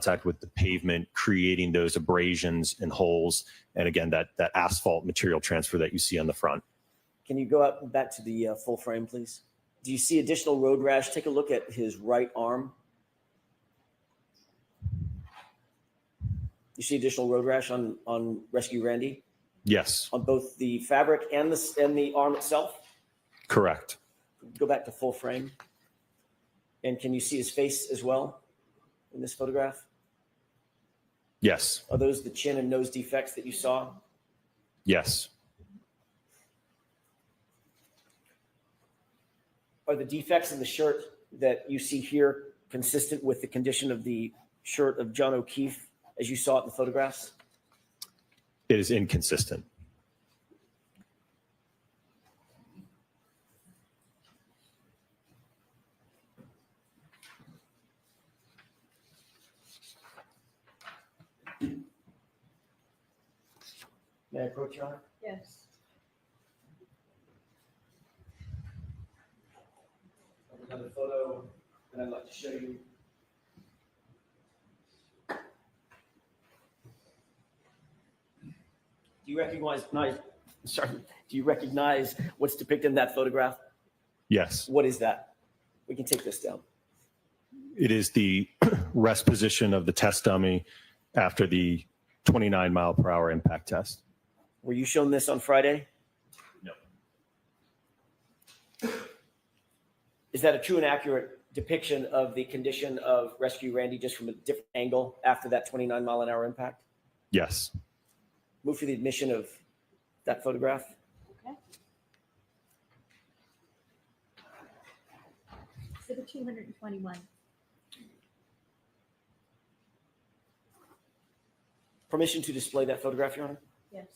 contact with the pavement, creating those abrasions and holes. And again, that asphalt material transfer that you see on the front. Can you go up back to the full frame, please? Do you see additional road rash? Take a look at his right arm. You see additional road rash on Rescue Randy? Yes. On both the fabric and the arm itself? Correct. Go back to full frame. And can you see his face as well in this photograph? Yes. Are those the chin and nose defects that you saw? Yes. Are the defects in the shirt that you see here consistent with the condition of the shirt of John O'Keefe as you saw it in the photographs? It is inconsistent. May I approach, Your Honor? Yes. Another photo that I'd like to show you. Do you recognize what's depicted in that photograph? Yes. What is that? We can take this down. It is the rest position of the test dummy after the 29-mile-per-hour impact test. Were you shown this on Friday? No. Is that a true and accurate depiction of the condition of Rescue Randy just from a different angle after that 29-mile-an-hour impact? Yes. Move for the admission of that photograph. Okay. Exhibit 221. Permission to display that photograph, Your Honor? Yes.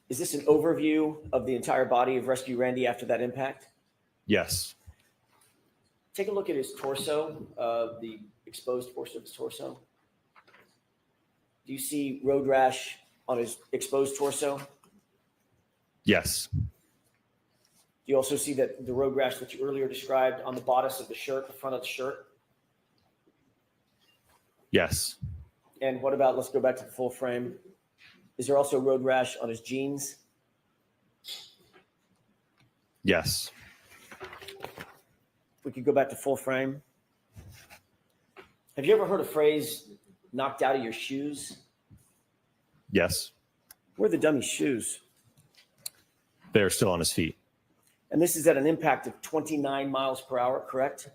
Is this an overview of the entire body of Rescue Randy after that impact? Yes. Take a look at his torso, the exposed portion of his torso. Do you see road rash on his exposed torso? Yes. Do you also see that the road rash that you earlier described on the bodice of the shirt, the front of the shirt? Yes. And what about, let's go back to the full frame. Is there also road rash on his jeans? Yes. We could go back to full frame. Have you ever heard a phrase, knocked out of your shoes? Yes. Where are the dummy shoes? They're still on his feet. And this is at an impact of 29 miles per hour, correct?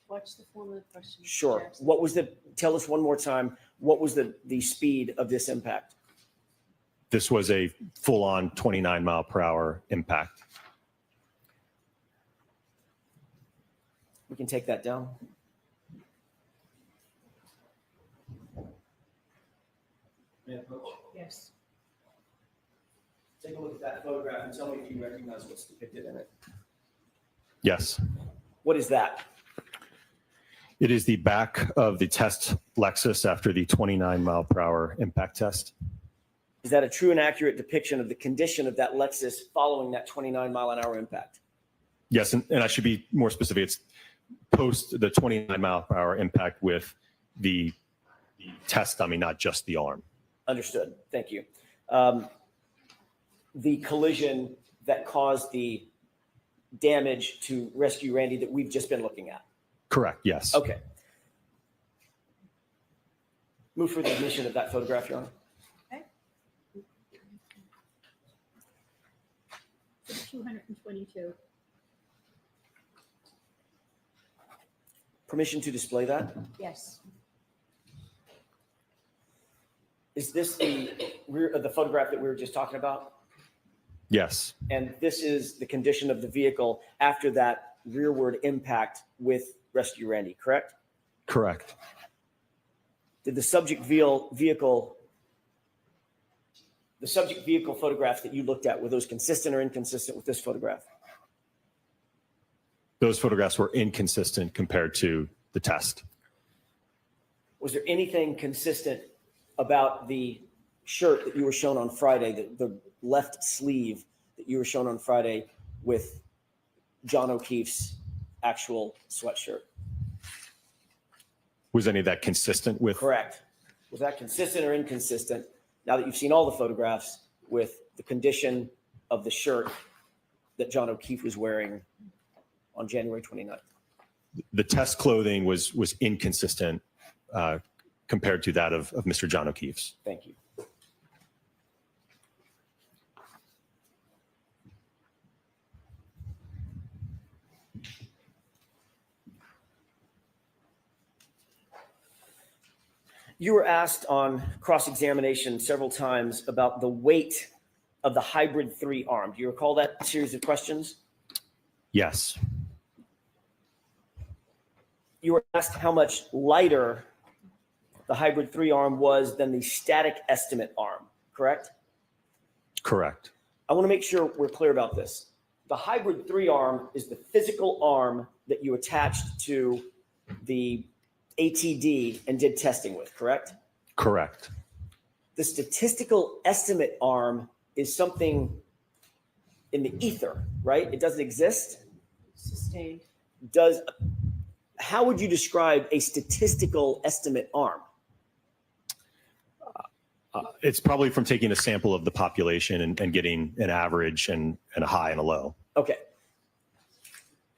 Watch the form of the question. Sure. What was tell us one more time, what was the speed of this impact? This was a full-on 29-mile-per-hour impact. We can take that down. May I approach? Yes. Take a look at that photograph and tell me if you recognize what's depicted in it. Yes. What is that? It is the back of the test Lexus after the 29-mile-per-hour impact test. Is that a true and accurate depiction of the condition of that Lexus following that 29-mile-an-hour impact? Yes, and I should be more specific. It's post the 29-mile-per-hour impact with the test dummy, not just the arm. Understood. Thank you. The collision that caused the damage to Rescue Randy that we've just been looking at. Correct, yes. Okay. Move for the admission of that photograph, Your Honor. Okay. 222. Permission to display that? Yes. Is this the photograph that we were just talking about? Yes. And this is the condition of the vehicle after that rearward impact with Rescue Randy, correct? Correct. Did the subject vehicle photographs that you looked at, were those consistent or inconsistent with this photograph? Those photographs were inconsistent compared to the test. Was there anything consistent about the shirt that you were shown on Friday, the left sleeve that you were shown on Friday with John O'Keefe's actual sweatshirt? Was any of that consistent with? Correct. Was that consistent or inconsistent, now that you've seen all the photographs, with the condition of the shirt that John O'Keefe was wearing on January 29th? The test clothing was inconsistent compared to that of Mr. John O'Keefe's. Thank you. You were asked on cross-examination several times about the weight of the hybrid 3 arm. Do you recall that series of questions? Yes. You were asked how much lighter the hybrid 3 arm was than the static estimate arm, correct? Correct. I want to make sure we're clear about this. The hybrid 3 arm is the physical arm that you attached to the ATD and did testing with, correct? Correct. The statistical estimate arm is something in the ether, right? It doesn't exist. Sustained. How would you describe a statistical estimate arm? It's probably from taking a sample of the population and getting an average and a high and a low. Okay.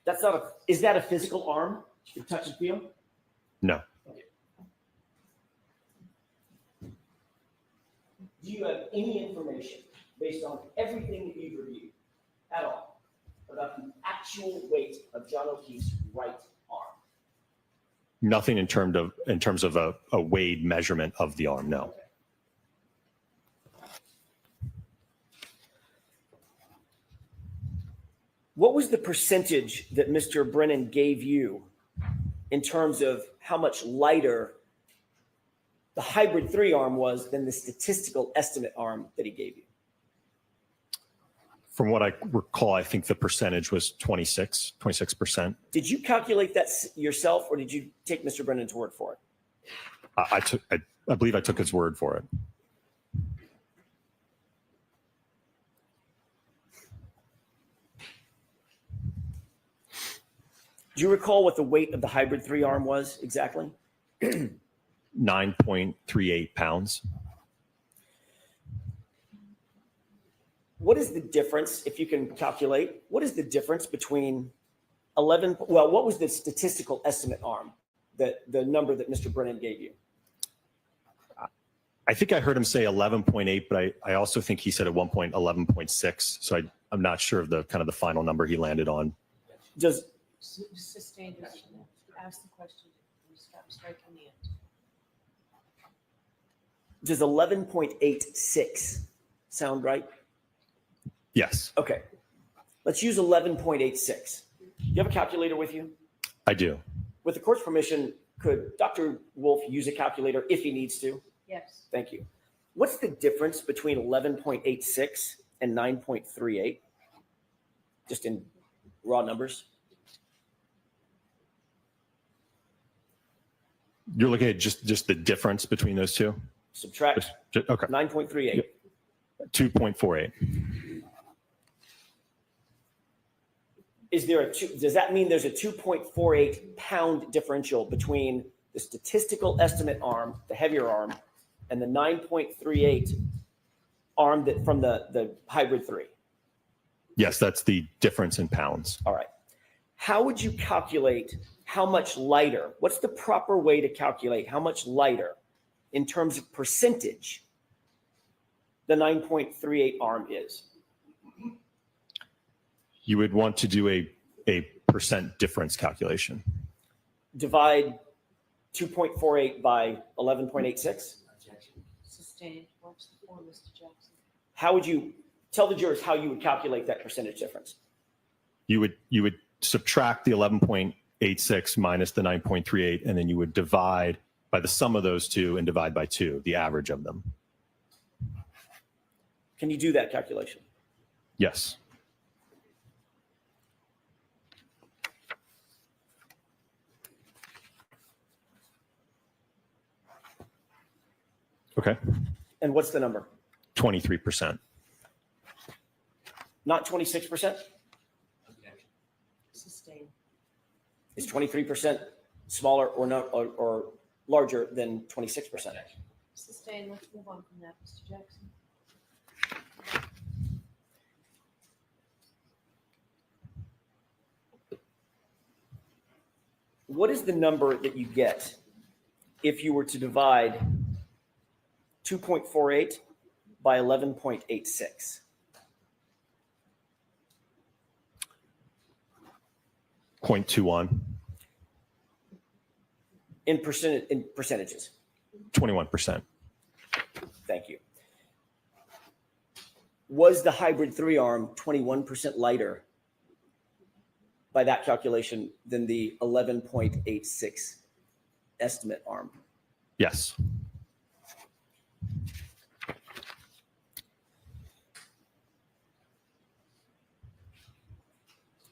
That's not is that a physical arm? You can touch and feel? No. Do you have any information based on everything that you've reviewed at all about the actual weight of John O'Keefe's right arm? Nothing in terms of a weighed measurement of the arm. No. What was the percentage that Mr. Brennan gave you in terms of how much lighter the hybrid 3 arm was than the statistical estimate arm that he gave you? From what I recall, I think the percentage was 26%. Did you calculate that yourself, or did you take Mr. Brennan's word for it? I believe I took his word for it. Do you recall what the weight of the hybrid 3 arm was exactly? 9.38 pounds. What is the difference, if you can calculate, what is the difference between what was the statistical estimate arm, the number that Mr. Brennan gave you? I think I heard him say 11.8, but I also think he said at one point 11.6. So I'm not sure of the kind of the final number he landed on. Does Sustained. Ask the question. Stop striking the end. does 11.86 sound right? Yes, Okay. Let's use 11.86. Do you have a calculator with you? I do. With the court's permission, could Dr. Wolf use a calculator if he needs to? Yes. Thank you. What's the difference between 11.86 and 9.38? Just in raw numbers. You're looking at just the difference between those two? Subtract Okay. 9.38. 2.48. Does that mean there's a 2.48 pound differential between the statistical estimate arm, the heavier arm, and the 9.38 arm from the hybrid 3? Yes, that's the difference in pounds. All right. How would you calculate how much lighter? What's the proper way to calculate how much lighter in terms of percentage the 9.38 arm is? you would want to do a percent difference calculation. Divide 2.48 by 11.86. Sustained. Watch the form, Mr. Jackson. How would you tell the jurors how you would calculate that percentage difference? You would subtract the 11.86 minus the 9.38, and then you would divide by the sum of those two and divide by 2, the average of them. Can you do that calculation? Yes. Okay. And what's the number? 23%. Not 26%? Sustained. Is 23% smaller or not, or larger than 26%. Sustained. Let's move on from that, Mr. Jackson. What is the number that you get if you were to divide 2.48 by 11.86? 0.21, In percentages. 21%. Thank you. Was the hybrid 3-arm 21% lighter by that calculation than the 11.86 estimate arm? Yes.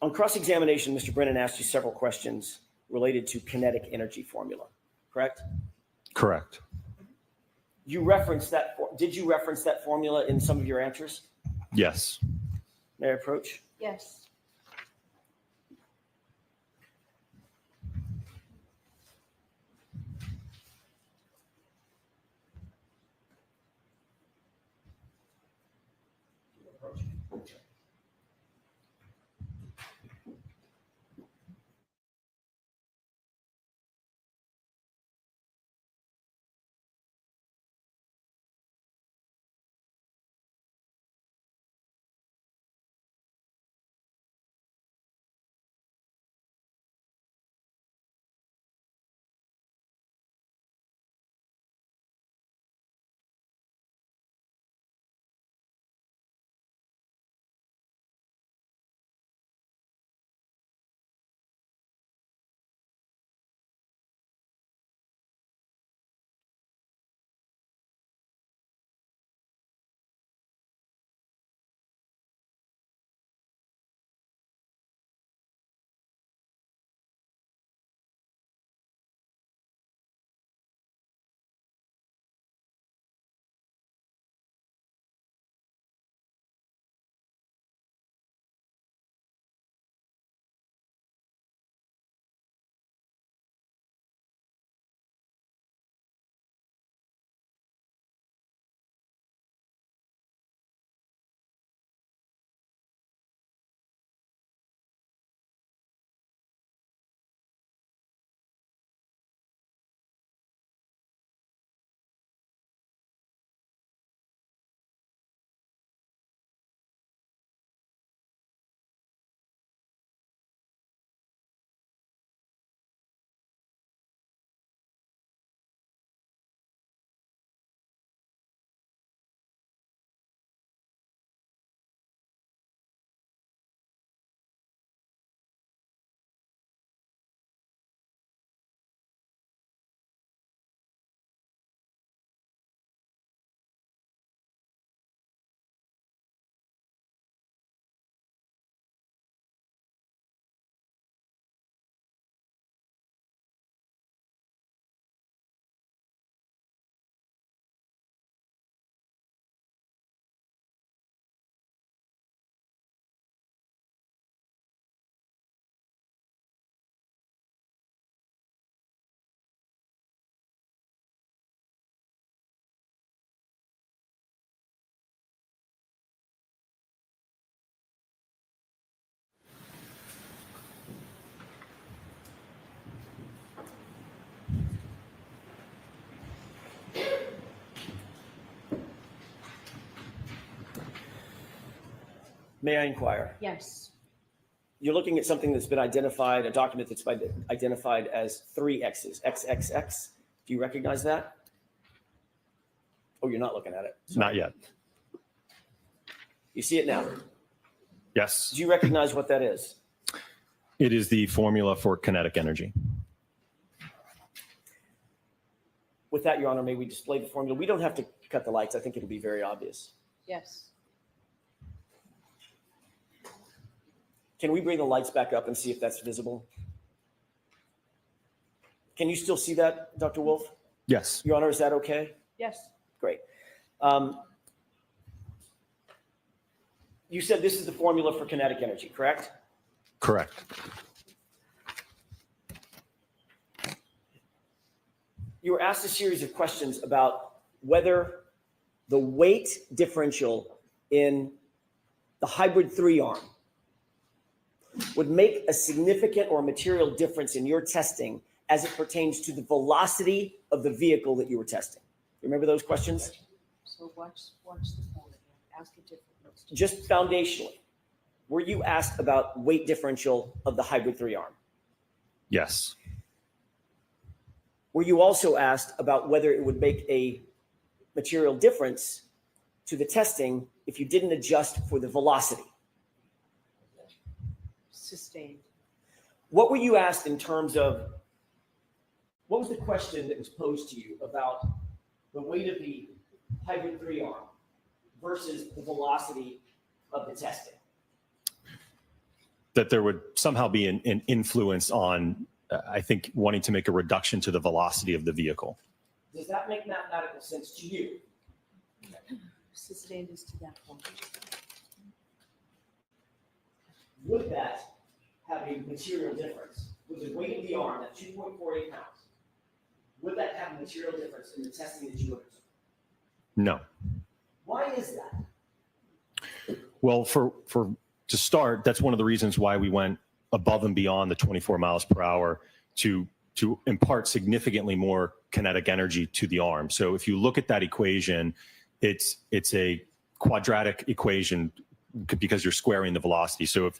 On cross-examination, Mr. Brennan asked you several questions related to kinetic energy formula, correct? Correct. You referenced that. Did you reference that formula in some of your answers? Yes. May I approach? Yes. May I inquire? Yes. You're looking at something that's been identified, a document that's been identified as 3 X's, XXX. Do you recognize that? Oh, you're not looking at it. Sorry. Not yet. You see it now. Yes. Do you recognize what that is? It is the formula for kinetic energy. With that, Your Honor, may we display the formula? We don't have to cut the lights. I think it'll be very obvious. Yes. Can we bring the lights back up and see if that's visible? Can you still see that, Dr. Wolf? Yes. Your Honor, is that okay? Yes. Great. You said this is the formula for kinetic energy, correct? Correct. you were asked a series of questions about whether the weight differential in the hybrid 3-arm would make a significant or material difference in your testing as it pertains to the velocity of the vehicle that you were testing. You remember those questions? So watch the form again. Ask it differently. Just foundationally, were you asked about weight differential of the hybrid 3-arm? Yes. Were you also asked about whether it would make a material difference to the testing if you didn't adjust for the velocity? Sustained. What were you asked in terms of, what was the question that was posed to you about the weight of the hybrid 3-arm versus the velocity of the testing? That there would somehow be an influence on, I think, wanting to make a reduction to the velocity of the vehicle. Does that make mathematical sense to you? Sustained is to that point. Would that have a material difference? With the weight of the arm, that 2.48 pounds, would that have a material difference in the testing that you undertook? No. Why is that? Well, to start, that's one of the reasons why we went above and beyond the 24 miles per hour to impart significantly more kinetic energy to the arm. So if you look at that equation, it's a quadratic equation because you're squaring the velocity. So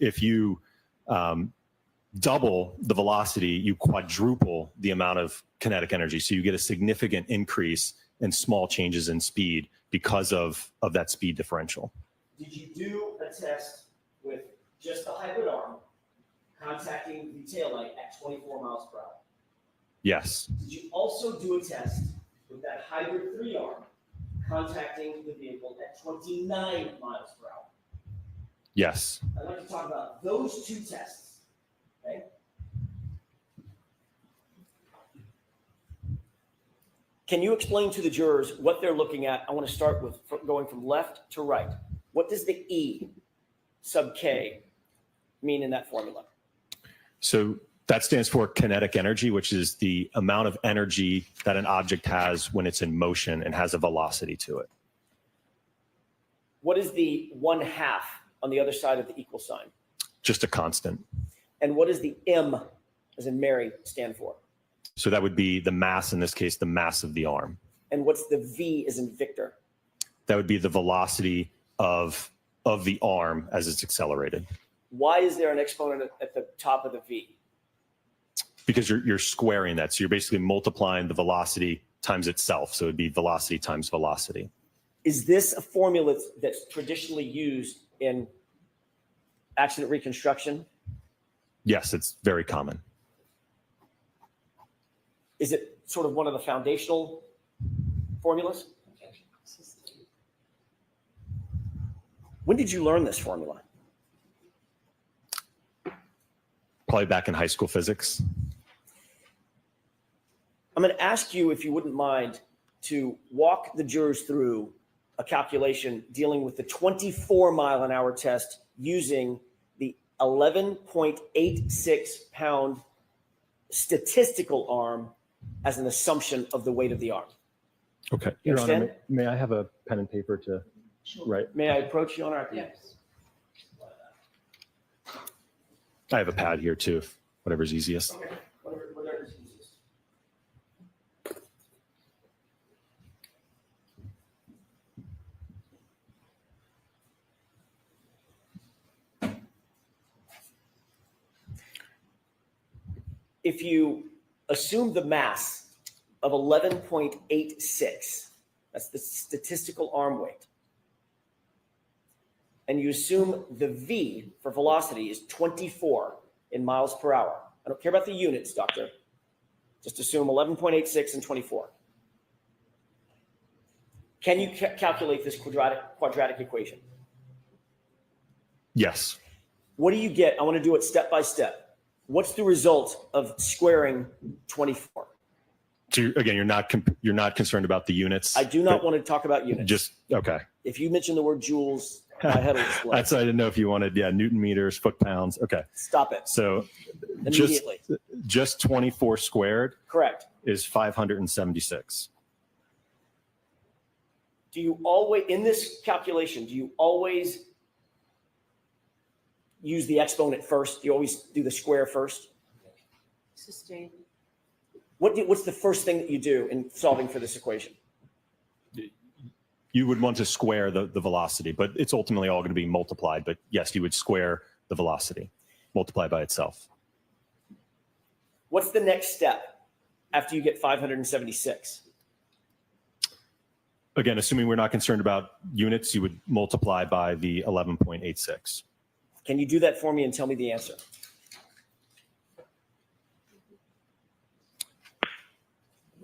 if you double the velocity, you quadruple the amount of kinetic energy. So you get a significant increase in small changes in speed because of that speed differential. Did you do a test with just the hybrid arm contacting the taillight at 24 miles per hour? Yes. Did you also do a test with that hybrid 3-arm contacting the vehicle at 29 miles per hour? Yes. I'd like to talk about those two tests. Okay? Can you explain to the jurors what they're looking at? I want to start with going from left to right. What does the E sub K mean in that formula? So that stands for kinetic energy, which is the amount of energy that an object has when it's in motion and has a velocity to it. What is the 1/2 on the other side of the equal sign? Just a constant. And what does the M, as in Mary, stand for? So that would be the mass, in this case, the mass of the arm. And what's the V, as in Victor? That would be the velocity of the arm as it's accelerated. Why is there an exponent at the top of the V? Because you're squaring that. So you're basically multiplying the velocity times itself. So it'd be velocity times velocity. Is this a formula that's traditionally used in accident reconstruction? Yes, it's very common. Is it sort of one of the foundational formulas? When did you learn this formula? Probably back in high school physics. I'm going to ask you, if you wouldn't mind, to walk the jurors through a calculation dealing with the 24-mile-an-hour test using the 11.86 pound statistical arm as an assumption of the weight of the arm. Okay. You Your Honor, understand? may I have a pen and paper to write? May I approach you, Your Honor? Yes. I have a pad here too, if whatever's easiest. Okay. Whatever is easiest. If you assume the mass of 11.86, that's the statistical arm weight, and you assume the V for velocity is 24 in miles per hour. I don't care about the units, doctor. Just assume 11.86 and 24. Can you calculate this quadratic equation? Yes. What do you get? I want to do it step by step. What's the result of squaring 24? So again, you're not concerned about the units. I do not want to talk about units. Just okay. If you mention the word joules, my head will explode. That's I didn't know if you wanted Newton meters, foot pounds. Okay. Stop it. So immediately. Just 24 squared Correct. is 576. Do you always, in this calculation, do you always use the exponent first? Do you always do the square first? Sustained. What's the first thing that you do in solving for this equation? You would want to square the velocity, but it's ultimately all going to be multiplied. But yes, you would square the velocity, multiply by itself. What's the next step after you get 576? Again, assuming we're not concerned about units, you would multiply by the 11.86. Can you do that for me and tell me the answer?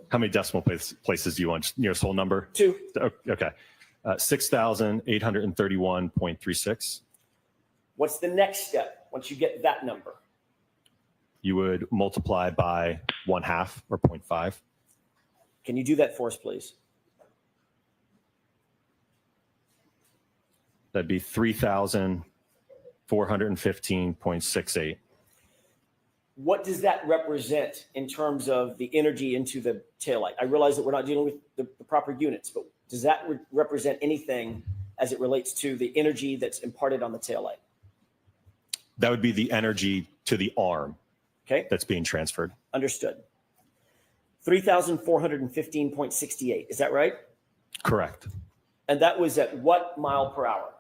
How many decimal places do you want? Nearest whole number? 2. Okay. 6,831.36. What's the next step once you get that number? You would multiply by 1/2 or 0.5. Can you do that for us, please? That'd be 3,415.68. What does that represent in terms of the energy into the taillight? I realize that we're not dealing with the proper units, but does that represent anything as it relates to the energy that's imparted on the taillight? That would be the energy to the arm. Okay. That's being transferred. Understood. 3,415.68. Is that right? Correct. And that was at what mile per hour?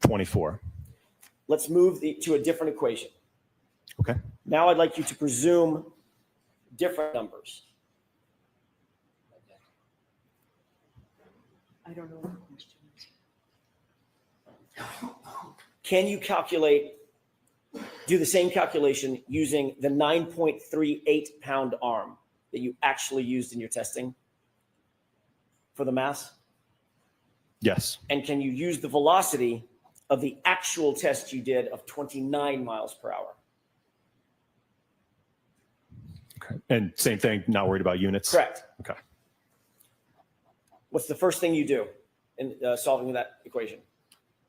24. Let's move to a different equation. Okay. Now I'd like you to presume different numbers. I don't know what the question is. Can you do the same calculation using the 9.38 pound arm that you actually used in your testing for the mass? Yes. And can you use the velocity of the actual test you did of 29 miles per hour? Okay. And same thing, not worried about units? Correct. Okay. What's the first thing you do in solving that equation?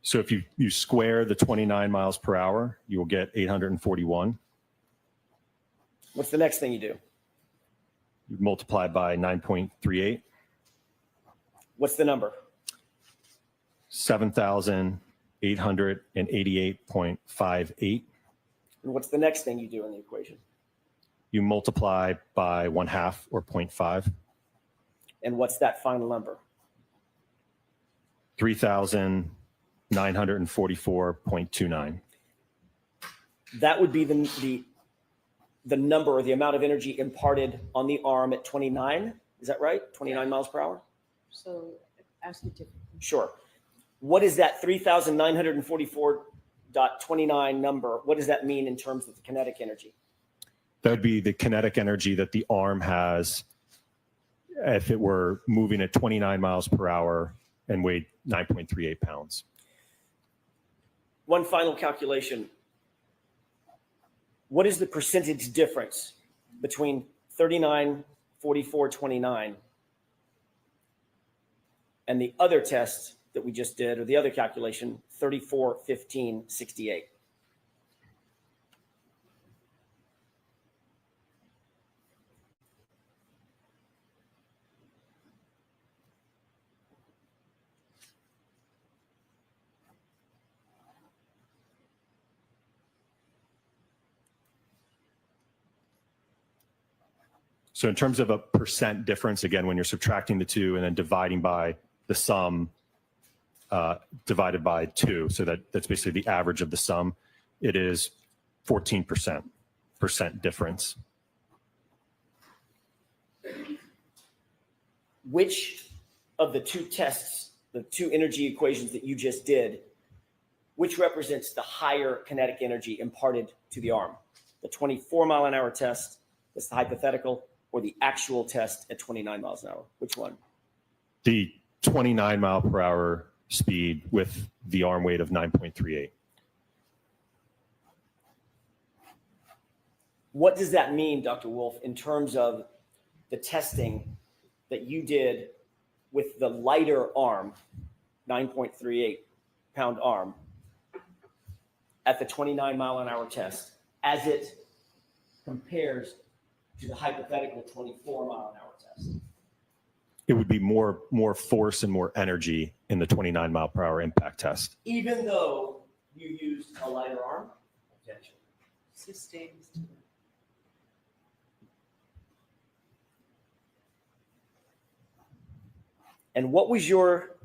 So if you square the 29 miles per hour, you will get 841. What's the next thing you do? You multiply by 9.38. What's the number? 7,888.58. And what's the next thing you do in the equation? You multiply by 1/2 or 0.5. And what's that final number? 3,944.29. That would be the number or the amount of energy imparted on the arm at 29. Is that right? 29 miles per hour? So ask it differently. Sure. What is that 3,944.29 number? What does that mean in terms of the kinetic energy? That would be the kinetic energy that the arm has if it were moving at 29 miles per hour and weighed 9.38 pounds. One final calculation. What is the percentage difference between 39, 44, 29 and the other test that we just did, or the other calculation, 34, 15, 68? So in terms of a percent difference, again, when you're subtracting the two and then dividing by the sum divided by 2, so that's basically the average of the sum, it is 14% difference. Which of the two tests, the two energy equations that you just did, which represents the higher kinetic energy imparted to the arm? The 24 mile an hour test, that's the hypothetical, or the actual test at 29 miles an hour? Which one? The 29 mile per hour speed with the arm weight of 9.38. What does that mean, Dr. Wolf, in terms of the testing that you did with the lighter arm, 9.38 pound arm, at the 29 mile an hour test, as it compares to the hypothetical 24-mile-an-hour test? It would be more force and more energy in the 29-mile-per-hour impact test. Even though you used a lighter arm? Objection. Sustains. And what was your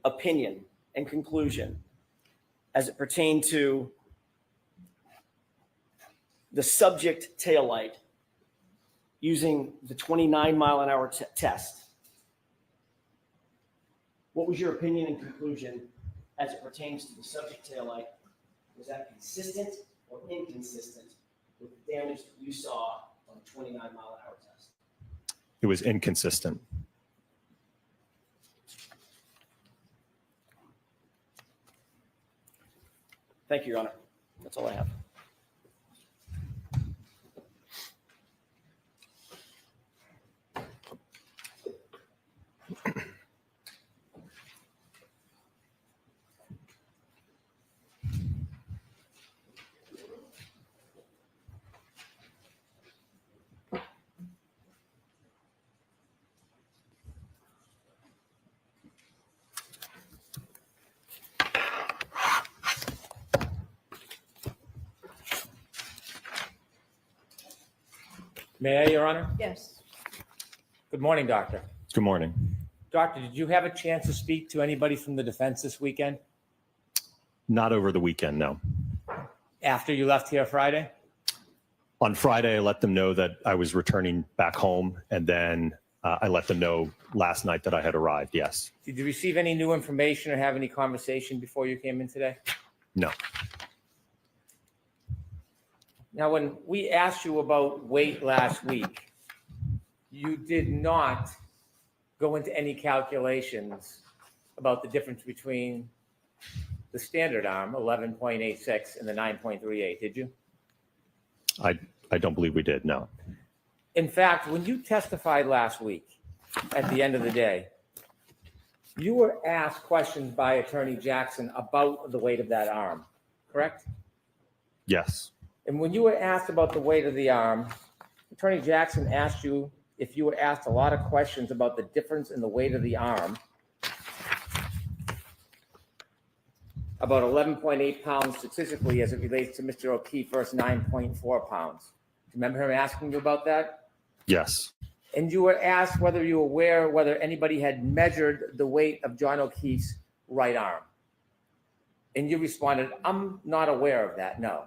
opinion and conclusion as it pertained to the subject taillight using the 29-mile-an-hour test? What was your opinion and conclusion as it pertains to the subject taillight? Was that consistent or inconsistent with the damage that you saw on the 29-mile-an-hour test? It was inconsistent. Thank you, Your Honor. That's all I have. May I, Your Honor? Yes. Good morning, Doctor. Good morning. Doctor, did you have a chance to speak to anybody from the defense this weekend Not over the weekend, no. after you left here Friday? On Friday, I let them know that I was returning back home, and then I let them know last night that I had arrived, yes. Did you receive any new information or have any conversation before you came in today? No. Now, when we asked you about weight last week, you did not go into any calculations about the difference between the standard arm, 11.86, and the 9.38, did you? I don't believe we did, no. In fact, when you testified last week, at the end of the day, you were asked questions by Attorney Jackson about the weight of that arm, correct? Yes, And when you were asked about the weight of the arm, Attorney Jackson asked you if you were asked a lot of questions about the difference in the weight of the arm, about 11.8 pounds statistically as it relates to Mr. O'Keefe versus 9.4 pounds. Do you remember him asking you about that? yes, And you were asked whether you were aware whether anybody had measured the weight of John O'Keefe's right arm. And you responded, I'm not aware of that, no.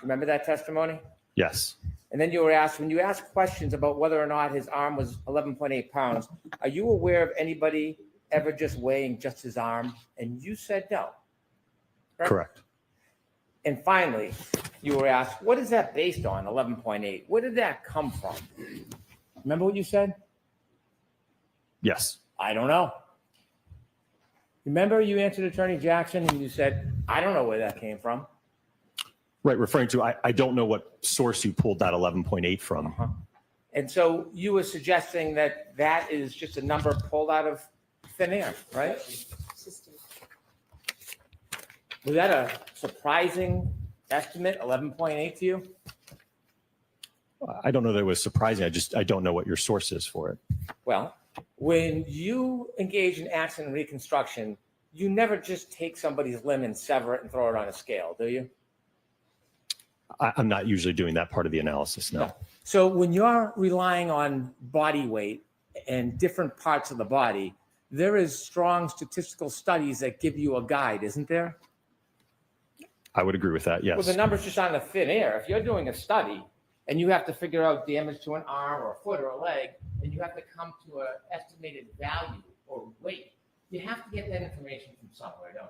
Remember that testimony? yes, And then you were asked, when you asked questions about whether or not his arm was 11.8 pounds, are you aware of anybody ever just weighing just his arm? And you said no. correct. And finally, you were asked, what is that based on, 11.8? Where did that come from? Remember what you said? Yes, I don't know. Remember you answered Attorney Jackson and you said, I don't know where that came from. right, referring to, I don't know what source you pulled that 11.8 from. And so you were suggesting that that is just a number pulled out of thin air, right? System. Was that a surprising estimate, 11.8 to you? I don't know that it was surprising, I don't know what your source is for it. Well, when you engage in accident reconstruction, you never just take somebody's limb and sever it and throw it on a scale, do you? I'm not usually doing that part of the analysis, no. So when you're relying on body weight and different parts of the body, there is strong statistical studies that give you a guide, isn't there? I would agree with that, Well, yes. the number's just on the thin air. If you're doing a study and you have to figure out damage to an arm or a foot or a leg, and you have to come to an estimated value or weight, you have to get that information from somewhere, don't you?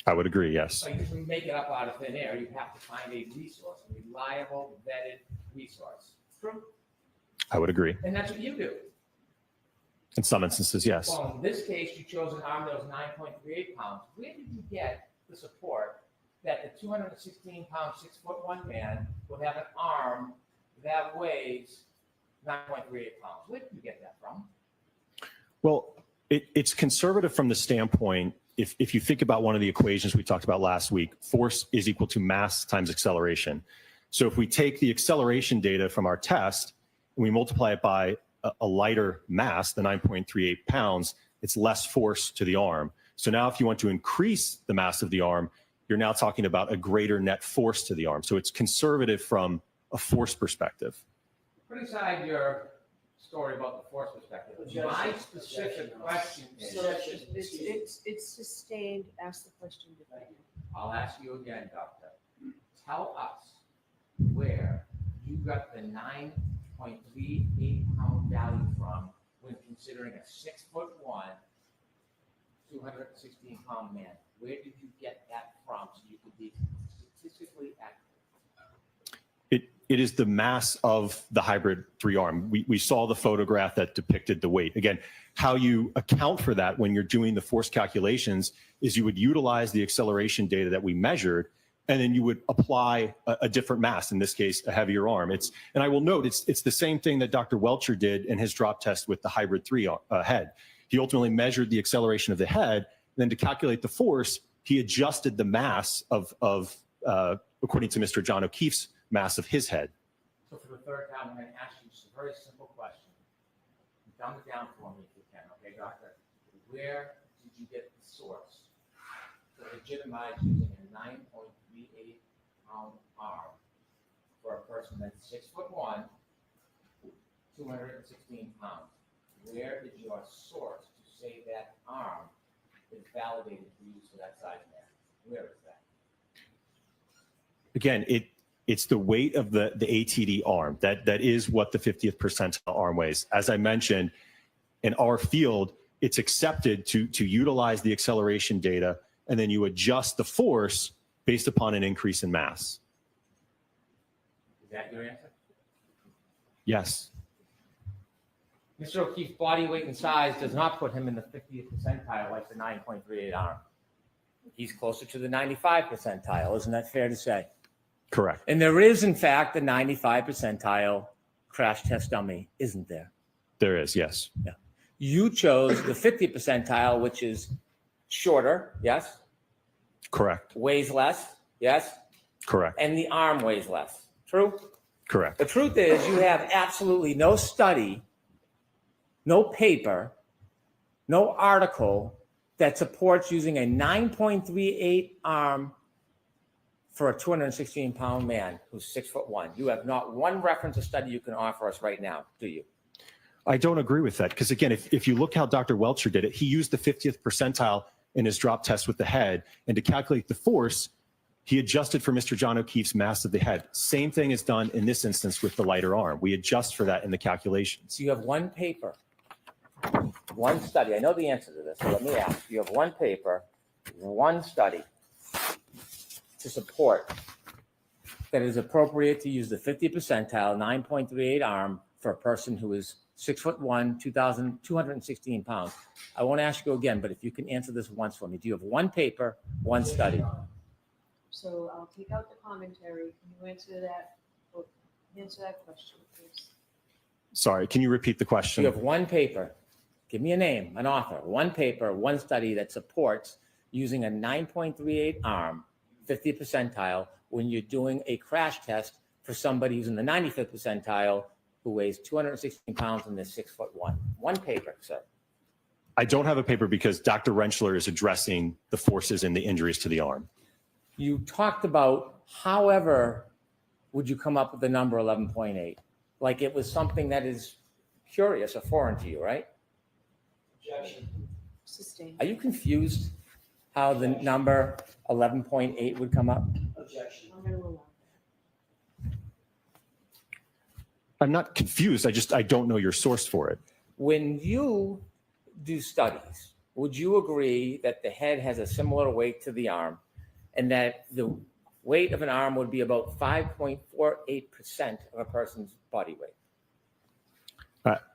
I would agree, yes. So you just make it up out of thin air. You have to find a resource, a reliable, vetted resource. True? I would agree. And that's what you do. In some instances, yes. Well, in this case, you chose an arm that was 9.38 pounds. Where did you get the support that the 216-pound, 6'1" man would have an arm that weighs 9.38 pounds? Where did you get that from? Well, it's conservative from the standpoint, if you think about one of the equations we talked about last week, force is equal to mass times acceleration. So if we take the acceleration data from our test and we multiply it by a lighter mass, the 9.38 pounds, it's less force to the arm. So now if you want to increase the mass of the arm, you're now talking about a greater net force to the arm. So it's conservative from a force perspective. Put aside your story about the force perspective. My specific question is, So it's sustained, ask the question differently. I'll ask you again, Doctor. Tell us where you got the 9.38 pound value from when considering a 6'1", 216 pound man. Where did you get that from so you could be statistically accurate? It is the mass of the hybrid 3-arm. We saw the photograph that depicted the weight. Again, how you account for that when you're doing the force calculations is you would utilize the acceleration data that we measured, and then you would apply a different mass, in this case, a heavier arm. And I will note, it's the same thing that Dr. Welcher did in his drop test with the hybrid 3 head. He ultimately measured the acceleration of the head, and then to calculate the force, he adjusted the mass of according to Mr. John O'Keefe's mass of his head. So for the third time, I'm going to ask you just a very simple question. Dumb it down for me if you can, okay, Doctor? Where did you get the source to legitimize using a 9.38 pound arm for a person that's 6'1", 216 pounds? Where did your source to say that arm is validated for use for that size man? Where is that? Again, it's the weight of the ATD arm. That is what the 50th percentile arm weighs. As I mentioned, in our field, it's accepted to utilize the acceleration data, and then you adjust the force based upon an increase in mass. Is that your answer? Yes. Mr. O'Keefe's body weight and size does not put him in the 50th percentile like the 9.38 arm. He's closer to the 95 percentile. Isn't that fair to say? Correct. And there is, in fact, the 95 percentile crash test dummy, isn't there? There is, yes. Yeah. You chose the 50 percentile, which is shorter, yes? Correct. Weighs less, yes? Correct. And the arm weighs less. True? Correct. The truth is, you have absolutely no study, no paper, no article that supports using a 9.38 arm for a 216-pound man who's 6'1". You have not one reference or study you can offer us right now, do you? I don't agree with that because, again, if you look how Dr. Welcher did it, he used the 50th percentile in his drop test with the head, and to calculate the force, he adjusted for Mr. John O'Keefe's mass of the head. Same thing is done in this instance with the lighter arm. We adjust for that in the calculations. So you have one paper, one study. I know the answer to this, so let me ask. You have one paper, one study to support that it is appropriate to use the 50 percentile 9.38 arm for a person who is 6'1", 216 pounds. I won't ask you again, but if you can answer this once for me. Do you have one paper, one study? So I'll take out the commentary. Can you answer that question, please? Sorry, can you repeat the question? You have one paper. Give me a name, an author. One paper, one study that supports using a 9.38 arm, 50 percentile, when you're doing a crash test for somebody who's in the 95th percentile who weighs 216 pounds and is 6'1". One paper, sir. I don't have a paper because Dr. Rentschler is addressing the forces and the injuries to the arm. You talked about, however, would you come up with the number 11.8? Like it was something that is curious or foreign to you, right? Objection. Sustained. Are you confused how the number 11.8 would come up? Objection. I'm going to allow I'm not confused. I don't know your source for it. When you do studies, would you agree that the head has a similar weight to the arm and that the weight of an arm would be about 5.48% of a person's body weight?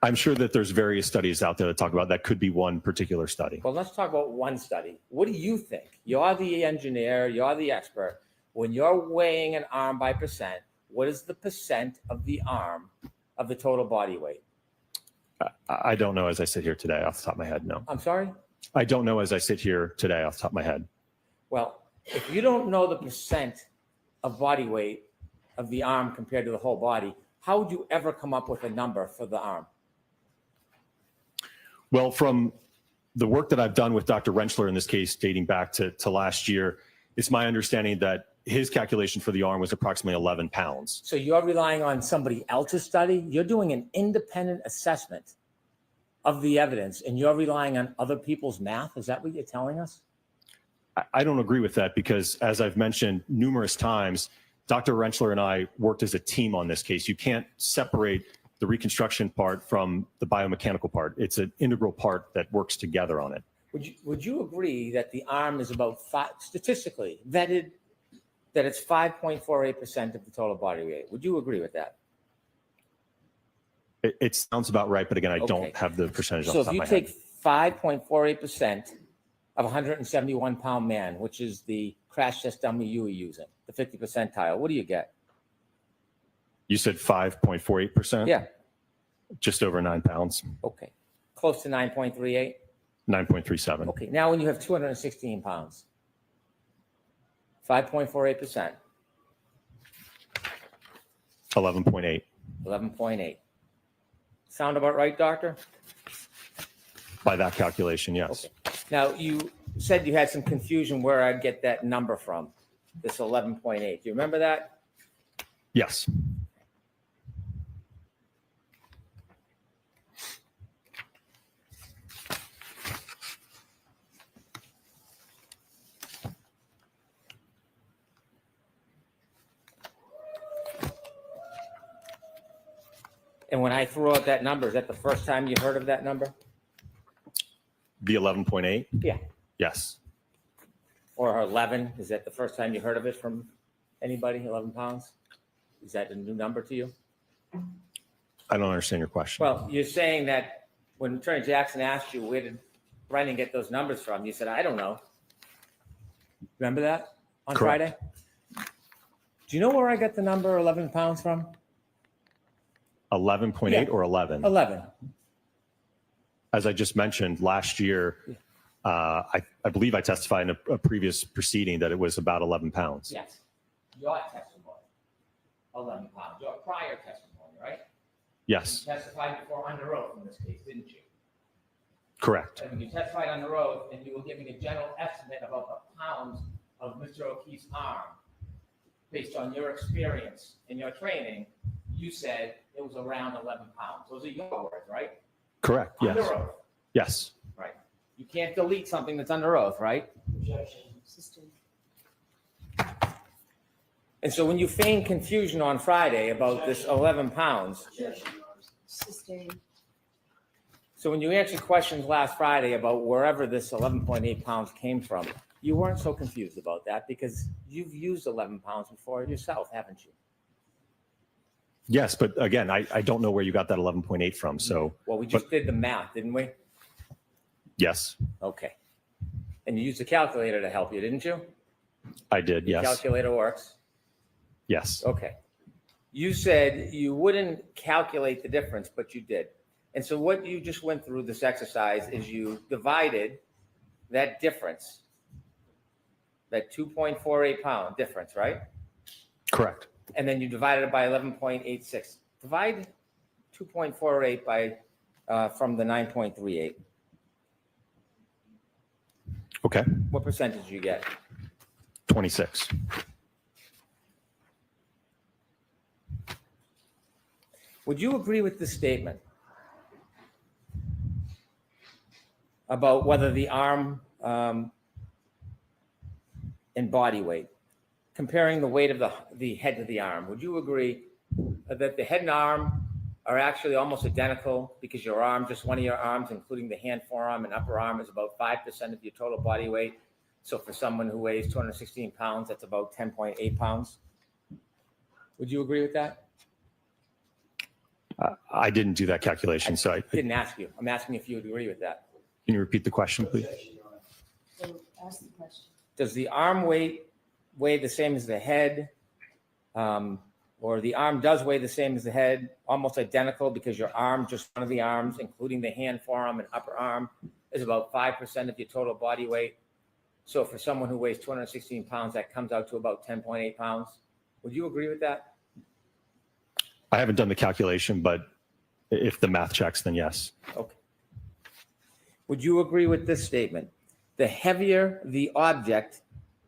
I'm sure that there's various studies out there that talk about that. Could be one particular study. Well, let's talk about one study. What do you think? You're the engineer, you're the expert. When you're weighing an arm by percent, what is the percent of the arm of the total body weight? I don't know as I sit here today off the top of my head, no. I'm sorry? I don't know as I sit here today off the top of my head. Well, if you don't know the percent of body weight of the arm compared to the whole body, how would you ever come up with a number for the arm? Well, from the work that I've done with Dr. Rentschler in this case, dating back to last year, it's my understanding that his calculation for the arm was approximately 11 pounds. So you're relying on somebody else's study? You're doing an independent assessment of the evidence, and you're relying on other people's math? Is that what you're telling us? I don't agree with that because, as I've mentioned numerous times, Dr. Rentschler and I worked as a team on this case. You can't separate the reconstruction part from the biomechanical part. It's an integral part that works together on it. Would you agree that the arm is about statistically vetted, that it's 5.48% of the total body weight? Would you agree with that? It sounds about right, but again, I Okay. don't have the percentage off So the top if of you my head. take 5.48% of a 171-pound man, which is the crash test dummy you were using, the 50 percentile, what do you get? You said 5.48%? Yeah, Just over 9 pounds, okay. Close to 9.38? 9.37. Okay, now when you have 216 pounds, 5.48%, 11.8. 11.8. Sound about right, doctor? By that calculation, yes. Okay. Now, you said you had some confusion where I'd get that number from, this 11.8. Do you remember that? Yes. And when I threw out that number, is that the first time you heard of that number? The 11.8? Yeah. Yes. Or 11, is that the first time you heard of it from anybody, 11 pounds? Is that a new number to you? I don't understand your question. Well, you're saying that when Attorney Jackson asked you, where did Brennan get those numbers from? You said, I don't know. Remember that on Correct. Friday? Do you know where I got the number 11 pounds from? 11.8 Yeah. or 11? 11. As I just mentioned, last year, I believe I testified in a previous proceeding that it was about 11 pounds. Yes. Your testimony, 11 pounds. Your prior testimony, right? Yes, You testified before under oath in this case, didn't you? correct. And when you testified under oath and you were giving a general estimate about the pounds of Mr. O'Keefe's arm, based on your experience and your training, you said it was around 11 pounds. Those are your words, right? Correct, yes. Under oath, Yes, right? You can't delete something that's under oath, right? System. And so when you feigned confusion on Friday about this 11 pounds, Sustained. so when you answered questions last Friday about wherever this 11.8 pounds came from, you weren't so confused about that because you've used 11 pounds before yourself, haven't you? yes, but again, I don't know where you got that 11.8 from, so Well, we just did the math, didn't we? yes, Okay. And you used a calculator to help you, didn't you? I did, yes, Calculator works. yes, Okay. You said you wouldn't calculate the difference, but you did. And so what you just went through this exercise is you divided that difference, that 2.48 pound difference, right? correct. And then you divided it by 11.86. Divide 2.48 by from the 9.38. Okay, What percentage do you get? 26. Would you agree with this statement about whether the arm and body weight, comparing the weight of the head to the arm, would you agree that the head and arm are actually almost identical because your arm, just one of your arms, including the hand, forearm, and upper arm, is about 5% of your total body weight? So for someone who weighs 216 pounds, that's about 10.8 pounds. Would you agree with that? I didn't do that calculation, so can Didn't ask you. I'm asking if you would agree with that. you repeat the question, please? So ask the question. Does the arm weigh the same as the head? Or the arm does weigh the same as the head, almost identical because your arm, just one of the arms, including the hand, forearm, and upper arm, is about 5% of your total body weight. So for someone who weighs 216 pounds, that comes out to about 10.8 pounds. Would you agree with that? I haven't done the calculation, but if the math checks, then yes. Okay. Would you agree with this statement? The heavier the object,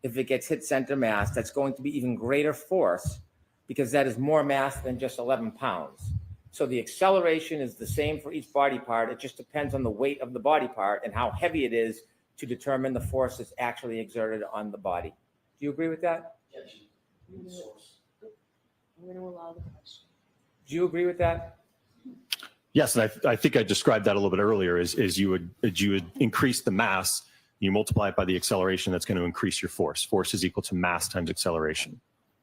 if it gets hit center mass, that's going to be even greater force because that is more mass than just 11 pounds. So the acceleration is the same for each body part. It just depends on the weight of the body part and how heavy it is to determine the force that's actually exerted on the body. Do you agree with that? I'm going to allow the question. Do you agree with that? Yes, and I think I described that a little bit earlier. Is you would increase the mass, you multiply it by the acceleration. That's going to increase your force. Force is equal to mass times acceleration.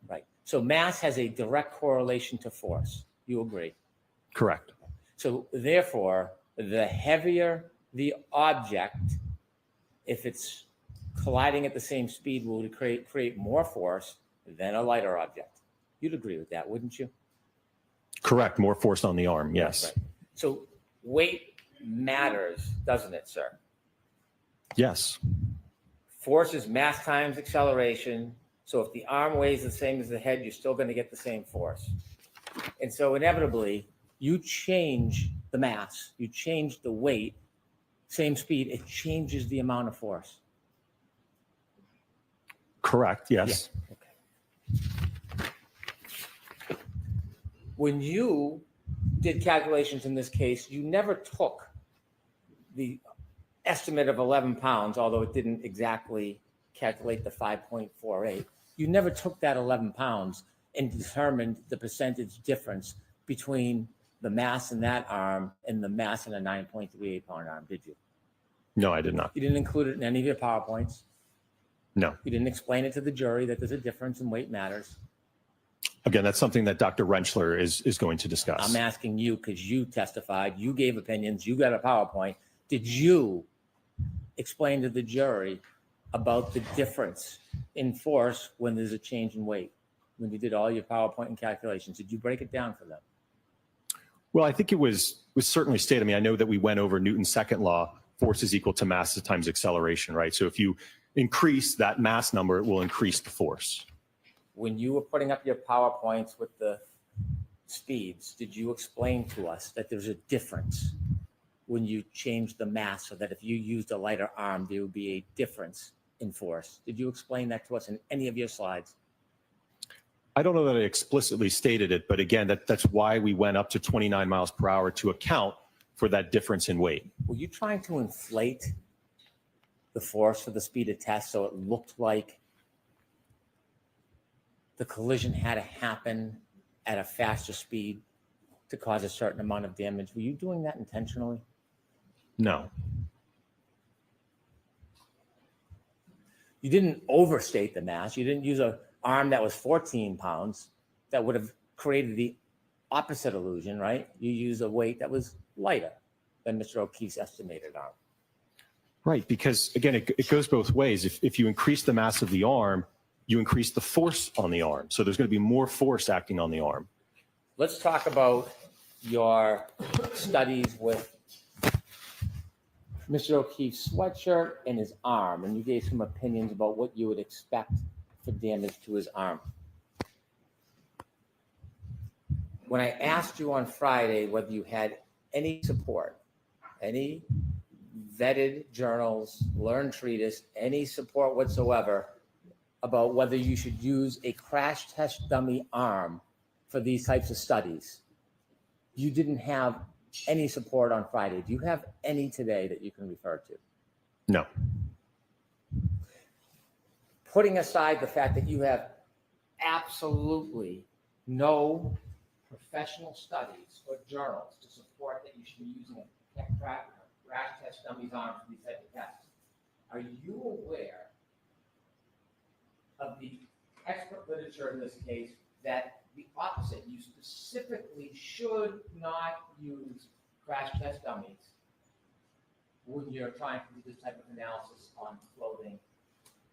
Right. So mass has a direct correlation to force. You agree? Correct. So therefore, the heavier the object, if it's colliding at the same speed, will create more force than a lighter object. You'd agree with that, wouldn't you? Correct. More force on the arm. Yes. Right. So weight matters, doesn't it, sir? Yes. Force is mass times acceleration. So if the arm weighs the same as the head, you're still going to get the same force. And so inevitably, you change the mass, you change the weight, same speed, it changes the amount of force. Correct. Yes. Yeah. Okay. When you did calculations in this case, you never took the estimate of 11 pounds, although it didn't exactly calculate the 5.48. You never took that 11 pounds and determined the percentage difference between the mass in that arm and the mass in a 9.38 pound arm, did you? No, I did not. You didn't include it in any of your PowerPoints. No. You didn't explain it to the jury that there's a difference in weight matters. Again, that's something that Dr. Rentschler is going to discuss. I'm asking you because you testified, you gave opinions, you got a PowerPoint. Did you explain to the jury about the difference in force when there's a change in weight? When you did all your PowerPoint and calculations, did you break it down for them? Well, I think it was certainly stated. I mean, I know that we went over Newton's second law, force is equal to mass times acceleration, right? So if you increase that mass number, it will increase the force. When you were putting up your PowerPoints with the speeds, did you explain to us that there's a difference when you change the mass so that if you used a lighter arm, there would be a difference in force? Did you explain that to us in any of your slides? I don't know that I explicitly stated it, but again, that's why we went up to 29 miles per hour to account for that difference in weight. Were you trying to inflate the force for the speed of test so it looked like the collision had to happen at a faster speed to cause a certain amount of damage? Were you doing that intentionally? No. You didn't overstate the mass. You didn't use an arm that was 14 pounds that would have created the opposite illusion, right? You used a weight that was lighter than Mr. O'Keefe's estimated arm. Right, because again, it goes both ways. If you increase the mass of the arm, you increase the force on the arm. So there's going to be more force acting on the arm. Let's talk about your studies with Mr. O'Keefe's sweatshirt and his arm, and you gave some opinions about what you would expect for damage to his arm. When I asked you on Friday whether you had any support, any vetted journals, learned treatise, any support whatsoever about whether you should use a crash test dummy arm for these types of studies, you didn't have any support on Friday. Do you have any today that you can refer to? No. Putting aside the fact that you have absolutely no professional studies or journals to support that you should be using a crash test dummies arm for these types of tests, are you aware of the expert literature in this case that the opposite, you specifically should not use crash test dummies when you're trying to do this type of analysis on clothing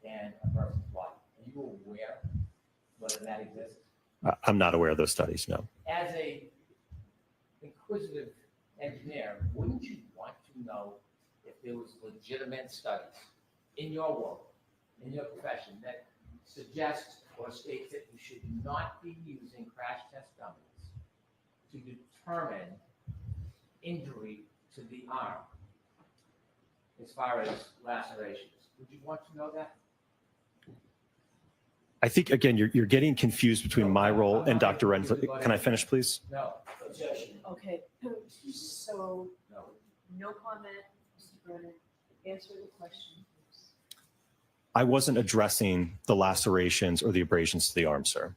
and a person's body? Are you aware whether that exists? I'm not aware of those studies, no. As a inquisitive engineer, wouldn't you want to know if there was legitimate studies in your world, in your profession, that suggest or states that you should not be using crash test dummies to determine injury to the arm as far as lacerations? Would you want to know that? I think, again, you're getting confused between my role and Dr. Renfro. Can I finish, please? No. Objection. Okay, so No. no comment, Mr. Brennan. Answer the question, please. I wasn't addressing the lacerations or the abrasions to the arm, sir.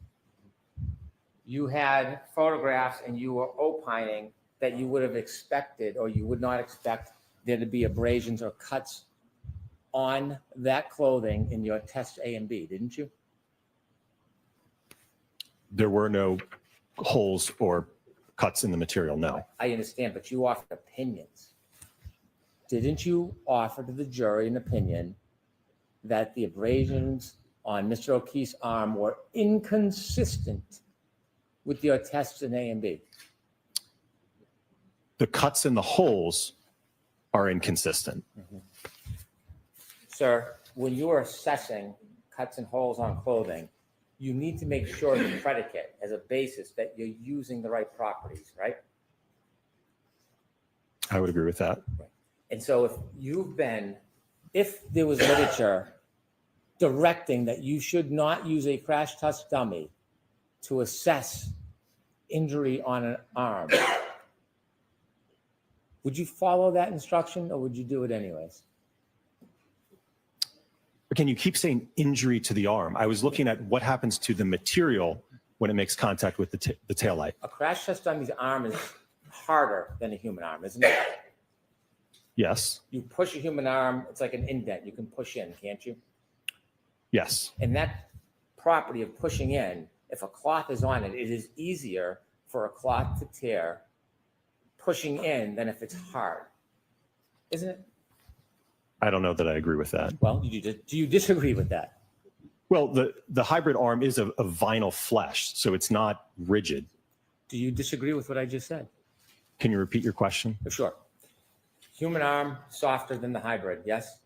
You had photographs and you were opining that you would have expected or you would not expect there to be abrasions or cuts on that clothing in your test A and B, didn't you? There were no holes or cuts in the material, no. I understand, but you offered opinions. Didn't you offer to the jury an opinion that the abrasions on Mr. O'Keefe's arm were inconsistent with your tests in A and B? The cuts and the holes are inconsistent. Sir, when you are assessing cuts and holes on clothing, you need to make sure the predicate as a basis that you're using the right properties, right? I would agree with that. And so if there was literature directing that you should not use a crash test dummy to assess injury on an arm, would you follow that instruction or would you do it anyways? Again, you keep saying injury to the arm. I was looking at what happens to the material when it makes contact with the taillight. A crash test dummy's arm is harder than a human arm, isn't it? Yes, You push a human arm, it's like an indent. You can push in, can't you? yes, And that property of pushing in, if a cloth is on it, it is easier for a cloth to tear pushing in than if it's hard, isn't it? I don't know that I agree with that. Well, do you disagree with that? Well, the hybrid arm is a vinyl flesh, so it's not rigid. Do you disagree with what I just said? Can you repeat your question? Sure. Human arm, softer than the hybrid, yes?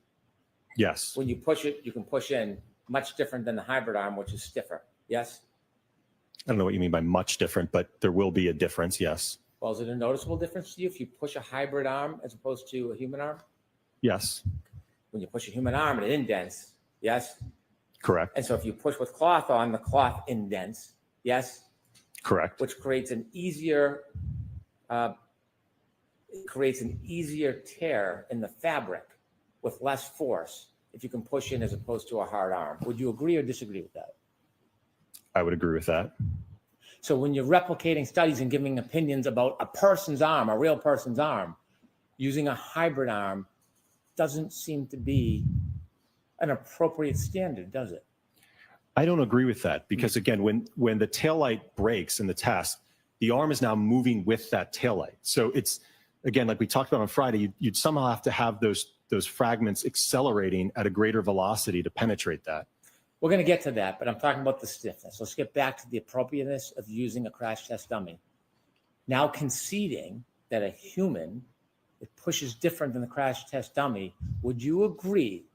Yes, When you push it, you can push in, much different than the hybrid arm, which is stiffer, yes? I don't know what you mean by much different, but there will be a difference, yes. Well, is it a noticeable difference to you if you push a hybrid arm as opposed to a human arm? Yes, When you push a human arm, it indents, yes? correct, And so if you push with cloth on, the cloth indents, yes? correct. Which creates an easier tear in the fabric with less force if you can push in as opposed to a hard arm. Would you agree or disagree with that? I would agree with that. So when you're replicating studies and giving opinions about a person's arm, a real person's arm, using a hybrid arm doesn't seem to be an appropriate standard, does it? I don't agree with that because, again, when the taillight breaks in the test, the arm is now moving with that taillight. So it's, again, like we talked about on Friday, you'd somehow have to have those fragments accelerating at a greater velocity to penetrate that. We're going to get to that, but I'm talking about the stiffness. Let's get back to the appropriateness of using a crash test dummy. Now conceding that a human that pushes different than the crash test dummy, would you agree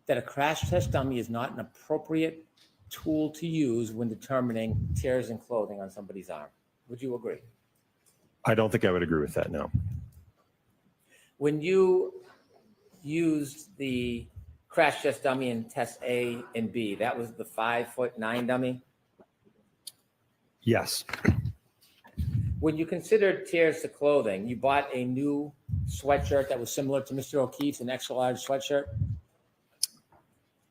that a crash test dummy is not an appropriate tool to use when determining tears in clothing on somebody's arm? Would you agree? I don't think I would agree with that, no. When you used the crash test dummy in test A and B, that was the 5'9" dummy. Yes, When you considered tears to clothing, you bought a new sweatshirt that was similar to Mr. O'Keefe's, an extra large sweatshirt.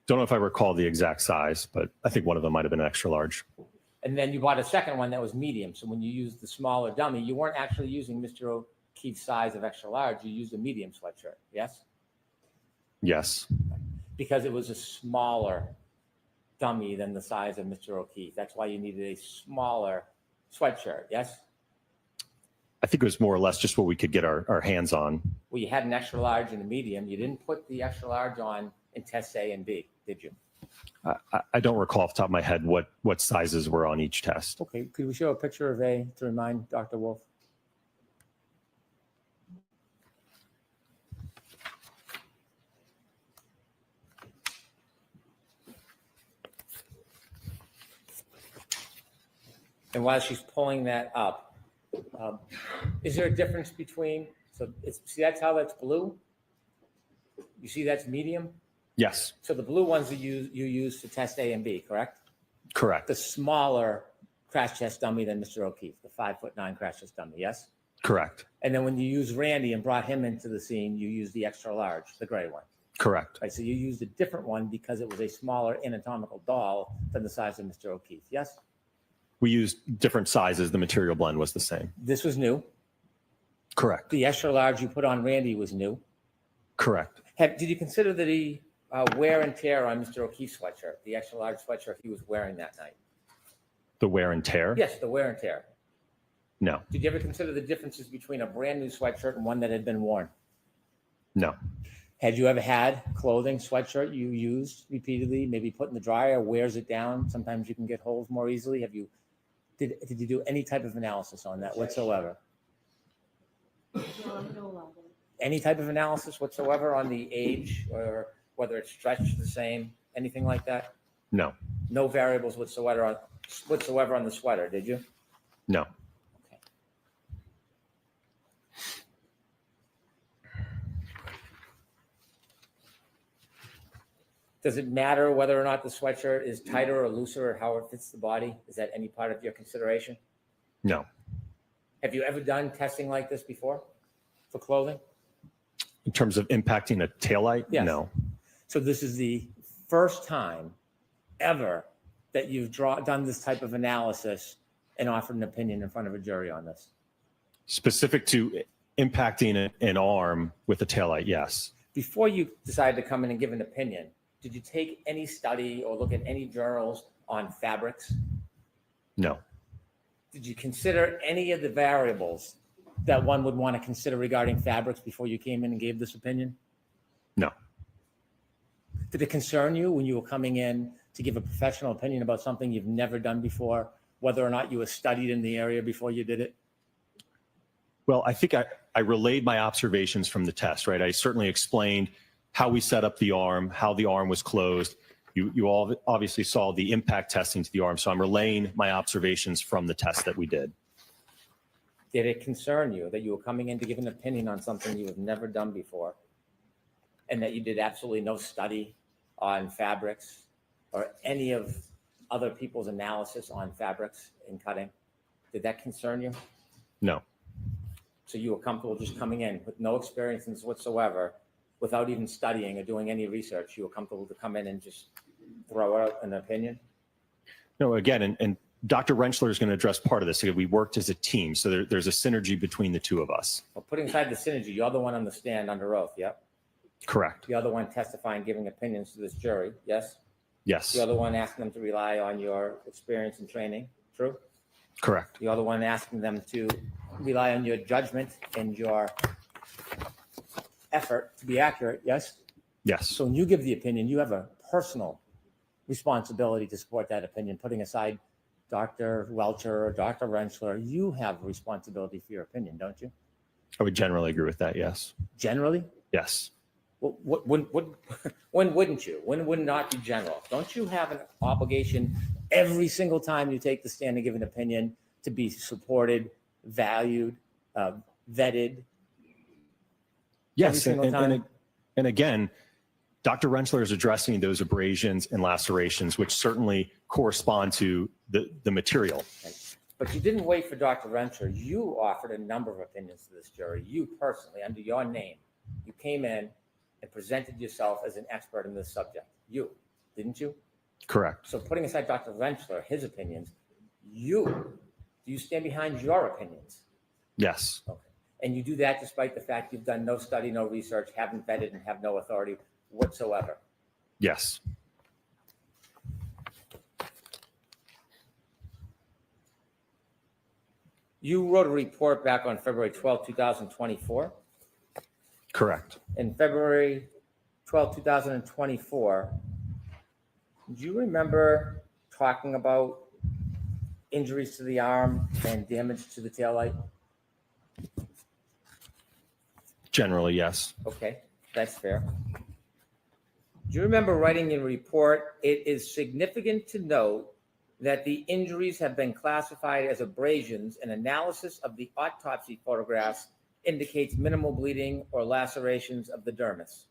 don't know if I recall the exact size, but I think one of them might have been extra large. And then you bought a second one that was medium. So when you used the smaller dummy, you weren't actually using Mr. O'Keefe's size of extra large. You used a medium sweatshirt, yes? Yes, Because it was a smaller dummy than the size of Mr. O'Keefe. That's why you needed a smaller sweatshirt, yes? I think it was more or less just what we could get our hands on. Well, you had an extra large and a medium. You didn't put the extra large on in test A and B, did you? I don't recall off the top of my head what sizes were on each test. Okay, could we show a picture of A to remind Dr. Wolf? And while she's pulling that up, Is there a difference between, so see that's how that's blue? You see that's medium? Yes, So the blue ones you use to test A and B, correct? correct, The smaller crash test dummy than Mr. O'Keefe, the 5'9" crash test dummy, yes? correct, And then when you use Randy and brought him into the scene, you used the extra large, the gray one. correct, Right, so you used a different one because it was a smaller anatomical doll than the size of Mr. O'Keefe, yes? We used different sizes. The material blend was the same. This was new. Correct, The extra large you put on Randy was new. correct. Did you consider the wear and tear on Mr. O'Keefe's sweatshirt, the extra large sweatshirt he was wearing that night? The wear and tear? Yes, the wear and tear. No, Did you ever consider the differences between a brand new sweatshirt and one that had been worn? no, Had you ever had clothing, sweatshirt you used repeatedly, maybe put in the dryer, wears it down? Sometimes you can get holes more easily. Did you do any type of analysis on that whatsoever? No, no longer. Any type of analysis whatsoever on the age or whether it's stretched the same, anything like that? no, No variables whatsoever on the sweater, did you? no. Okay. Does it matter whether or not the sweatshirt is tighter or looser or how it fits the body? Is that any part of your consideration? No. Have you ever done testing like this before for clothing? In terms of impacting a taillight? Yes. No. So this is the first time ever that you've done this type of analysis and offered an opinion in front of a jury on this. Specific to impacting an arm with a taillight, yes. Before you decided to come in and give an opinion, did you take any study or look at any journals on fabrics? No. Did you consider any of the variables that one would want to consider regarding fabrics before you came in and gave this opinion? No. Did it concern you when you were coming in to give a professional opinion about something you've never done before, whether or not you were studied in the area before you did it? Well, I think I relayed my observations from the test, right? I certainly explained how we set up the arm, how the arm was closed. You all obviously saw the impact testing to the arm, so I'm relaying my observations from the test that we did. Did it concern you that you were coming in to give an opinion on something you have never done before and that you did absolutely no study on fabrics or any of other people's analysis on fabrics in cutting? Did that concern you? No. So you were comfortable just coming in with no experience whatsoever, without even studying or doing any research? You were comfortable to come in and just throw out an opinion? No, again, and Dr. Rentschler is going to address part of this. We worked as a team, so there's a synergy between the two of us. Well, putting aside the synergy, you're the one on the stand under oath, yep? Correct. You're the one testifying, giving opinions to this jury, yes? Yes. You're the one asking them to rely on your experience and training, true? Correct. You're the one asking them to rely on your judgment and your effort to be accurate, yes? Yes. So when you give the opinion, you have a personal responsibility to support that opinion, putting aside Dr. Welcher or Dr. Rentschler. You have a responsibility for your opinion, don't you? I would generally agree with that. Yes. Generally? Yes. Well, when wouldn't you? When would not be general? Don't you have an obligation every single time you take the stand and give an opinion to be supported, valued, vetted? Yes. Single time? And again, Dr. Rentschler is addressing those abrasions and lacerations, which certainly correspond to the material. But you didn't wait for Dr. Rentschler. You offered a number of opinions to this jury. You personally, under your name, you came in and presented yourself as an expert in this subject. You, didn't you? Correct. So putting aside Dr. Rentschler, his opinions, do you stand behind your opinions? Yes. Okay. And you do that despite the fact you've done no study, no research, haven't vetted, and have no authority whatsoever? Yes. You wrote a report back on February 12, 2024. Correct. In February 12, 2024, do you remember talking about injuries to the arm and damage to the taillight? Generally, yes. Okay, that's fair. Do you remember writing in a report, it is significant to note that the injuries have been classified as abrasions, and analysis of the autopsy photographs indicates minimal bleeding or lacerations of the dermis.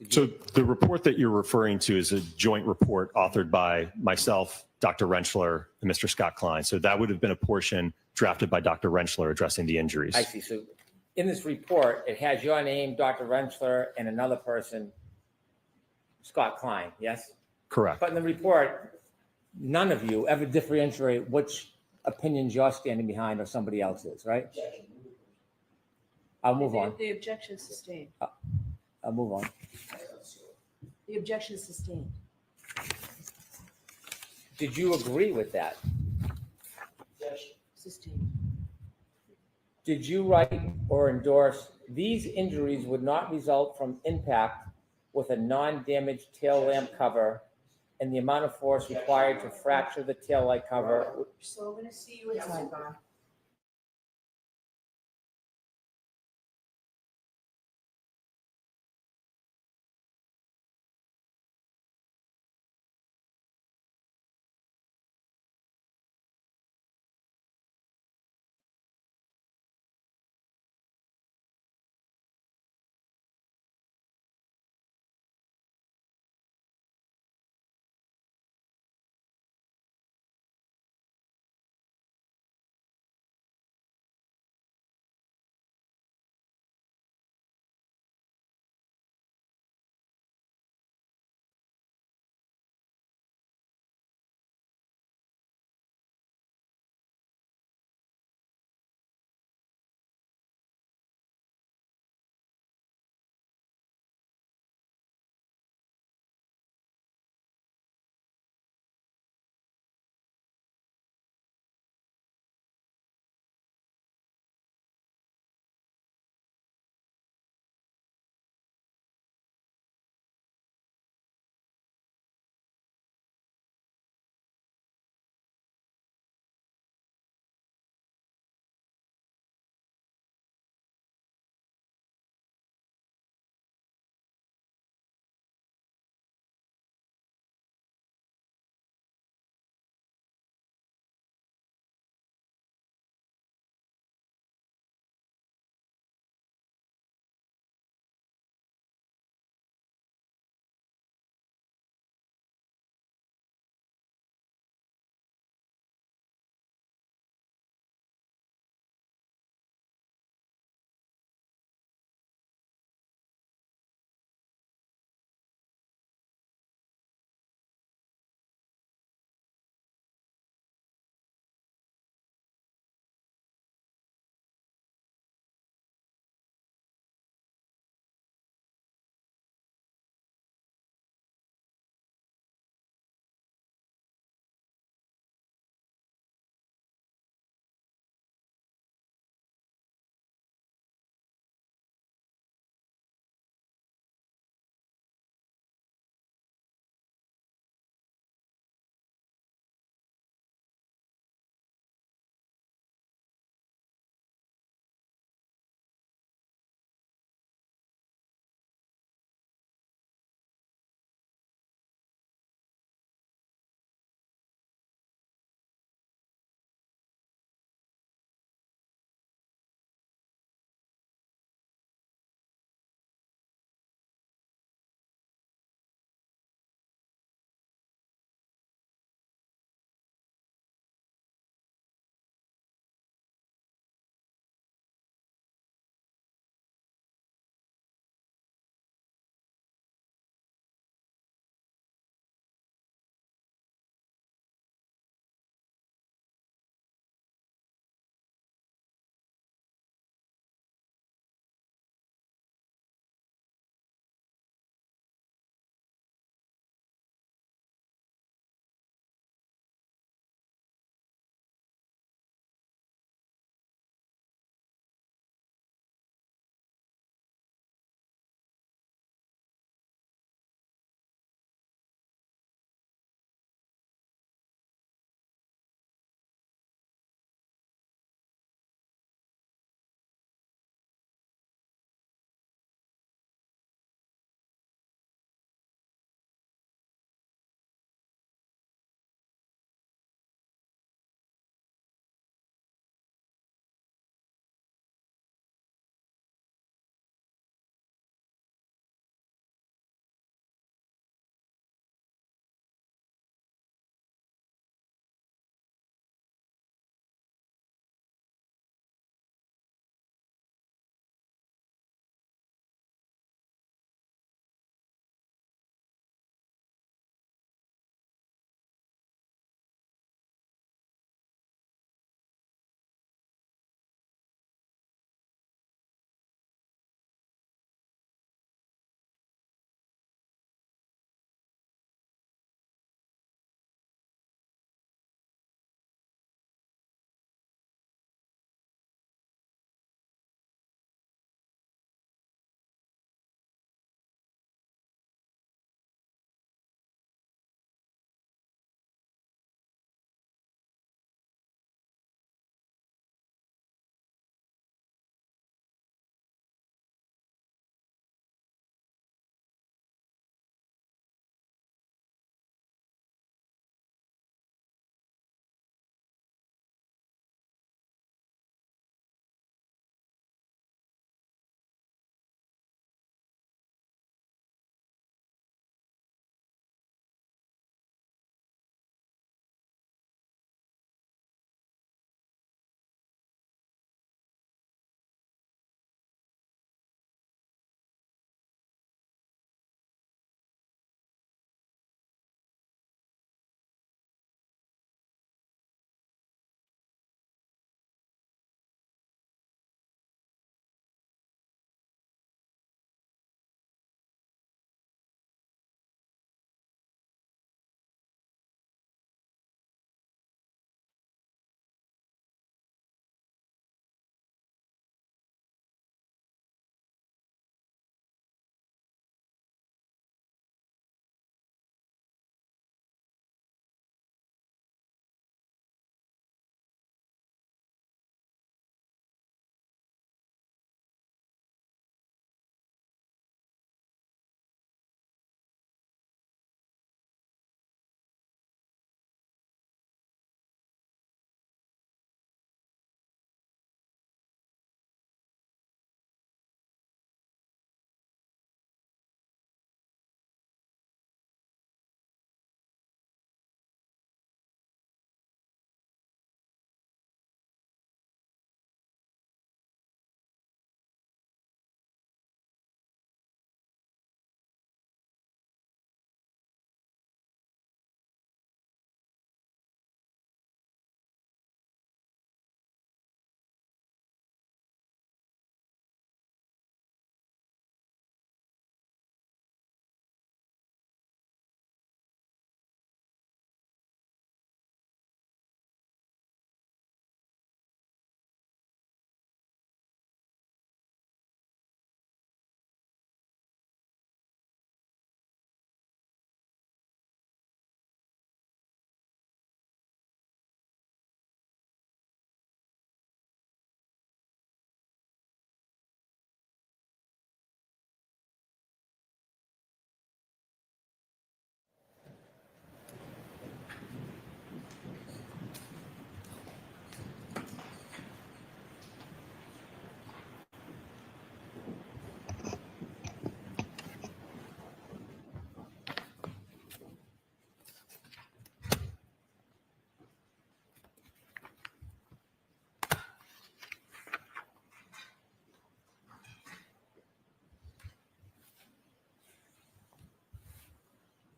So the report that you're referring to is a joint report authored by myself, Dr. Rentschler, and Mr. Scott Klein. So that would have been a portion drafted by Dr. Rentschler addressing the injuries. I see. So in this report, it has your name, Dr. Rentschler, and another person, Scott Klein, yes? Correct. But in the report, none of you ever differentiate which opinions you're standing behind or somebody else's, right? I'll move on. The objection is sustained. I'll move on. The objection is sustained. Did you agree with that? Sustained. Did you write or endorse these injuries would not result from impact with a non-damaged tail lamp cover and the amount of force required to fracture the tail light cover? So we're gonna see you in sidebar.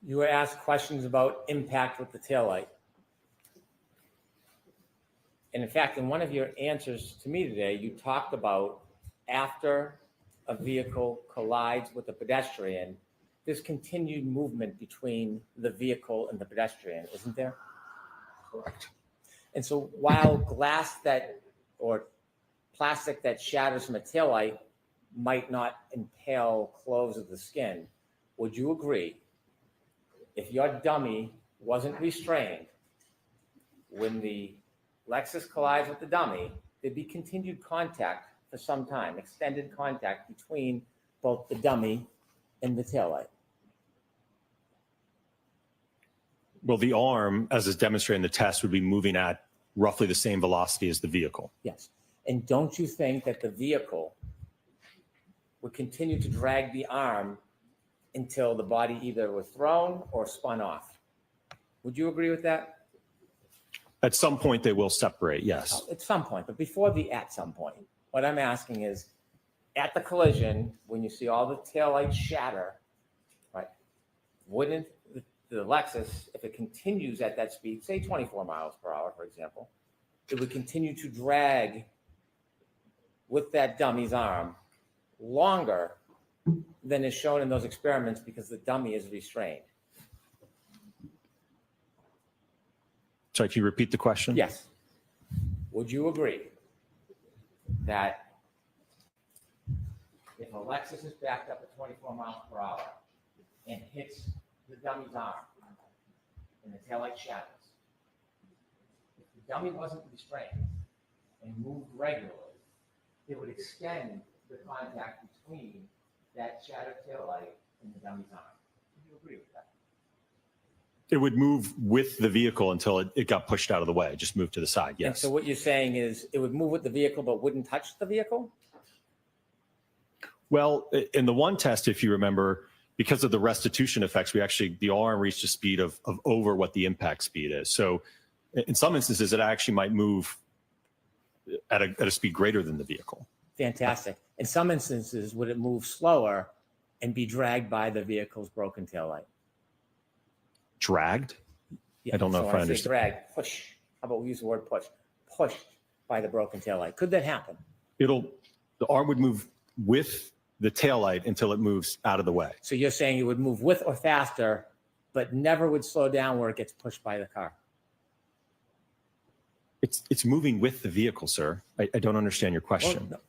You were asked questions about impact with the taillight. And in fact, in one of your answers to me today, you talked about after a vehicle collides with a pedestrian, there's continued movement between the vehicle and the pedestrian, isn't there? Correct. And so while glass that, or plastic that shatters from a taillight might not impale clothes of the skin, would you agree if your dummy wasn't restrained, when the Lexus collides with the dummy, there'd be continued contact for some time, extended contact between both the dummy and the taillight? Well, the arm, as is demonstrated in the test, would be moving at roughly the same velocity as the vehicle. Yes. And don't you think that the vehicle would continue to drag the arm until the body either was thrown or spun off? Would you agree with that? At some point, they will separate, yes. At some point, but before the at some point, what I'm asking is, at the collision, when you see all the taillights shatter, right, wouldn't the Lexus, if it continues at that speed, say 24 miles per hour, for example, it would continue to drag with that dummy's arm longer than is shown in those experiments because the dummy is restrained? Sorry, can you repeat the question? Yes. Would you agree that if a Lexus is backed up at 24 miles per hour and hits the dummy's arm and the taillight shatters, if the dummy wasn't restrained and moved regularly, it would extend the contact between that shattered taillight and the dummy's arm? Would you agree with that? It would move with the vehicle until it got pushed out of the way, just moved to the side, And yes. so what you're saying is it would move with the vehicle but wouldn't touch the vehicle? Well, in the one test, if you remember, because of the restitution effects, the arm reached a speed of over what the impact speed is. So in some instances, it actually might move at a speed greater than the vehicle. Fantastic. In some instances, would it move slower and be dragged by the vehicle's broken taillight? Dragged? Yeah, I don't know so if when I say understand. drag, push. How about we use the word push? Pushed by the broken taillight. Could that happen? The arm would move with the taillight until it moves out of the way. So you're saying it would move with or faster, but never would slow down where it gets pushed by the car? It's moving with the vehicle, sir. I don't understand your question. Well, no.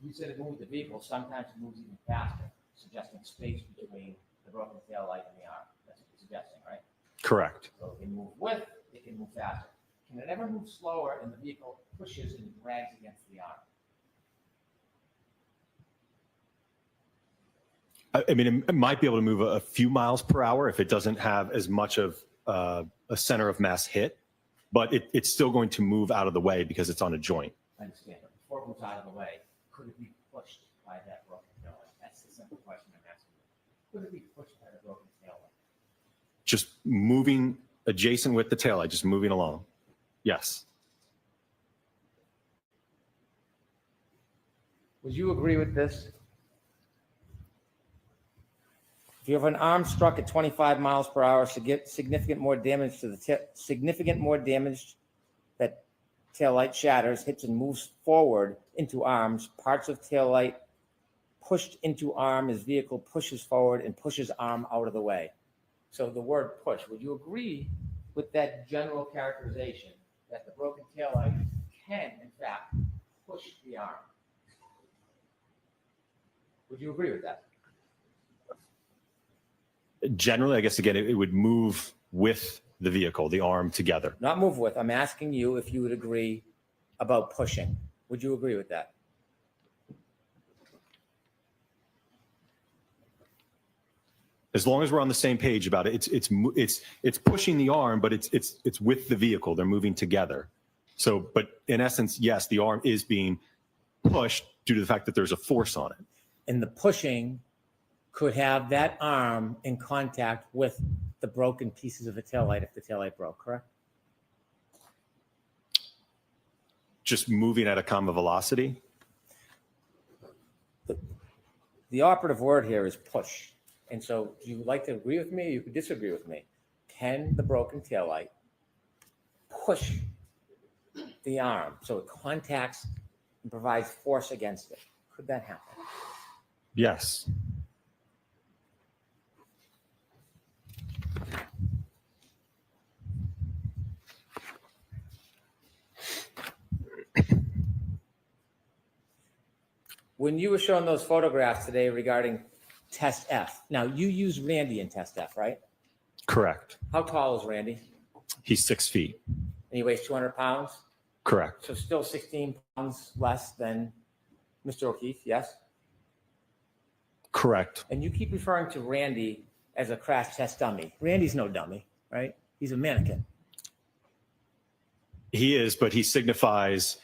You said it moved with the vehicle. Sometimes it moves even faster, suggesting space between the broken taillight and the arm. That's what you're suggesting, right? Correct. So it can move with, it can move faster. Can it ever move slower and the vehicle pushes and drags against the arm? I mean, it might be able to move a few miles per hour if it doesn't have as much of a center of mass hit, but it's still going to move out of the way because it's on a joint. I understand, but before it moves out of the way, could it be pushed by that broken taillight? That's the simple question I'm asking you. Could it be pushed by the broken taillight? Just moving adjacent with the taillight, just moving along. Yes. Would you agree with this? If you have an arm struck at 25 miles per hour, significant more damage that taillight shatters, hits and moves forward into arms, parts of taillight pushed into arm as vehicle pushes forward and pushes arm out of the way. So the word push, would you agree with that general characterization that the broken taillight can, in fact, push the arm? Would you agree with that? Generally, I guess, again, it would move with the vehicle, the arm together. Not move with. I'm asking you if you would agree about pushing. Would you agree with that? As long as we're on the same page about it, it's pushing the arm, but it's with the vehicle. They're moving together. So, but in essence, yes, the arm is being pushed due to the fact that there's a force on it. And the pushing could have that arm in contact with the broken pieces of the taillight if the taillight broke, correct? Just moving at a common velocity. the operative word here is push. And so do you like to agree with me? Or you could disagree with me. Can the broken taillight push the arm so it contacts and provides force against it? Could that happen? Yes. When you were showing those photographs today regarding test F, now you use Randy in test F, right? Correct. How tall is Randy? He's 6 feet. And he weighs 200 pounds? Correct. So still 16 pounds less than Mr. O'Keefe, yes? Correct. And you keep referring to Randy as a crash test dummy. Randy's no dummy, right? He's a mannequin. He is, but he signifies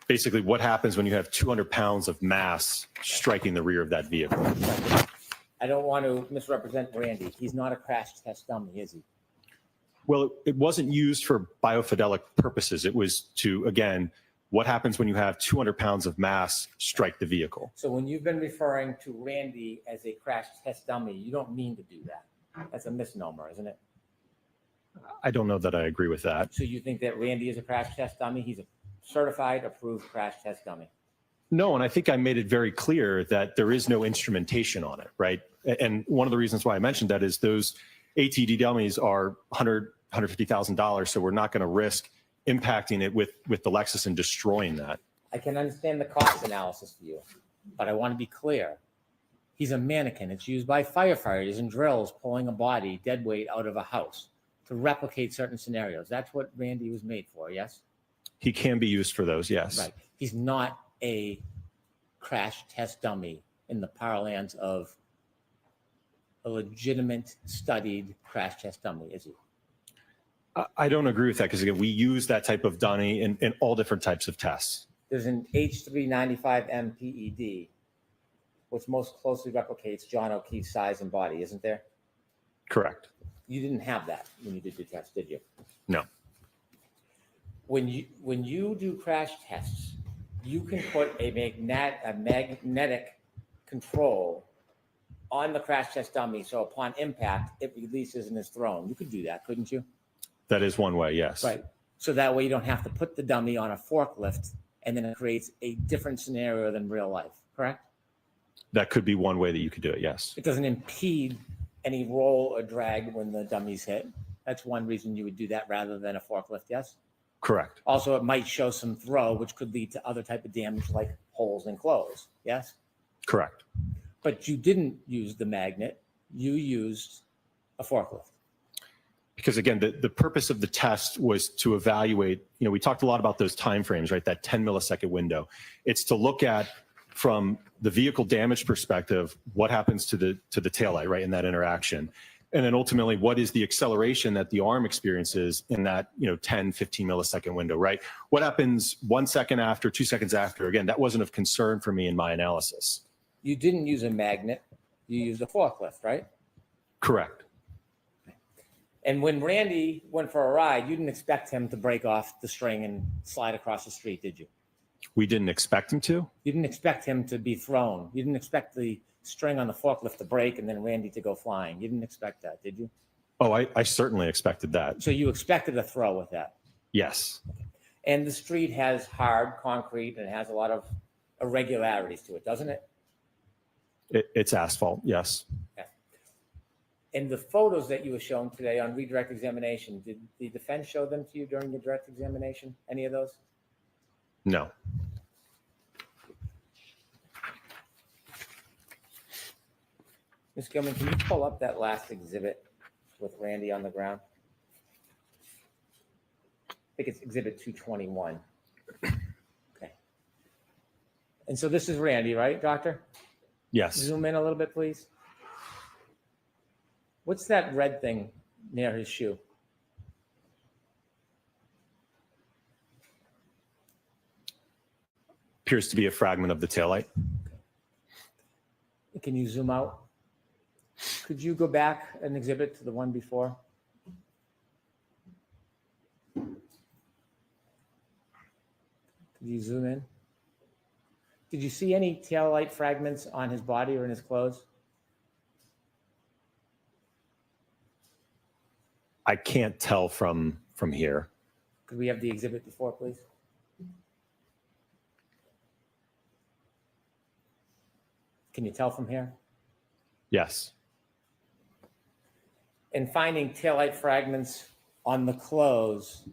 basically what happens when you have 200 pounds of mass striking the rear of that vehicle. I don't want to misrepresent Randy. He's not a crash test dummy, is he? Well, it wasn't used for biofidelic purposes. It was to, again, what happens when you have 200 pounds of mass strike the vehicle. So when you've been referring to Randy as a crash test dummy, you don't mean to do that. That's a misnomer, isn't it? I don't know that I agree with that. So you think that Randy is a crash test dummy? He's a certified, approved crash test dummy. No, and I think I made it very clear that there is no instrumentation on it, right? And one of the reasons why I mentioned that is those ATD dummies are $150,000, so we're not going to risk impacting it with the Lexus and destroying that. I can understand the cost analysis for you, but I want to be clear. He's a mannequin. It's used by firefighters and drills pulling a body, dead weight, out of a house to replicate certain scenarios. That's what Randy was made for, yes? He can be used for those, yes. Right. He's not a crash test dummy in the parlance of a legitimate studied crash test dummy, is he? I don't agree with that because, again, we use that type of dummy in all different types of tests. There's an H395M PED, which most closely replicates John O'Keefe's size and body, isn't there? Correct. You didn't have that when you did your test, did you? No. When you do crash tests, you can put a magnetic control on the crash test dummy, so upon impact, it releases and is thrown. You could do that, couldn't you? That is one way, yes. Right. So that way you don't have to put the dummy on a forklift, and then it creates a different scenario than real life, correct? That could be one way that you could do it, yes. It doesn't impede any roll or drag when the dummy's hit. That's one reason you would do that rather than a forklift, yes? Correct. Also, it might show some throw, which could lead to other type of damage like holes in clothes, yes? Correct. But you didn't use the magnet. You used a forklift. Because, again, the purpose of the test was to evaluate, we talked a lot about those time frames, right? That 10 millisecond window. It's to look at, from the vehicle damage perspective, what happens to the taillight, right, in that interaction. And then ultimately, what is the acceleration that the arm experiences in that 10, 15 millisecond window, right? What happens 1 second after, 2 seconds after? Again, that wasn't of concern for me in my analysis. You didn't use a magnet. You used a forklift, right? Correct. And when Randy went for a ride, you didn't expect him to break off the string and slide across the street, did you? We didn't expect him to. You didn't expect him to be thrown. You didn't expect the string on the forklift to break and then Randy to go flying. You didn't expect that, did you? Oh, I certainly expected that. So you expected a throw with that. Yes. And the street has hard concrete and it has a lot of irregularities to it, doesn't it? It's asphalt, yes. Yeah. In the photos that you were shown today on redirect examination, did the defense show them to you during the direct examination? Any of those? No. Ms. Gilman, can you pull up that last exhibit with Randy on the ground? I think it's exhibit 221. Okay. And so this is Randy, right, doctor? Yes. Zoom in a little bit, please. What's that red thing near his shoe? Appears to be a fragment of the taillight. Can you zoom out? Could you go back an exhibit to the one before? Could you zoom in? Did you see any tail light fragments on his body or in his clothes? I can't tell from here. Could we have the exhibit before, please? Can you tell from here? Yes. In finding taillight fragments on the clothes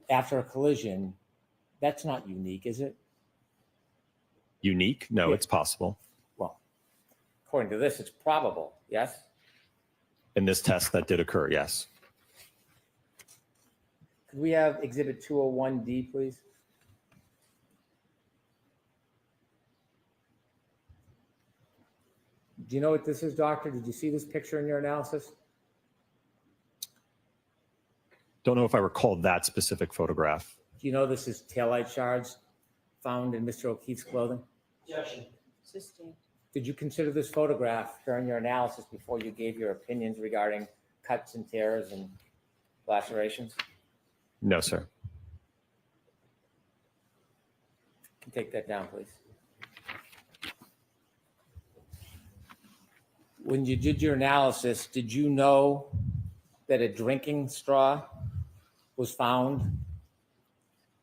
after a collision, that's not unique, is it? Unique? No, Yeah. it's possible. Well, according to this, it's probable, yes? In this test, that did occur, yes. Could we have exhibit 201D, please? Do you know what this is, doctor? Did you see this picture in your analysis? Don't know if I recall that specific photograph. Do you know this is taillight shards found in Mr. O'Keefe's clothing? Objection. Sustained. Did you consider this photograph during your analysis before you gave your opinions regarding cuts and tears and lacerations? No, sir. Can you take that down, please? When you did your analysis, did you know that a drinking straw was found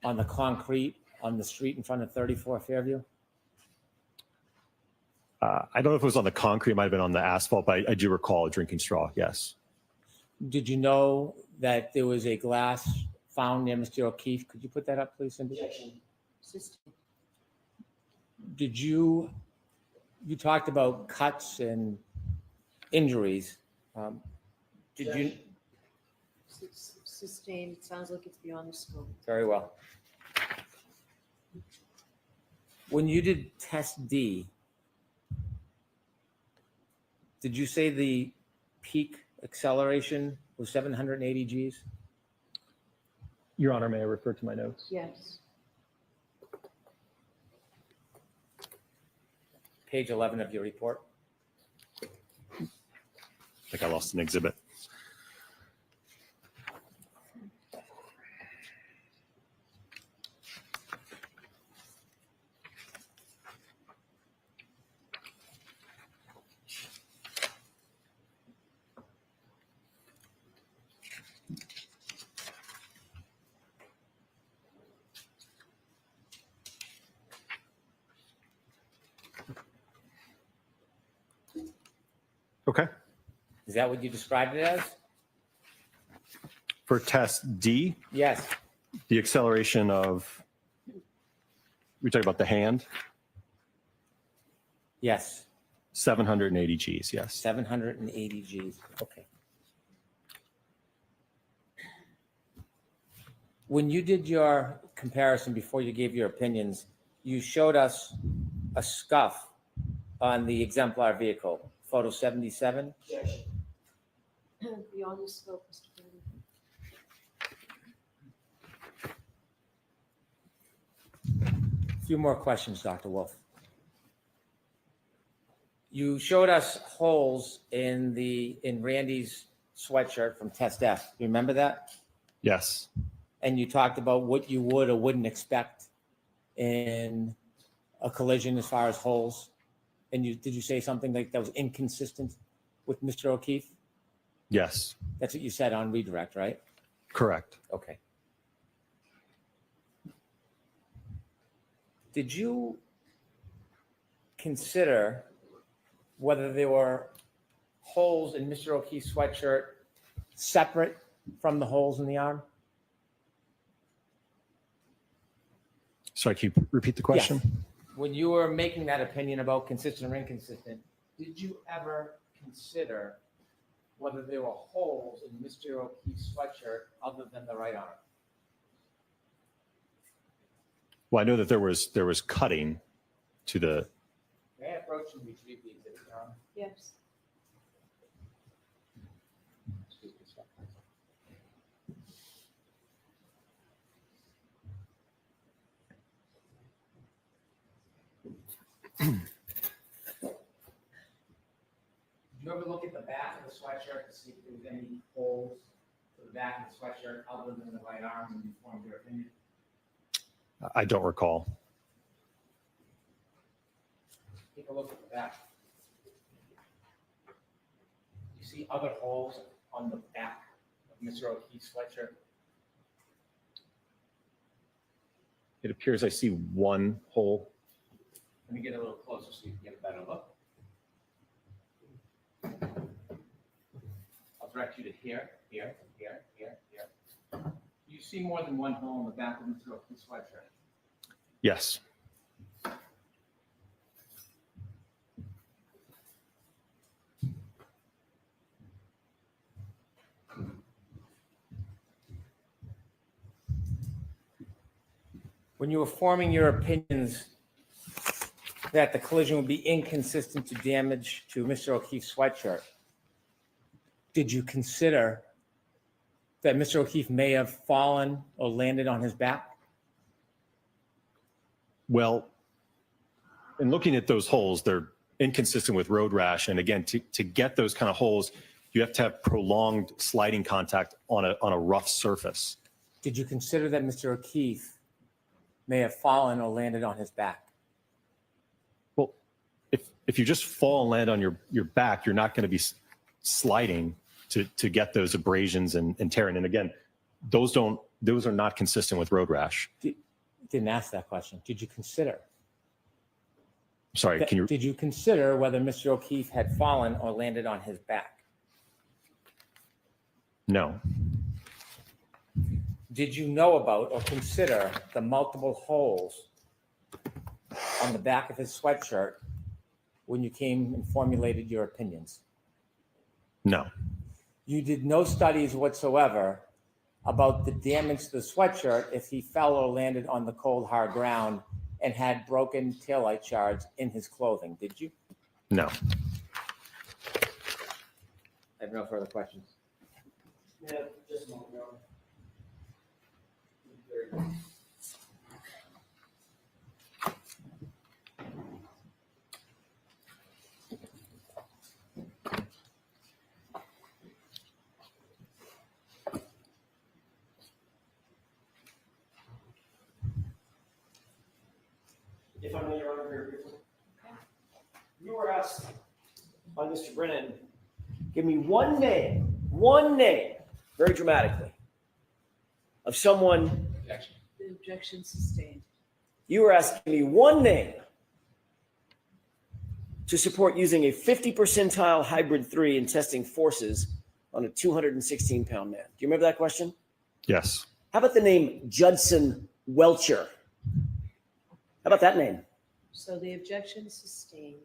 on the concrete on the street in front of 34 Fairview? I don't know if it was on the concrete, it might have been on the asphalt, but I do recall a drinking straw, yes. Did you know that there was a glass found near Mr. O'Keefe? Could you put that up, please, Cindy? Objection. Sustained. Did you talked about cuts and injuries. Did you? Sustained. It sounds like it's beyond the scope. Very well. When you did test D, did you say the peak acceleration was 780 Gs? Your Honor, may I refer to my notes? Yes. Page 11 of your report. I think I lost an exhibit. Okay. Is that what you described it as? For test D, Yes. the acceleration of, we talking about the hand, Yes. 780 Gs, yes. 780 Gs. Okay. When you did your comparison before you gave your opinions, you showed us a scuff on the exemplar vehicle, photo 77. Objection. Beyond the scope, Mr. Kennedy. A few more questions, Dr. Wolf. You showed us holes in Randy's sweatshirt from test F. You remember that? Yes. And you talked about what you would or wouldn't expect in a collision as far as holes. And did you say something like that was inconsistent with Mr. O'Keefe? Yes. That's what you said on redirect, right? Correct. Okay. Did you consider whether there were holes in Mr. O'Keefe's sweatshirt separate from the holes in the arm? Sorry, can you repeat the question? Yes. When you were making that opinion about consistent or inconsistent, did you ever consider whether there were holes in Mr. O'Keefe's sweatshirt other than the right arm? Well, I know that there was cutting to the, May I approach and retrieve the exhibit, Your Honor? Yes. Excuse me, sir. Did you ever look at the back of the sweatshirt to see if there was any holes to the back of the sweatshirt other than the right arm when you formed your opinion? I don't recall. a look at the back. You see other holes on the back of Mr. O'Keefe's sweatshirt? It appears I see one hole. Let me get a little closer so you can get a better look. I'll direct you to here. You see more than one hole in the back of Mr. O'Keefe's sweatshirt. Yes. When you were forming your opinions that the collision would be inconsistent to damage to Mr. O'Keefe's sweatshirt, did you consider that Mr. O'Keefe may have fallen or landed on his back? Well, in looking at those holes, they're inconsistent with road rash. And again, to get those kind of holes, you have to have prolonged sliding contact on a rough surface. Did you consider that Mr. O'Keefe may have fallen or landed on his back? Well, if you just fall and land on your back, you're not going to be sliding to get those abrasions and tearing. And again, those are not consistent with road rash. Didn't ask that question. Did you consider? Sorry, Did you consider whether Mr. O'Keefe had fallen or landed on his back? No. Did you know about or consider the multiple holes on the back of his sweatshirt when you came and formulated your opinions? No. You did no studies whatsoever about the damage to the sweatshirt if he fell or landed on the cold, hard ground and had broken taillight shards in his clothing, did you? No. I have no further questions. Yeah, just a moment, Your Honor. If I may, Your Honor, very briefly. You were asked by Mr. Brennan, give me one name, very dramatically, of someone. The objection sustained. You were asking me one name to support using a 50 percentile hybrid 3 in testing forces on a 216-pound man. Do you remember that question? Yes. How about the name Judson Welcher? How about that name? So the objection sustained.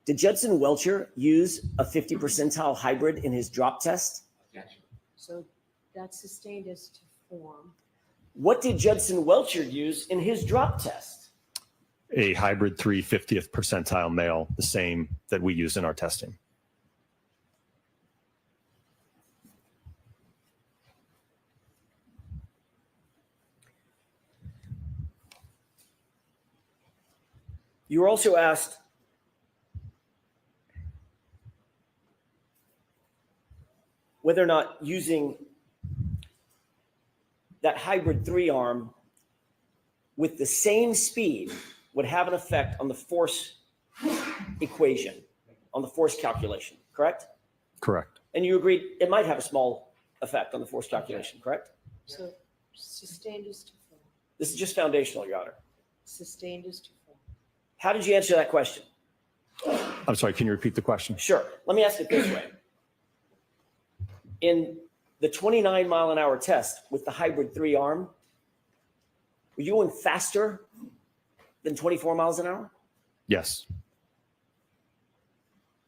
Did Judson Welcher use a 50 percentile hybrid in his drop test? So that's sustained as to form. What did Judson Welcher use in his drop test? A hybrid 3 50th percentile male, the same that we use in our testing. You were also asked whether or not using that hybrid 3 arm with the same speed would have an effect on the force equation, on the force calculation, correct? Correct. And you agreed it might have a small effect on the force calculation, correct? So sustained as to form. This is just foundational, Your Honor. Sustained as to form. How did you answer that question? I'm sorry, can you repeat the question? Sure. Let me ask it this way. In the 29-mile-an-hour test with the hybrid 3 arm, were you going faster than 24 miles an hour? Yes.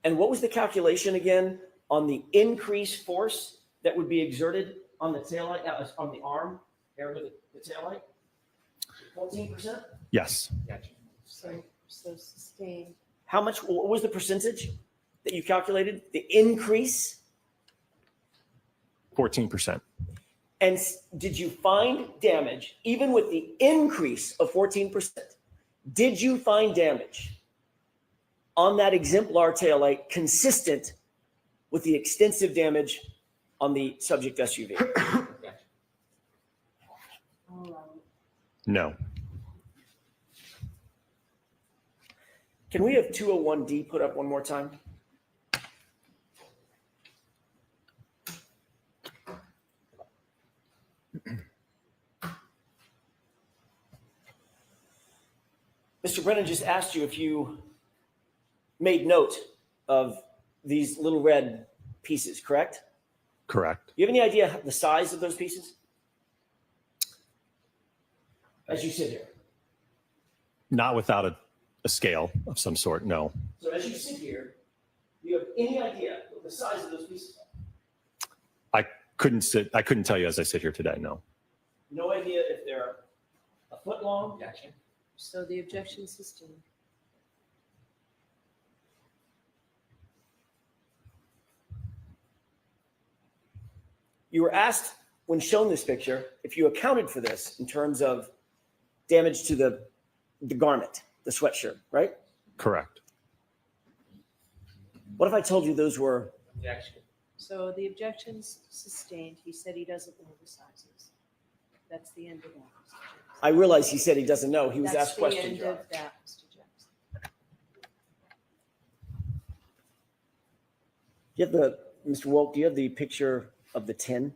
And what was the calculation again on the increased force that would be exerted on the taillight, on the arm, area of the taillight? 14%? Yes. So sustained. How much, what was the percentage that you calculated? The increase? 14%. And did you find damage, even with the increase of 14%? Did you find damage on that exemplar taillight consistent with the extensive damage on the subject SUV? No. Can we have 201D put up one more time? Mr. Brennan just asked you if you made note of these little red pieces, correct? Correct. Do you have any idea the size of those pieces? As you sit here. Not without a scale of some sort, no. So as you sit here, do you have any idea what the size of those pieces are? I couldn't tell you as I sit here today, no. No idea if they're a foot long? Objection. So the objection is sustained. You were asked when shown this picture if you accounted for this in terms of damage to the garment, the sweatshirt, right? Correct. What if I told you those were, Objection. So the objection's sustained. He said he doesn't know the sizes. That's the end of that, Mr. Jackson. I realize he said he doesn't know. He was That's asked the questions. end John. of that, Mr. Jackson. Do you have Mr. Wolk, do you have the picture of the tin?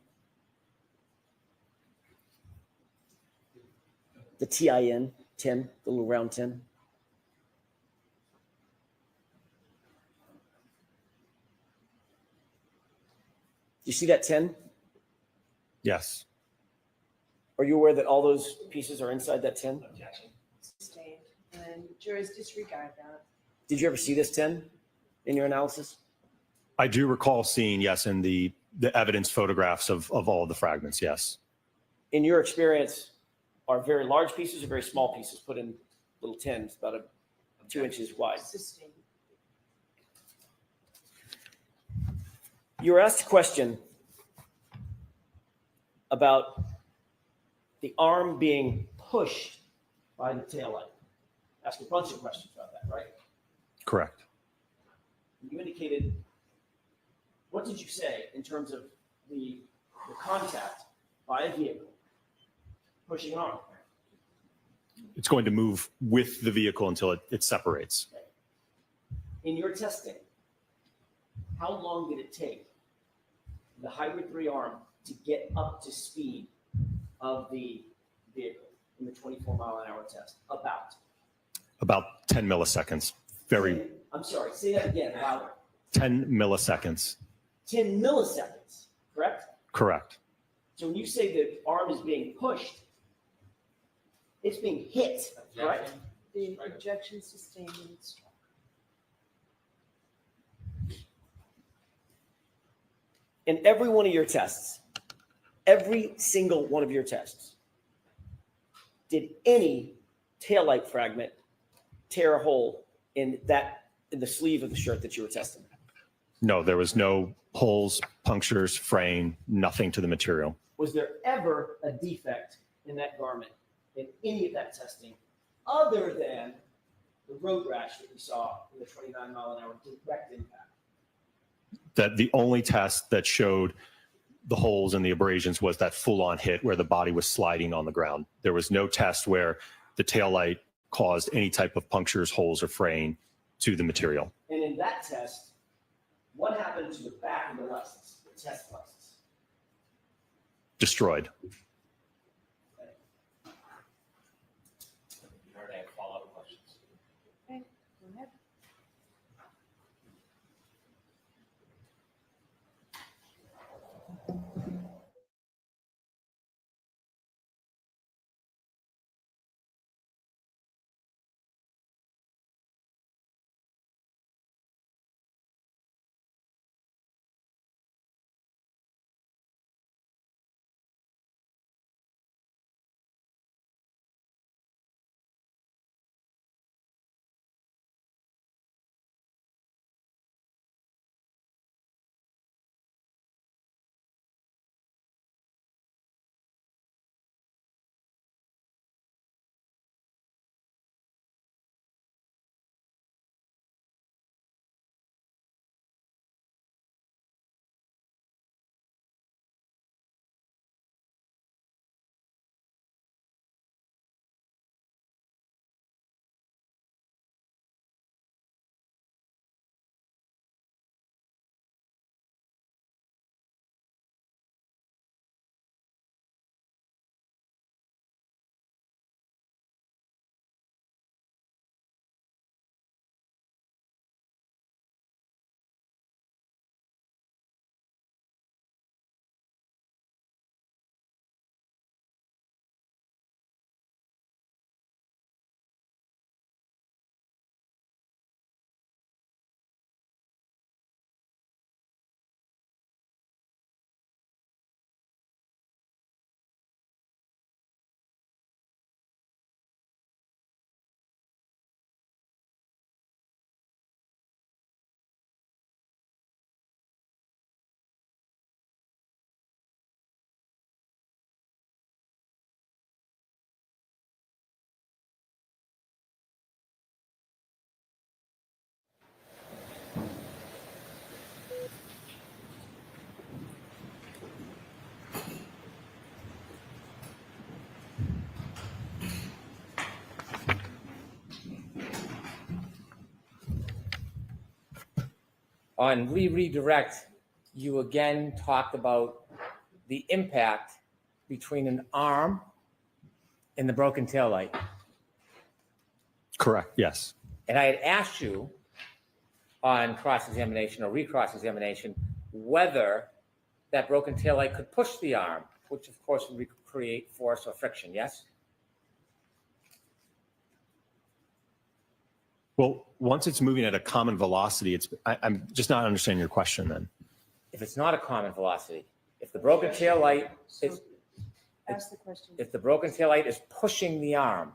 The TIN, tin, the little round tin? Do you see that tin? Yes. Are you aware that all those pieces are inside that tin? Objection. Sustained. And jurors disregard that. Did you ever see this tin in your analysis? I do recall seeing, yes, in the evidence photographs of all of the fragments, yes. In your experience, are very large pieces or very small pieces put in little tins about 2 inches wide? Sustained. You were asked a question about the arm being pushed by the taillight. Asked a bunch of questions about that, right? Correct. You indicated, what did you say in terms of the contact by a vehicle pushing an arm? It's going to move with the vehicle until it separates. In your testing, how long did it take the hybrid 3 arm to get up to speed of the vehicle in the 24-mile-an-hour test? About 10 milliseconds. I'm sorry, say that again, louder. 10 milliseconds. 10 milliseconds, correct? Correct. So when you say the arm is being pushed, it's being hit, right? Objection. The objection sustained and it's struck. In every one of your tests, every single one of your tests, did any taillight fragment tear a hole in the sleeve of the shirt that you were testing? No, there was no holes, punctures, fraying, nothing to the material. Was there ever a defect in that garment in any of that testing other than the road rash that we saw in the 29-mile-an-hour direct impact? That the only test that showed the holes and the abrasions was that full-on hit where the body was sliding on the ground. There was no test where the taillight caused any type of punctures, holes, or fraying to the material. And in that test, what happened to the back of the license, the test license? Destroyed. On redirect, you again talked about the impact between an arm and the broken taillight. Correct. Yes. And I had asked you on cross-examination or recross-examination whether that broken taillight could push the arm, which of course would create force or friction, yes? Well, once it's moving at a common velocity, I'm just not understanding your question then. If it's not a common velocity, if the broken taillight is, Ask the question. if the broken taillight is pushing the arm,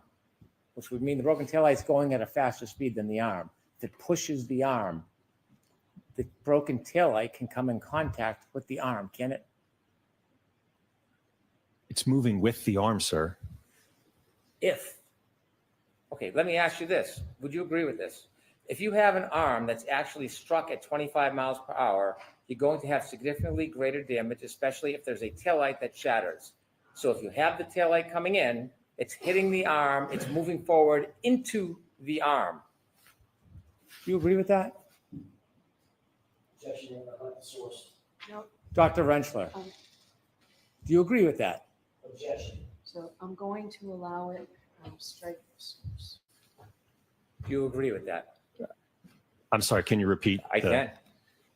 which would mean the broken taillight is going at a faster speed than the arm, if it pushes the arm, the broken taillight can come in contact with the arm, can it? It's moving with the arm, sir. Okay, let me ask you this. Would you agree with this? If you have an arm that's actually struck at 25 miles per hour, you're going to have significantly greater damage, especially if there's a taillight that shatters. So if you have the taillight coming in, it's hitting the arm, it's moving forward into the arm. Do you agree with that? No, Dr. Rentschler, do you agree with that? so I'm going to allow it, strike. Do you agree with that? I'm sorry. Can you repeat? I can.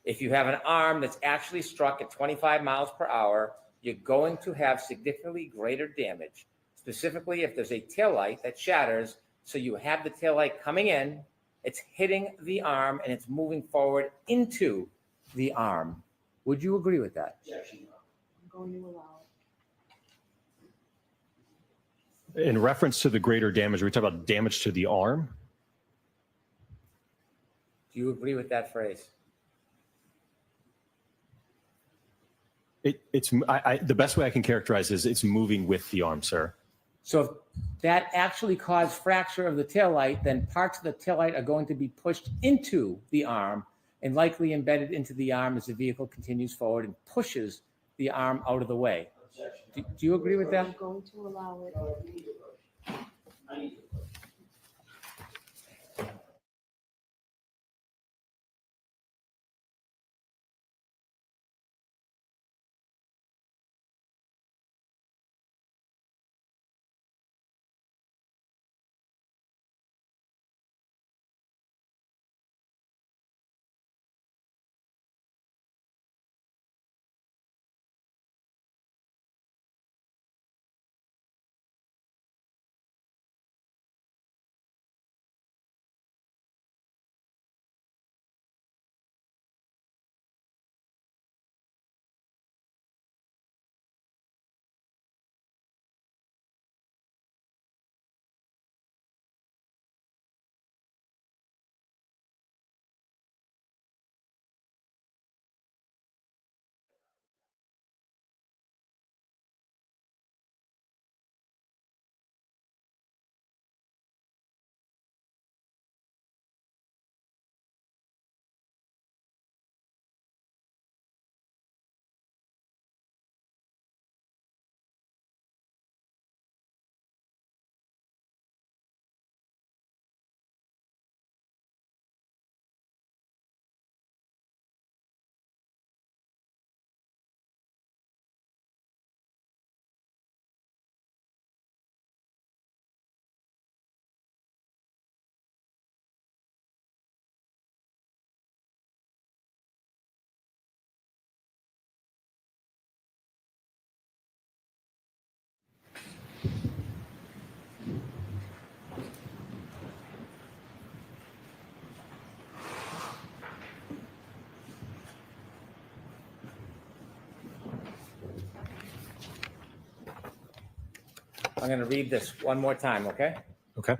If you have an arm that's actually struck at 25 miles per hour, you're going to have significantly greater damage, specifically if there's a taillight that shatters. So you have the taillight coming in, it's hitting the arm, and it's moving forward into the arm. Would you agree with that? I'm going to allow it. In reference to the greater damage, are we talking about damage to the arm? Do you agree with that phrase? The best way I can characterize is it's moving with the arm, sir. So if that actually caused fracture of the taillight, then parts of the taillight are going to be pushed into the arm and likely embedded into the arm as the vehicle continues forward and pushes the arm out of the way. Do you agree with I'm that? going to allow it. I'm going to read this one more time, okay? Okay.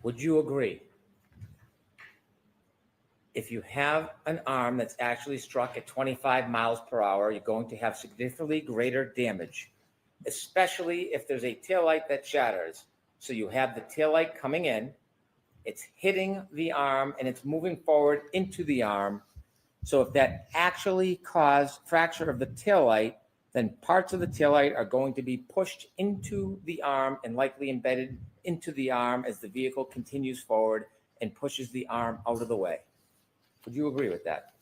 Would you agree? If you have an arm that's actually struck at 25 miles per hour, you're going to have significantly greater damage, especially if there's a taillight that shatters. So you have the taillight coming in, it's hitting the arm, and it's moving forward into the arm. So if that actually caused fracture of the taillight, then parts of the taillight are going to be pushed into the arm and likely embedded into the arm as the vehicle continues forward and pushes the arm out of the way. Would you agree with that?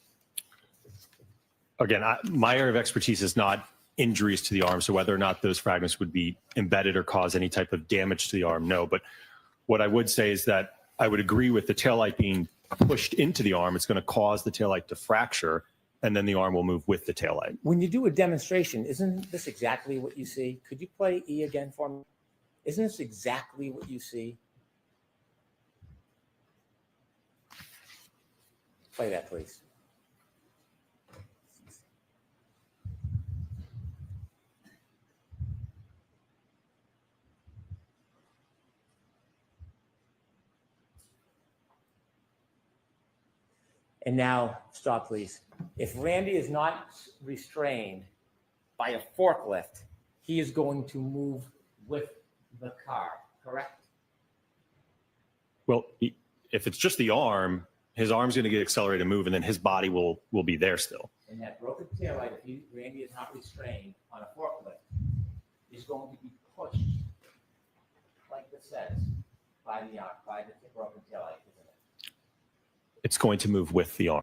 Again, my area of expertise is not injuries to the arm, so whether or not those fragments would be embedded or cause any type of damage to the arm, no. But what I would say is that I would agree with the taillight being pushed into the arm. It's going to cause the taillight to fracture, and then the arm will move with the taillight. When you do a demonstration, isn't this exactly what you see? Could you play E again for me? Isn't this exactly what you see? Play that, please. And now, stop, please. If Randy is not restrained by a forklift, he is going to move with the car, correct? Well, if it's just the arm, his arm's going to get accelerated and move, and then his body will be there still. And that broken taillight, if Randy is not restrained on a forklift, is going to be pushed, like this says, by the broken taillight, isn't it? It's going to move with the arm.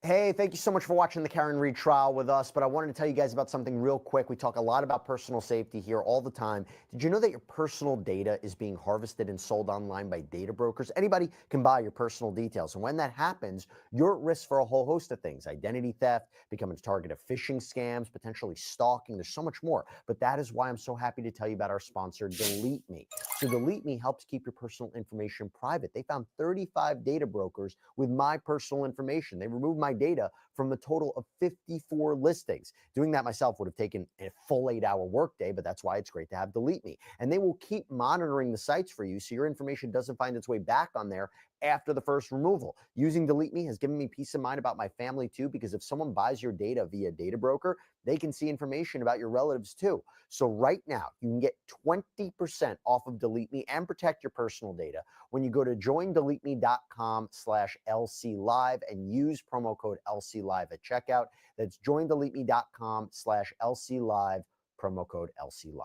Hey, thank you so much for watching the Karen Reed trial with us, but I wanted to tell you guys about something real quick. We talk a lot about personal safety here all the time. Did you know that your personal data is being harvested and sold online by data brokers? Anybody can buy your personal details, and when that happens, you're at risk for a whole host of things: identity theft, becoming a target of phishing scams, potentially stalking. There's so much more, but that is why I'm so happy to tell you about our sponsor, Delete Me. So Delete Me helps keep your personal information private. They found 35 data brokers with my personal information. They removed my data from a total of 54 listings. Doing that myself would have taken a full 8-hour workday, but that's why it's great to have Delete Me. And they will keep monitoring the sites for you so your information doesn't find its way back on there after the first removal. Using Delete Me has given me peace of mind about my family too, because if someone buys your data via data broker, they can see information about your relatives too. So right now, you can get 20% off of Delete Me and protect your personal data when you go to joindeleteme.com/LCLive and use promo code LCLive at checkout. That's joindeleteme.com/LCLive, promo code LCLive.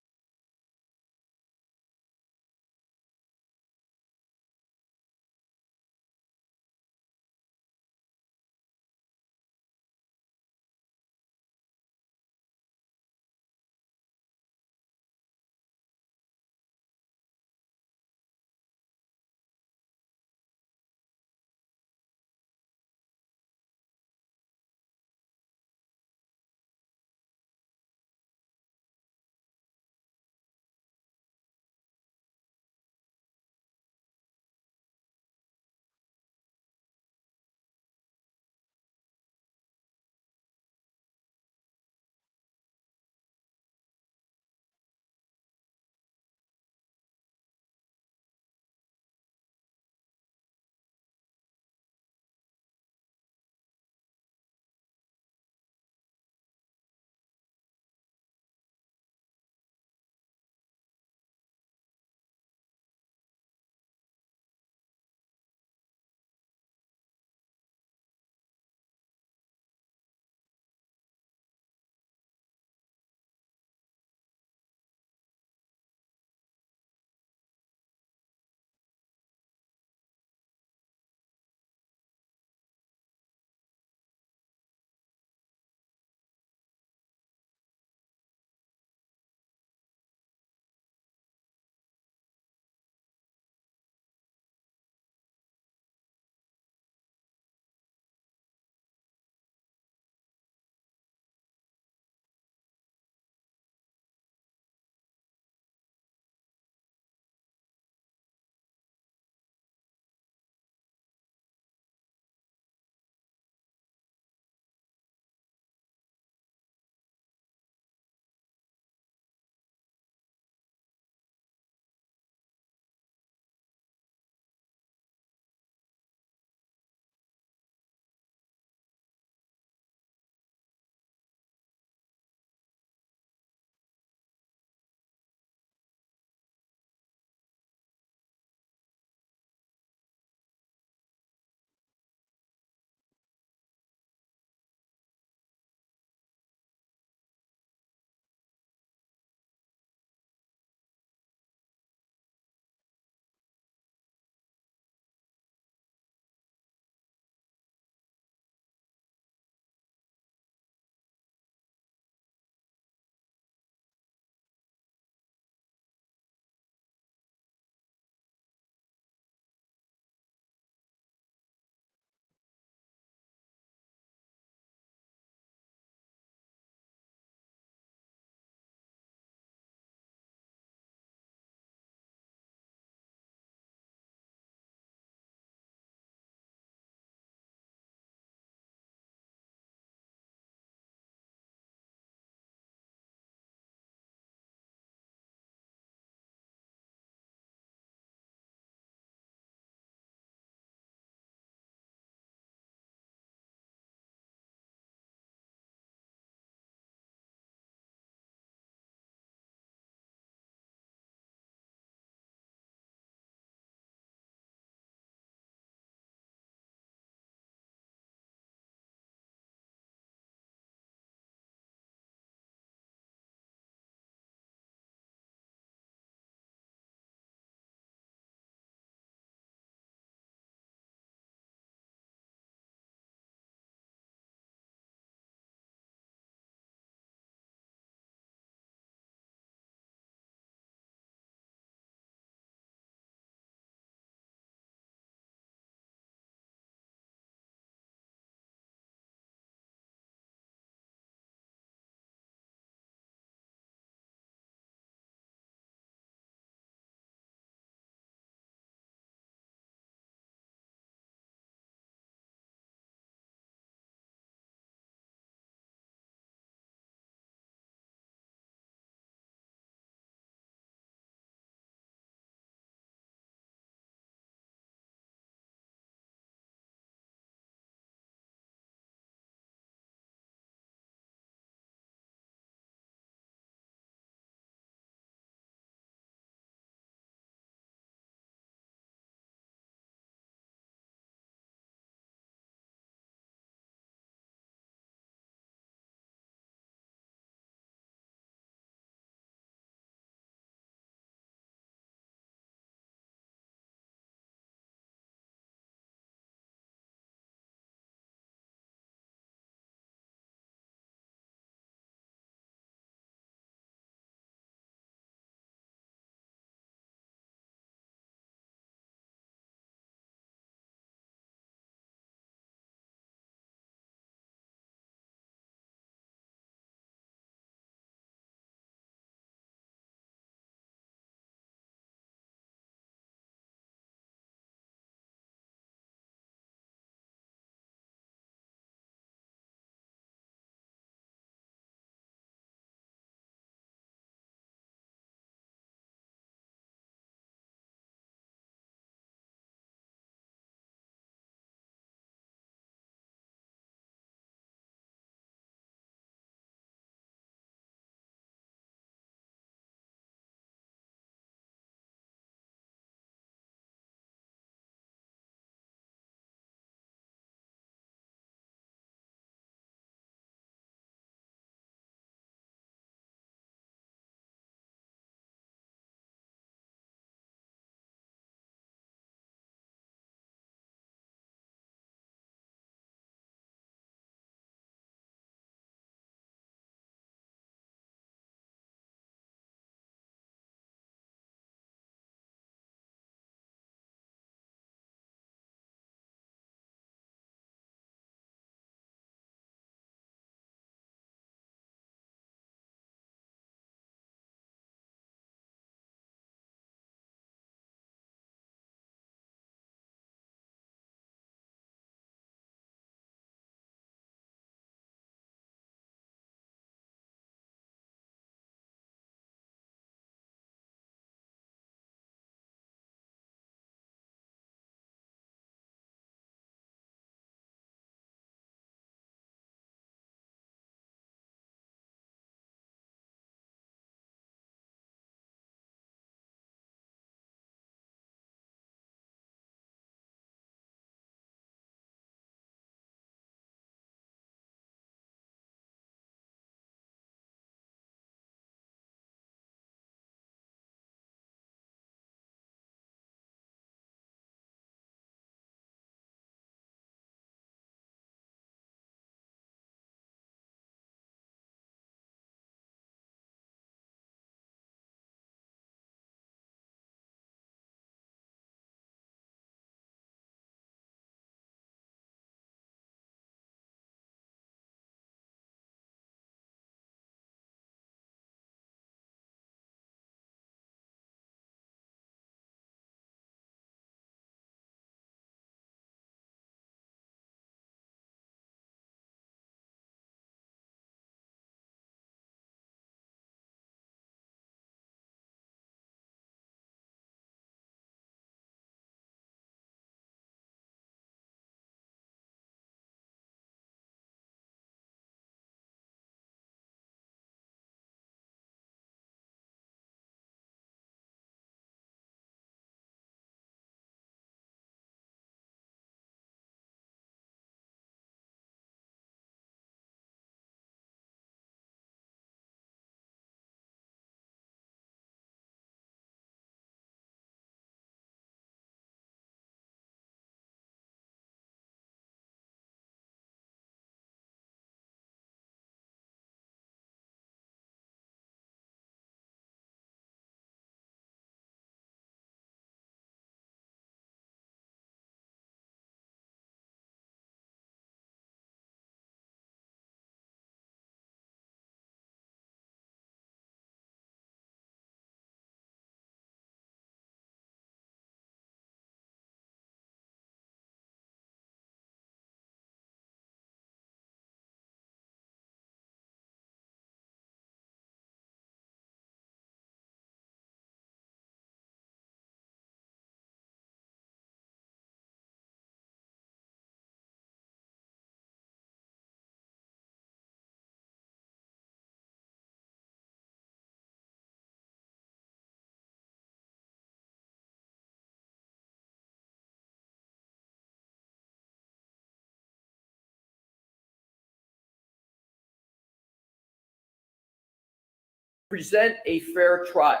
present a fair trial.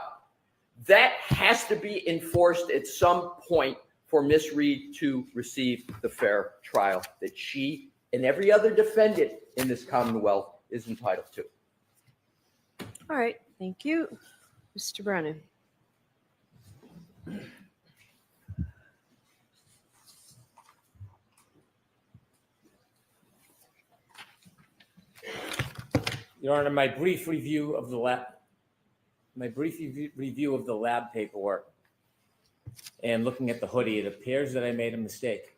That has to be enforced at some point for Miss Reed to receive the fair trial that she and every other defendant in this Commonwealth is entitled to. All right, thank you. Mr. Brennan. Your Honor, my brief review of the lab paperwork and looking at the hoodie, it appears that I made a mistake.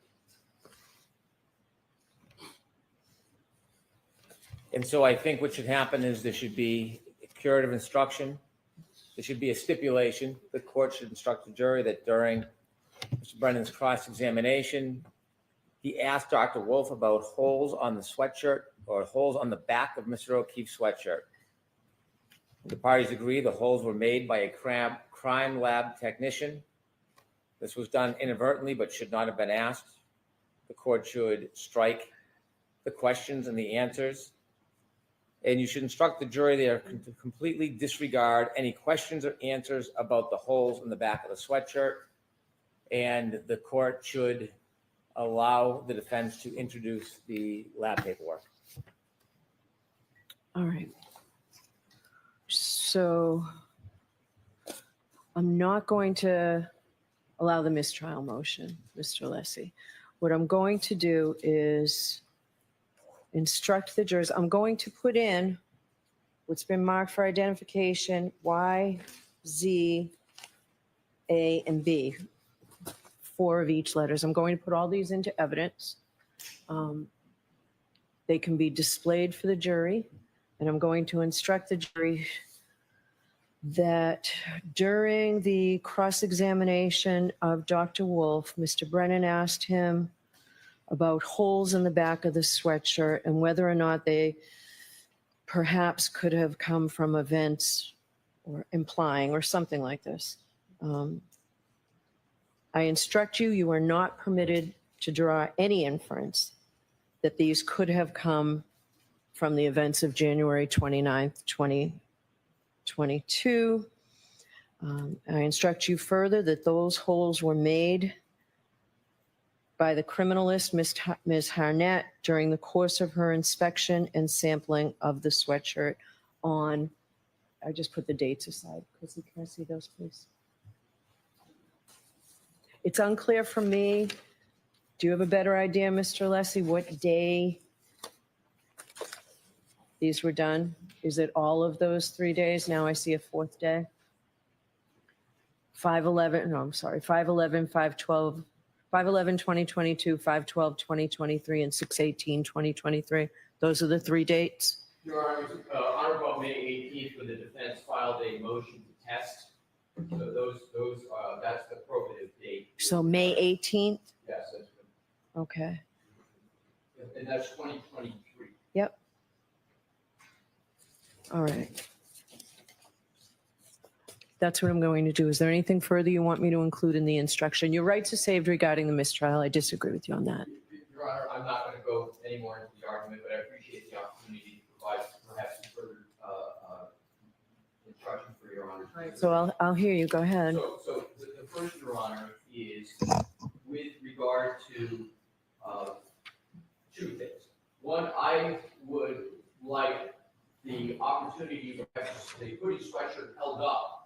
And so I think what should happen is there should be a curative instruction. There should be a stipulation. The court should instruct the jury that during Mr. Brennan's cross-examination, he asked Dr. Wolf about holes on the sweatshirt or holes on the back of Mr. O'Keefe's sweatshirt. The parties agree the holes were made by a crime lab technician. This was done inadvertently but should not have been asked. The court should strike the questions and the answers. And you should instruct the jury they are to completely disregard any questions or answers about the holes in the back of the sweatshirt. And the court should allow the defense to introduce the lab paperwork. All right. So I'm not going to allow the mistrial motion, Mr. Lessie. What I'm going to do is instruct the jurors. I'm going to put in what's been marked for identification, Y, Z, A, and B. 4 of each letters. I'm going to put all these into evidence. They can be displayed for the jury, and I'm going to instruct the jury that during the cross-examination of Dr. Wolf, Mr. Brennan asked him about holes in the back of the sweatshirt and whether or not they perhaps could have come from events or implying or something like this. I instruct you, you are not permitted to draw any inference that these could have come from the events of January 29th, 2022. I instruct you further that those holes were made by the criminalist, Ms. Harnett, during the course of her inspection and sampling of the sweatshirt on, I just put the dates aside. Chrissy, can I see those, please? It's unclear for me. Do you have a better idea, Mr. Lessie, what day these were done? Is it all of those 3 days? Now I see a 4th day. 5/11, no, I'm sorry, 5/11, 5/12, 5/11/2022, 5/12/2023, and 6/18/2023. Those are the 3 dates. Your Honor, on about May 18th, when the defense filed a motion to test. So that's the probative date. So May 18th? Yes, that's good. Okay. And that's 2023. Yep. All right. That's what I'm going to do. Is there anything further you want me to include in the instruction? Your rights are saved regarding the mistrial. I disagree with you on that. Your Honor, I'm not going to go any more into the argument, but I appreciate the opportunity to provide perhaps some further instruction for Your Honor. So I'll hear you. Go ahead. So the first, Your Honor, is with regard to 2 things. One, I would like the opportunity to have the hoodie sweatshirt held up.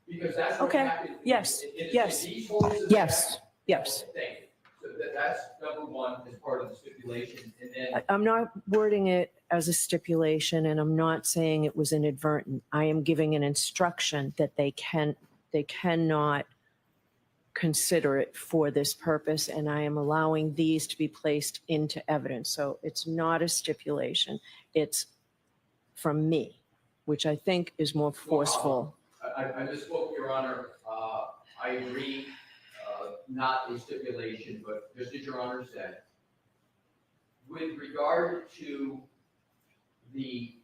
Because that's what Okay. happened. Yes. in Yes. these holes in the Yes. back. Yes. Thank you. So that's number one as part of the stipulation. And then I'm not wording it as a stipulation, and I'm not saying it was inadvertent. I am giving an instruction that they cannot consider it for this purpose, and I am allowing these to be placed into evidence. So it's not a stipulation. It's from me, which I think is more forceful. I misspoke, Your Honor. I agree, not a stipulation, but just as Your Honor said, with regard to the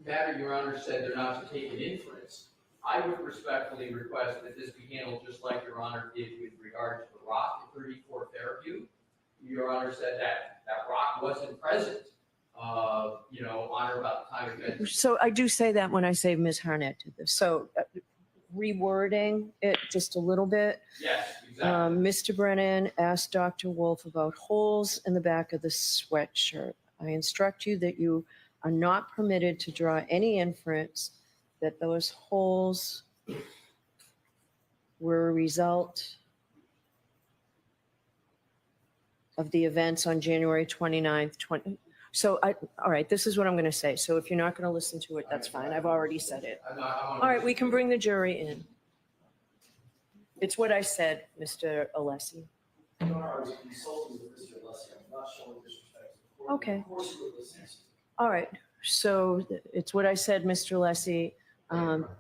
matter Your Honor said they're not to take an inference, I would respectfully request that this be handled just like Your Honor did with regard to the rock at 34 Fairview. Your Honor said that rock wasn't present on or about the time of event. So I do say that when I say Ms. Harnett did this. So rewording it just a little bit. Yes, exactly. Mr. Brennan asked Dr. Wolf about holes in the back of the sweatshirt. I instruct you that you are not permitted to draw any inference that those holes were a result of the events on January 29th, So all right, this is what I'm going to say. So if you're not going to listen to it, that's fine. I've already said it. All right, we can bring the jury in. It's what I said, Mr. Alessi. Your Honor, I was consulting with Mr. Alessi. I'm not showing disrespect to the court. Okay. Of course, you would listen. All right, so it's what I said, Mr. Alessi.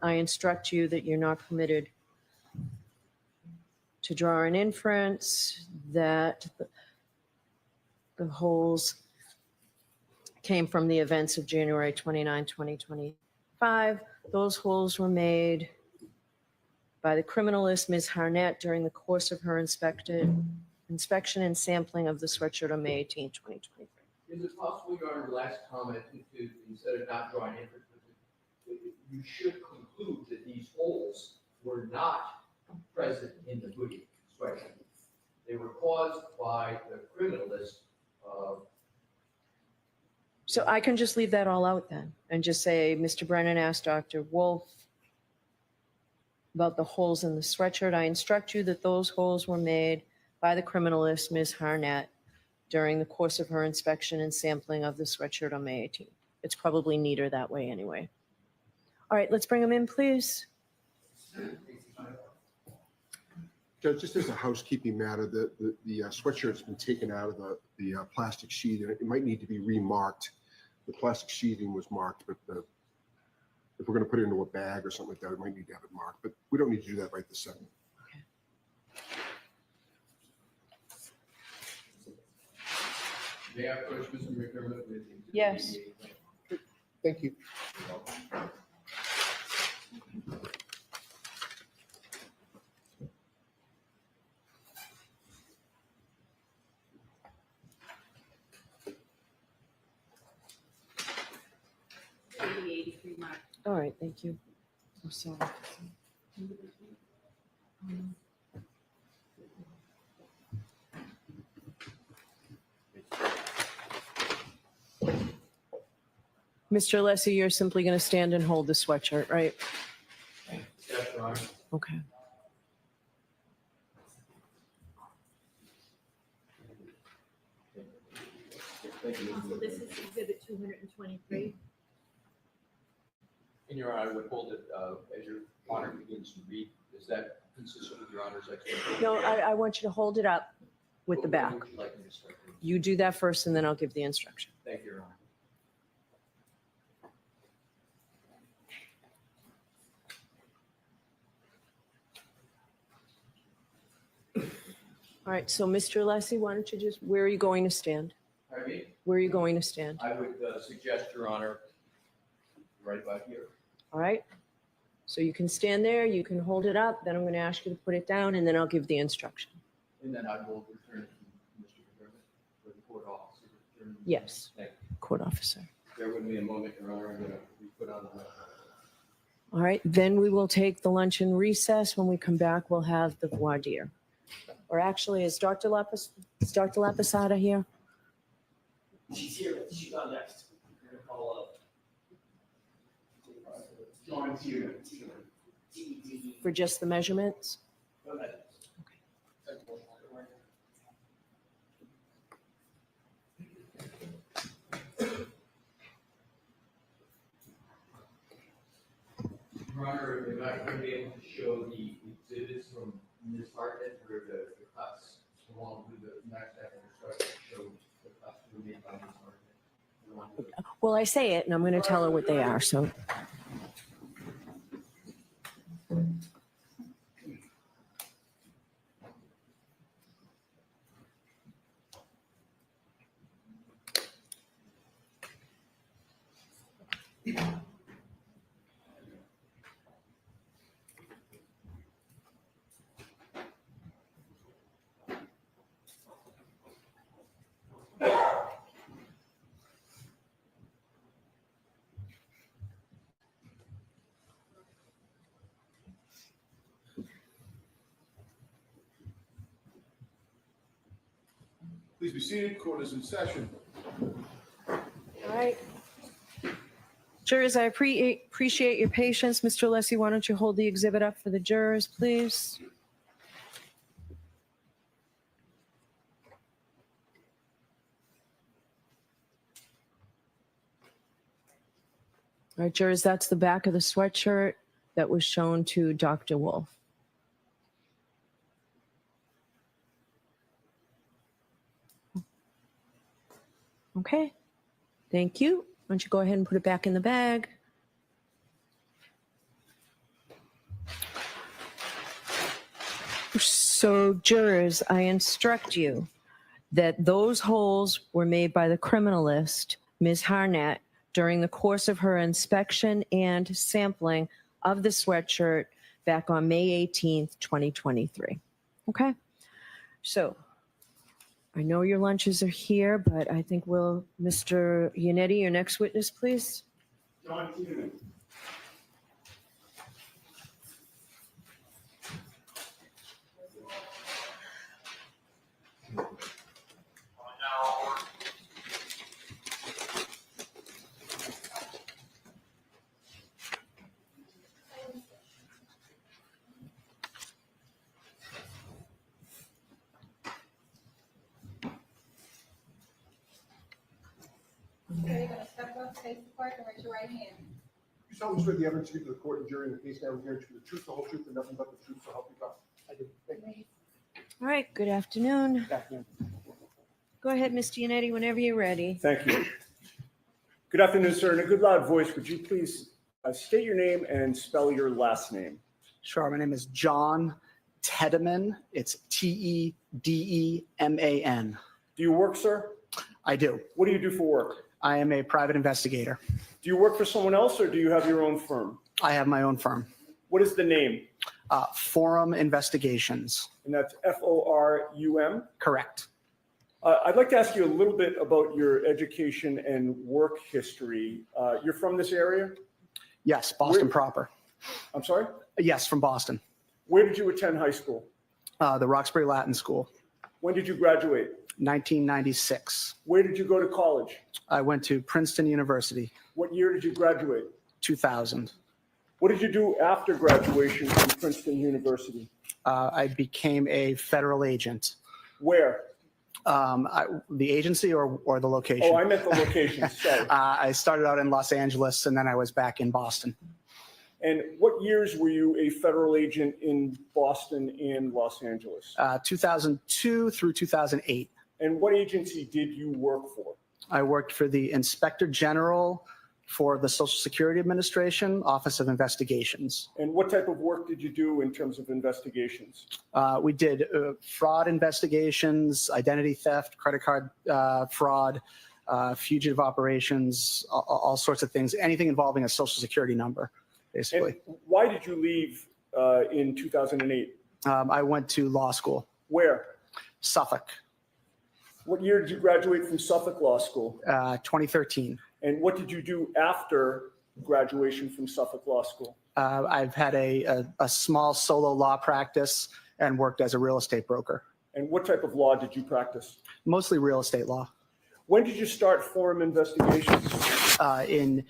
I instruct you that you're not permitted to draw an inference that the holes came from the events of January 29, 2025. Those holes were made by the criminalist Ms. Harnett during the course of her inspection and sampling of the sweatshirt on May 18, 2023. Is it possible, Your Honor, last comment, to instead of not drawing inference, you should conclude that these holes were not present in the hoodie sweatshirt. They were caused by the criminalist. So I can just leave that all out then and just say, Mr. Brennan asked Dr. Wolf about the holes in the sweatshirt. I instruct you that those holes were made by the criminalist Ms. Harnett during the course of her inspection and sampling of the sweatshirt on May 18th. It's probably neater that way anyway. All right, let's bring them in, please. Judge, just as a housekeeping matter, the sweatshirt's been taken out of the plastic sheet, and it might need to be remarked. The plastic sheeting was marked, but if we're going to put it into a bag or something like that, we might need to have it marked. But we don't need to do that right this second. May I approach Mr. McDermott with you? Yes. Thank you. All right, thank you. I'm sorry. Mr. Alessi, you're simply going to stand and hold the sweatshirt, right? Yes, Your Honor. Okay. So this is exhibit 223. In Your Honor, I would hold it as Your Honor begins to read. Is that consistent with Your Honor's expectation? No, I want you to hold it up with the back. What would you like me to start with? You do that first, and then I'll give the instruction. Thank you, Your Honor. All right, so Mr. Alessi, why don't you just, where are you going to stand? Pardon me? Where are you going to stand? I would suggest, Your Honor, right about here. All right? So you can stand there, you can hold it up, then I'm going to ask you to put it down, and then I'll give the instruction. And then I will return it to Mr. McDermott for the court officer. Yes, Thank court officer. you. Bear with me a moment, Your Honor. I'm going to be put on the record. All right, then we will take the luncheon recess. When we come back, we'll have the voir dire. Or actually, is Dr. Lapisada here? She's here. She's on next. We're going to call John Tier. For just the measurements? Go ahead. Your Honor, if I could be able to show the exhibits from Ms. Hartnett for the cuts, along with the next second instruction to show the cuts were made by Ms. Hartnett. Well, I say it, and I'm going to tell her what they are, so. Please be seated. Court is in session. All right. Jurors, I appreciate your patience. Mr. Lessie, why don't you hold the exhibit up for the jurors, please? All right, jurors, that's the back of the sweatshirt that was shown to Dr. Wolf. Okay, thank you. Why don't you go ahead and put it back in the bag? So jurors, I instruct you that those holes were made by the criminalist, Ms. Harnett, during the course of her inspection and sampling of the sweatshirt back on May 18th, 2023. Okay, so I know your lunches are here, but I think Mr. Yannetti, your next witness, please. John Kinetic. So you're gonna step up, face the clerk, and raise your right hand. You solemnly swear the evidence you give to the court and jury in the case now is guaranteed the truth, the whole truth, and nothing but the truth, so help you God. I do. Thank you. All right, good afternoon. Go ahead, Mr. Yannetti, whenever you're ready. Thank you. Good afternoon, sir. In a good loud voice, would you please state your name and spell your last name? Sure. My name is John Tedeman. It's Tedeman. Do you work, sir? I do. What do you do for work? I am a private investigator. Do you work for someone else or do you have your own firm? I have my own firm. What is the name? Forum Investigations. And that's Forum? Correct. I'd like to ask you a little bit about your education and work history. You're from this area? Yes, Boston proper. I'm sorry? Yes, from Boston. Where did you attend high school? The Roxbury Latin School. When did you graduate? 1996. Where did you go to college? I went to Princeton University. What year did you graduate? 2000. What did you do after graduation from Princeton University? I became a federal agent. Where? The agency or the location? Oh, I meant the location. Sorry. I started out in Los Angeles and then I was back in Boston. And what years were you a federal agent in Boston and Los Angeles? 2002 through 2008. And what agency did you work for? I worked for the Inspector General for the Social Security Administration, Office of Investigations. And what type of work did you do in terms of investigations? We did fraud investigations, identity theft, credit card fraud, fugitive operations, all sorts of things, anything involving a Social Security number, basically. And why did you leave in 2008? I went to law school. Where? Suffolk. What year did you graduate from Suffolk Law School? 2013. And what did you do after graduation from Suffolk Law School? I've had a small solo law practice and worked as a real estate broker. And what type of law did you practice? Mostly real estate law. When did you start Forum Investigations? In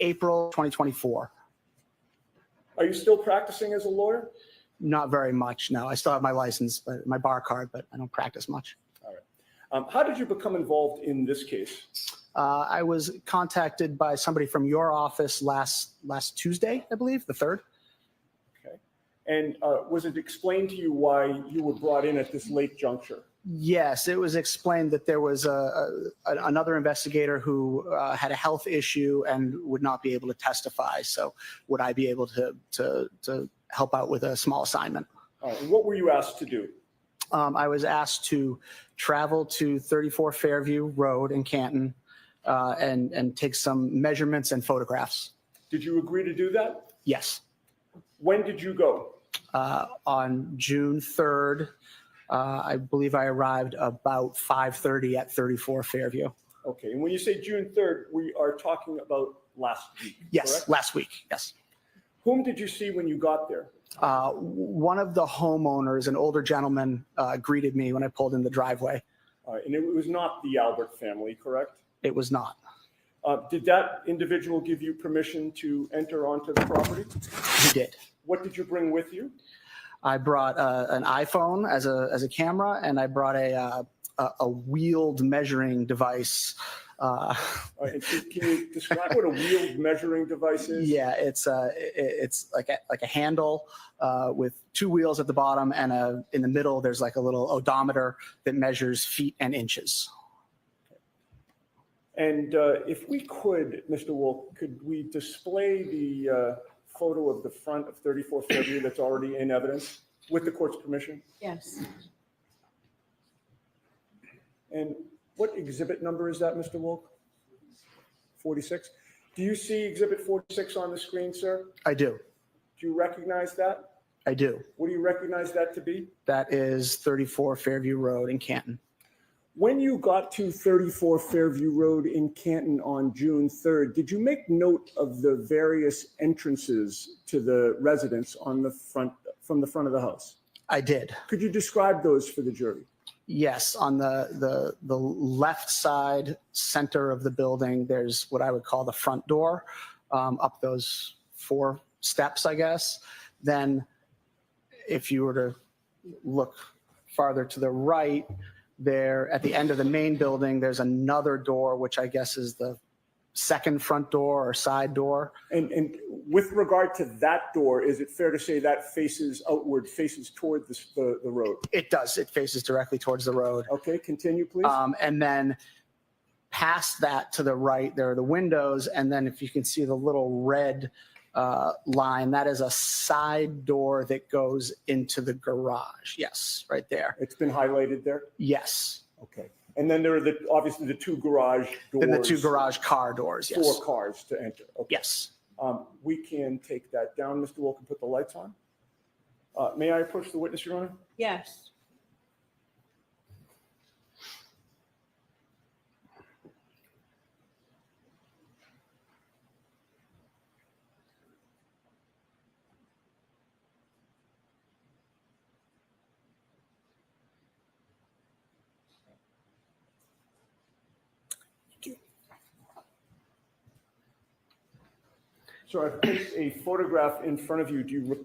April 2024. Are you still practicing as a lawyer? Not very much, no. I still have my license, but my bar card, but I don't practice much. All right. How did you become involved in this case? I was contacted by somebody from your office last Tuesday, I believe, the 3rd. Okay. And was it explained to you why you were brought in at this late juncture? Yes, it was explained that there was another investigator who had a health issue and would not be able to testify. So would I be able to help out with a small assignment? All right. And what were you asked to do? I was asked to travel to 34 Fairview Road in Canton and take some measurements and photographs. Did you agree to do that? Yes. When did you go? On June 3rd. I believe I arrived about 5:30 at 34 Fairview. Okay. And when you say June 3rd, we are talking about last week. Yes, correct? last week. Yes. Whom did you see when you got there? One of the homeowners, an older gentleman, greeted me when I pulled in the driveway. And it was not the Albert family, correct? It was not. Did that individual give you permission to enter onto the property? He did. What did you bring with you? I brought an iPhone as a camera, and I brought a wheeled measuring device. And can you describe what a wheeled measuring device is? Yeah, it's like a handle with two wheels at the bottom, and in the middle there's like a little odometer that measures feet and inches. And if we could, Mr. Wolf, could we display the photo of the front of 34 Fairview that's already in evidence with the court's permission? Yes. And what exhibit number is that, Mr. Wolf? 46. Do you see exhibit 46 on the screen, sir? I do. Do you recognize that? I do. What do you recognize that to be? That is 34 Fairview Road in Canton. When you got to 34 Fairview Road in Canton on June 3rd, did you make note of the various entrances to the residence on the front, from the front of the house? I did. Could you describe those for the jury? Yes, on the left side center of the building, there's what I would call the front door, up those 4 steps, I guess. Then if you were to look farther to the right, there at the end of the main building, there's another door, which I guess is the second front door or side door. And with regard to that door, is it fair to say that faces outward, faces toward the road? It does. It faces directly towards the road. Okay, continue, please. And then past that to the right, there are the windows. And then if you can see the little red line, that is a side door that goes into the garage. Yes, right there. It's been highlighted there? Yes. Okay. And then there are obviously the 2 garage doors. Then the 2 garage car doors, yes. 4 cars to enter. Okay. Yes. We can take that down. Mr. Wolf, and put the lights on. May I approach the witness, Your Honor? Yes. So I've placed a photograph in front of you.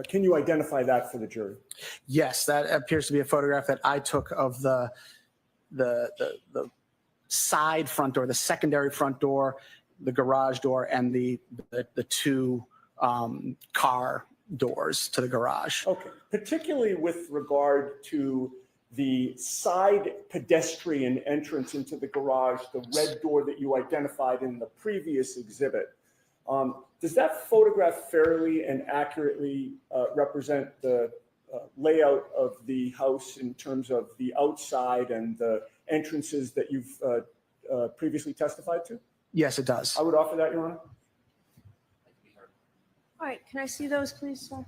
Can you identify that for the jury? Yes, that appears to be a photograph that I took of the side front door, the secondary front door, the garage door, and the 2 car doors to the garage. Okay, particularly with regard to the side pedestrian entrance into the garage, the red door that you identified in the previous exhibit. Does that photograph fairly and accurately represent the layout of the house in terms of the outside and the entrances that you've previously testified to? Yes, it does. I would offer that, Your Honor. All right, can I see those, please, sir?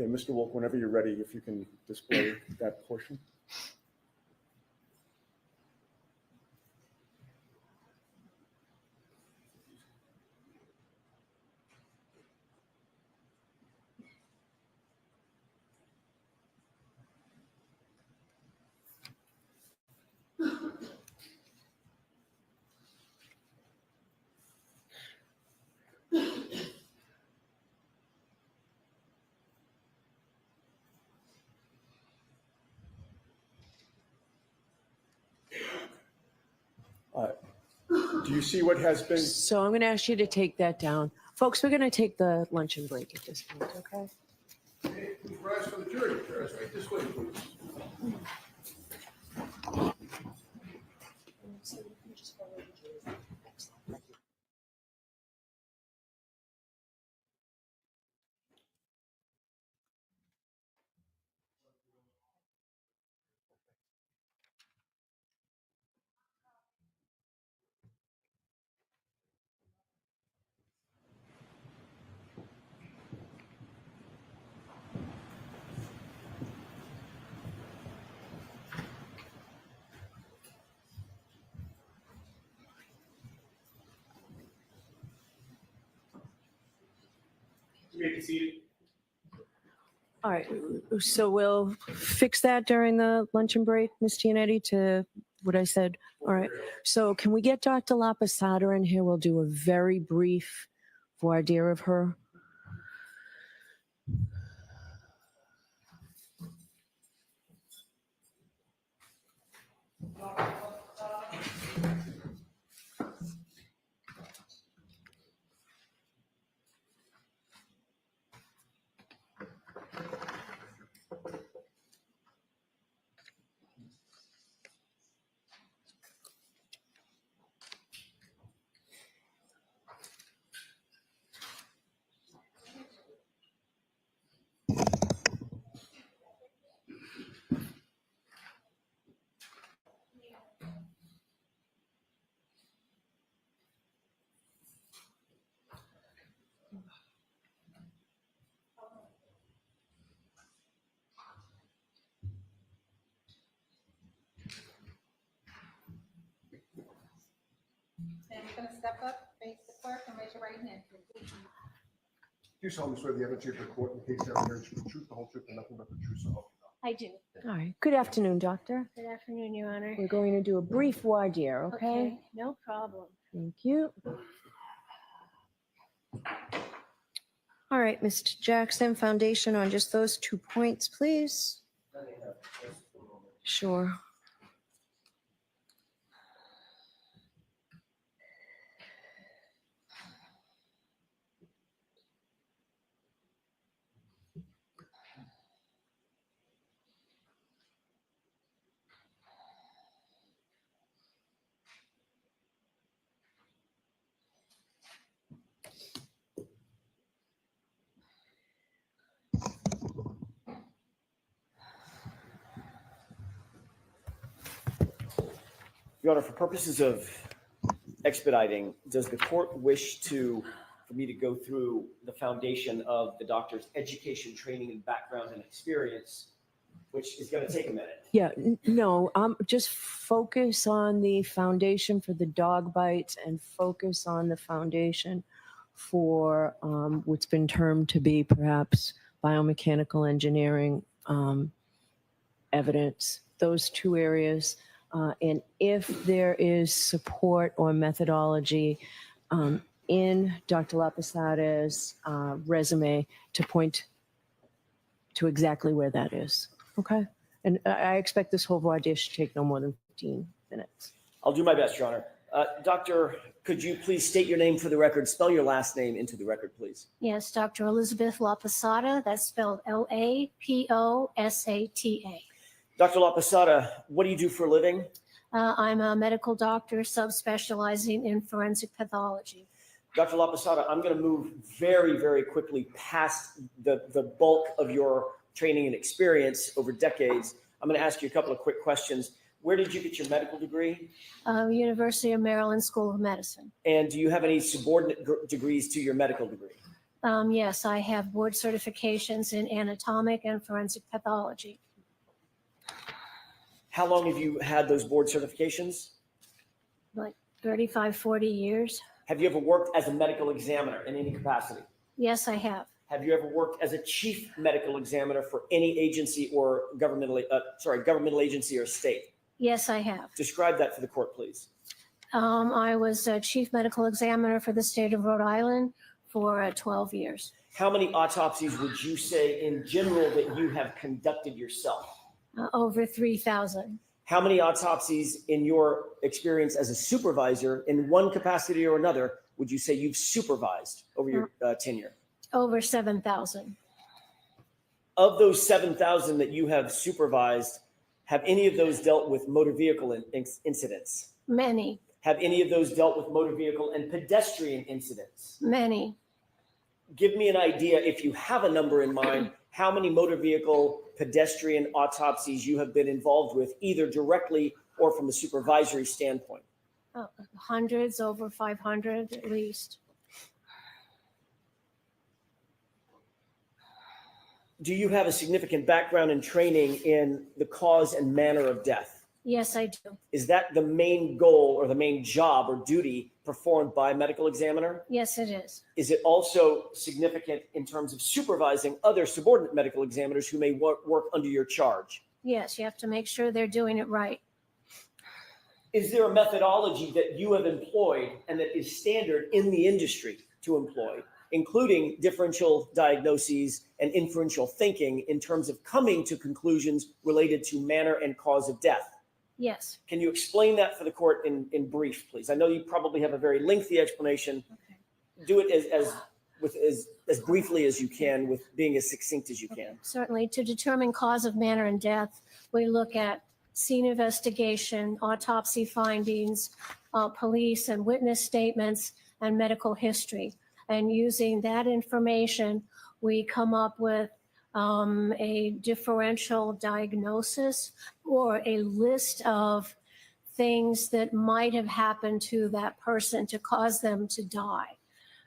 Okay, Mr. Wolf, whenever you're ready, if you can display that portion. Do you see what has been? So I'm going to ask you to take that down. Folks, we're going to take the luncheon break at this point, okay? Hey, please rise for the jury. Rise right this way, please. You may be seated. All right, so we'll fix that during the luncheon break, Ms. Giannetti, to what I said. All right, so can we get Dr. Lapasada in here? We'll do a very brief voir dire of her. Now you're gonna step up, face the clerk, and raise your right hand. Repeat. Do you solemnly swear the evidence you have before the case now hears the truth, the whole truth, and nothing but the truth, so help you I do. All right, good afternoon, doctor. Good afternoon, Your Honor. We're going to do a brief voir dire, okay? No problem. Thank you. All right, Mr. Jackson, foundation on just those 2 points, please. Sure. Your Honor, for purposes of expediting, does the court wish for me to go through the foundation of the doctor's education, training, and background and experience, which is going to take a minute? Yeah, no, just focus on the foundation for the dog bites and focus on the foundation for what's been termed to be perhaps biomechanical engineering evidence, those two areas. And if there is support or methodology in Dr. Lapasada's resume to point to exactly where that is. Okay? And I expect this whole voir dire should take no more than 15 minutes. I'll do my best, Your Honor. Doctor, could you please state your name for the record? Spell your last name into the record, please. Yes, Dr. Elizabeth Lapasada, that's spelled L-A-P-O-S-A-T-A. Dr. Lapasada, what do you do for a living? I'm a medical doctor subspecializing in forensic pathology. Dr. Lapasada, I'm going to move very, very quickly past the bulk of your training and experience over decades. I'm going to ask you a couple of quick questions. Where did you get your medical degree? University of Maryland School of Medicine. And do you have any subordinate degrees to your medical degree? Yes, I have board certifications in anatomic and forensic pathology. How long have you had those board certifications? Like 35, 40 years. Have you ever worked as a medical examiner in any capacity? Yes, I have. Have you ever worked as a chief medical examiner for any agency or governmental agency or state? Yes, I have. Describe that for the court, please. I was a chief medical examiner for the state of Rhode Island for 12 years. How many autopsies would you say in general that you have conducted yourself? Over 3,000. How many autopsies in your experience as a supervisor in one capacity or another would you say you've supervised over your tenure? Over 7,000. Of those 7,000 that you have supervised, have any of those dealt with motor vehicle incidents? Many. Have any of those dealt with motor vehicle and pedestrian incidents? Many. Give me an idea, if you have a number in mind, how many motor vehicle pedestrian autopsies you have been involved with, either directly or from a supervisory standpoint. Hundreds, over 500 at least. Do you have a significant background and training in the cause and manner of death? Yes, I do. Is that the main goal or the main job or duty performed by a medical examiner? Yes, it is. Is it also significant in terms of supervising other subordinate medical examiners who may work under your charge? Yes, you have to make sure they're doing it right. Is there a methodology that you have employed and that is standard in the industry to employ, including differential diagnoses and inferential thinking in terms of coming to conclusions related to manner and cause of death? Yes. Can you explain that for the court in brief, please? I know you probably have a very lengthy explanation. Okay. Do it as briefly as you can, with being as succinct as you can. Okay. Certainly, to determine cause of manner and death, we look at scene investigation, autopsy findings, police and witness statements, and medical history. And using that information, we come up with a differential diagnosis or a list of things that might have happened to that person to cause them to die.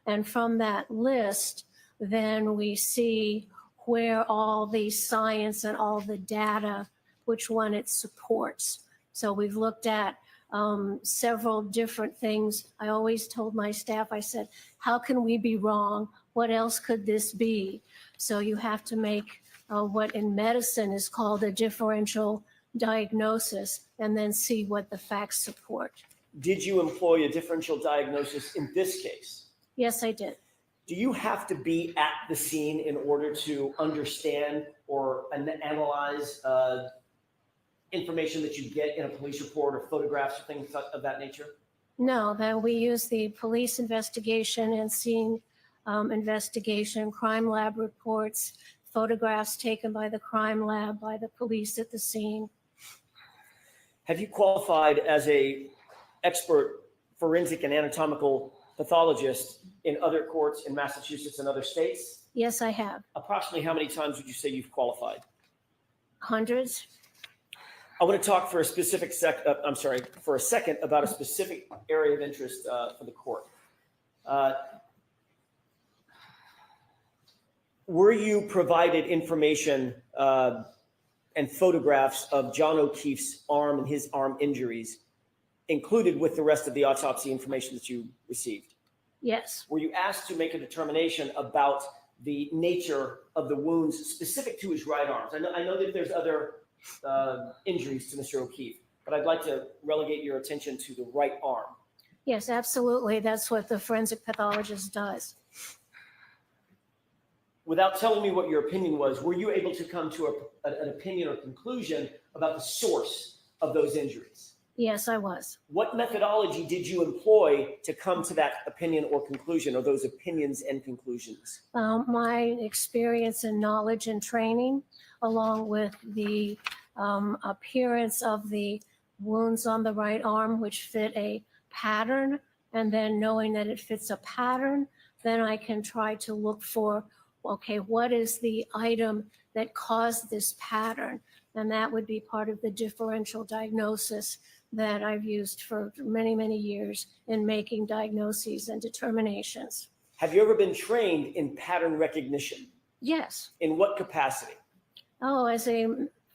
And from that list, then we see where all the science and all the data, which one it supports. So we've looked at several different things. I always told my staff, I said, how can we be wrong? What else could this be? So you have to make what in medicine is called a differential diagnosis and then see what the facts support. Did you employ a differential diagnosis in this case? Yes, I did. Do you have to be at the scene in order to understand or analyze information that you get in a police report or photographs or things of that nature? No, then we use the police investigation and scene investigation, crime lab reports, photographs taken by the crime lab, by the police at the scene. Have you qualified as a expert forensic and anatomical pathologist in other courts in Massachusetts and other states? Yes, I have. Approximately how many times would you say you've qualified? Hundreds. I want to talk for a specific for a second about a specific area of interest for the court. Were you provided information and photographs of John O'Keefe's arm and his arm injuries included with the rest of the autopsy information that you received? Yes. Were you asked to make a determination about the nature of the wounds specific to his right arm? I know that there's other injuries to Mr. O'Keefe, but I'd like to relegate your attention to the right arm. Yes, absolutely. That's what the forensic pathologist does. Without telling me what your opinion was, were you able to come to an opinion or conclusion about the source of those injuries? Yes, I was. What methodology did you employ to come to that opinion or conclusion, or those opinions and conclusions? My experience and knowledge and training, along with the appearance of the wounds on the right arm, which fit a pattern, and then knowing that it fits a pattern, then I can try to look for, okay, what is the item that caused this pattern? And that would be part of the differential diagnosis that I've used for many, many years in making diagnoses and determinations. Have you ever been trained in pattern recognition? Yes. In what capacity? Oh, as a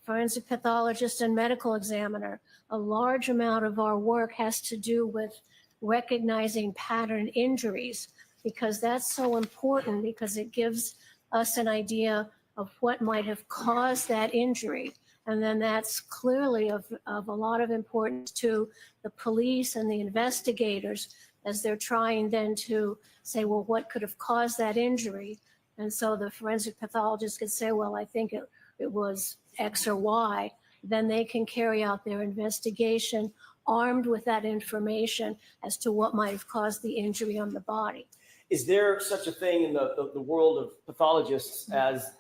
forensic pathologist and medical examiner, a large amount of our work has to do with recognizing pattern injuries, because that's so important, because it gives us an idea of what might have caused that injury. And then that's clearly of a lot of importance to the police and the investigators as they're trying then to say, well, what could have caused that injury? And so the forensic pathologist could say, well, I think it was X or Y. Then they can carry out their investigation armed with that information as to what might have caused the injury on the body. Is there such a thing in the world of pathologists as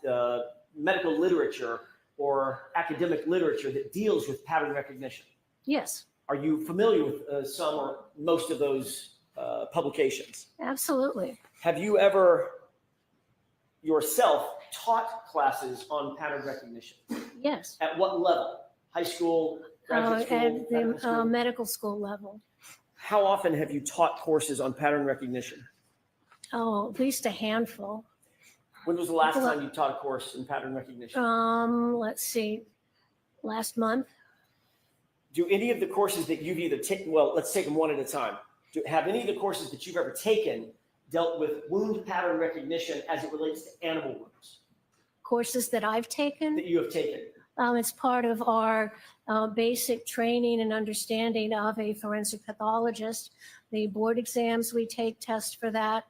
medical literature or academic literature that deals with pattern recognition? Yes. Are you familiar with some or most of those publications? Absolutely. Have you ever yourself taught classes on pattern recognition? Yes. At what level? High school, graduate school, At medical the school? medical school level. How often have you taught courses on pattern recognition? Oh, at least a handful. When was the last time you taught a course in pattern recognition? Let's see, last month. Do any of the courses that you've either taken, well, let's take them one at a time. Have any of the courses that you've ever taken dealt with wound pattern recognition as it relates to animal wounds? Courses that I've taken? That you have taken? It's part of our basic training and understanding of a forensic pathologist. The board exams we take test for that.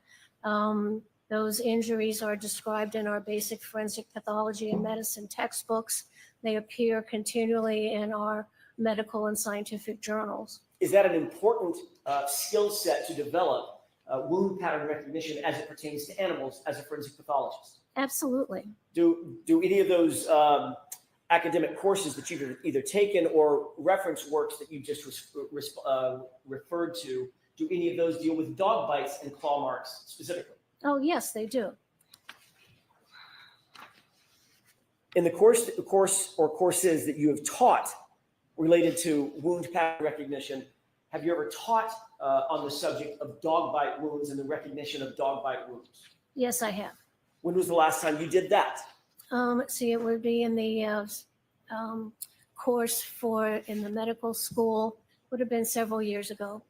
Those injuries are described in our basic forensic pathology and medicine textbooks. They appear continually in our medical and scientific journals. Is that an important skill set to develop, wound pattern recognition as it pertains to animals as a forensic pathologist? Absolutely. Do any of those academic courses that you've either taken or reference works that you just referred to, do any of those deal with dog bites and claw marks specifically? Oh, yes, they do. In the course or courses that you have taught related to wound pattern recognition, have you ever taught on the subject of dog bite wounds and the recognition of dog bite wounds? Yes, I have. When was the last time you did that? Let's see, it would be in the course in the medical school, would have been several years ago.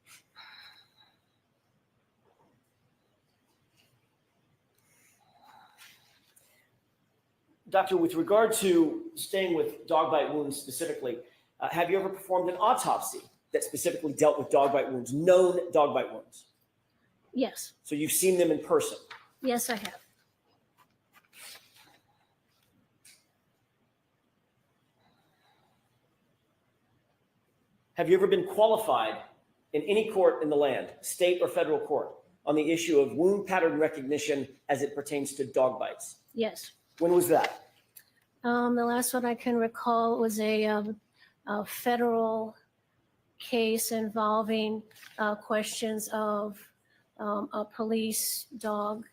Doctor, with regard to staying with dog bite wounds specifically, have you ever performed an autopsy that specifically dealt with dog bite wounds, known dog bite wounds? Yes. So you've seen them in person? Yes, I have. Have you ever been qualified in any court in the land, state or federal court, on the issue of wound pattern recognition as it pertains to dog bites? Yes. When was that? The last one I can recall was a federal case involving questions of a police dog.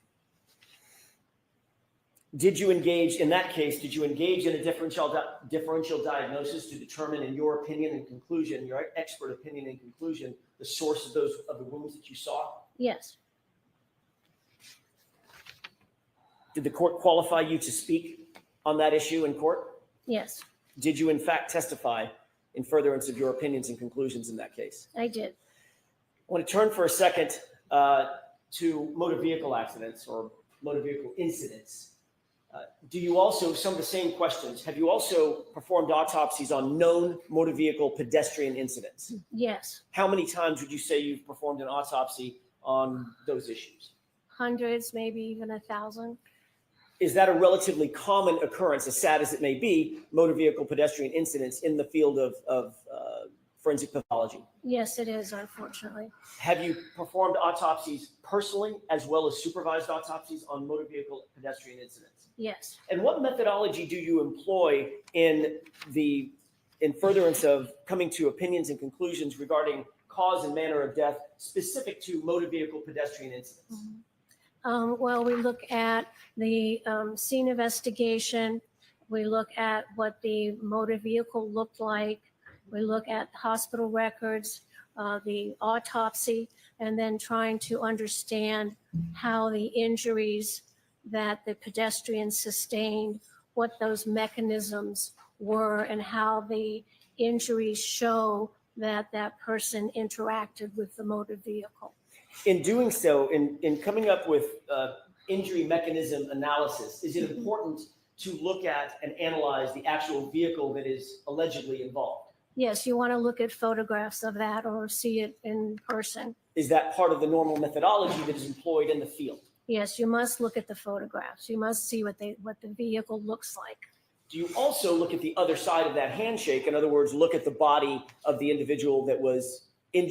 Did you engage, in that case, did you engage in a differential diagnosis to determine, in your opinion and conclusion, your expert opinion and conclusion, the source of the wounds that you saw? Yes, Did the court qualify you to speak on that issue in court? yes, Did you in fact testify in furtherance of your opinions and conclusions in that case? I did. I want to turn for a second to motor vehicle accidents or motor vehicle incidents. Do you also, some of the same questions, have you also performed autopsies on known motor vehicle pedestrian incidents? Yes, How many times would you say you've performed an autopsy on those issues? hundreds, maybe even 1,000. Is that a relatively common occurrence, as sad as it may be, motor vehicle pedestrian incidents in the field of forensic pathology? Yes, it is, unfortunately. Have you performed autopsies personally as well as supervised autopsies on motor vehicle pedestrian incidents? Yes. And what methodology do you employ in furtherance of coming to opinions and conclusions regarding cause and manner of death specific to motor vehicle pedestrian incidents? Well, we look at the scene investigation. We look at what the motor vehicle looked like. We look at hospital records, the autopsy, and then trying to understand how the injuries that the pedestrian sustained, what those mechanisms were, and how the injuries show that that person interacted with the motor vehicle. In doing so, in coming up with injury mechanism analysis, is it important to look at and analyze the actual vehicle that is allegedly involved? Yes, you want to look at photographs of that or see it in person. Is that part of the normal methodology that is employed in the field? Yes, you must look at the photographs. You must see what the vehicle looks like. Do you also look at the other side of that handshake? In other words, look at the body of the individual that was, in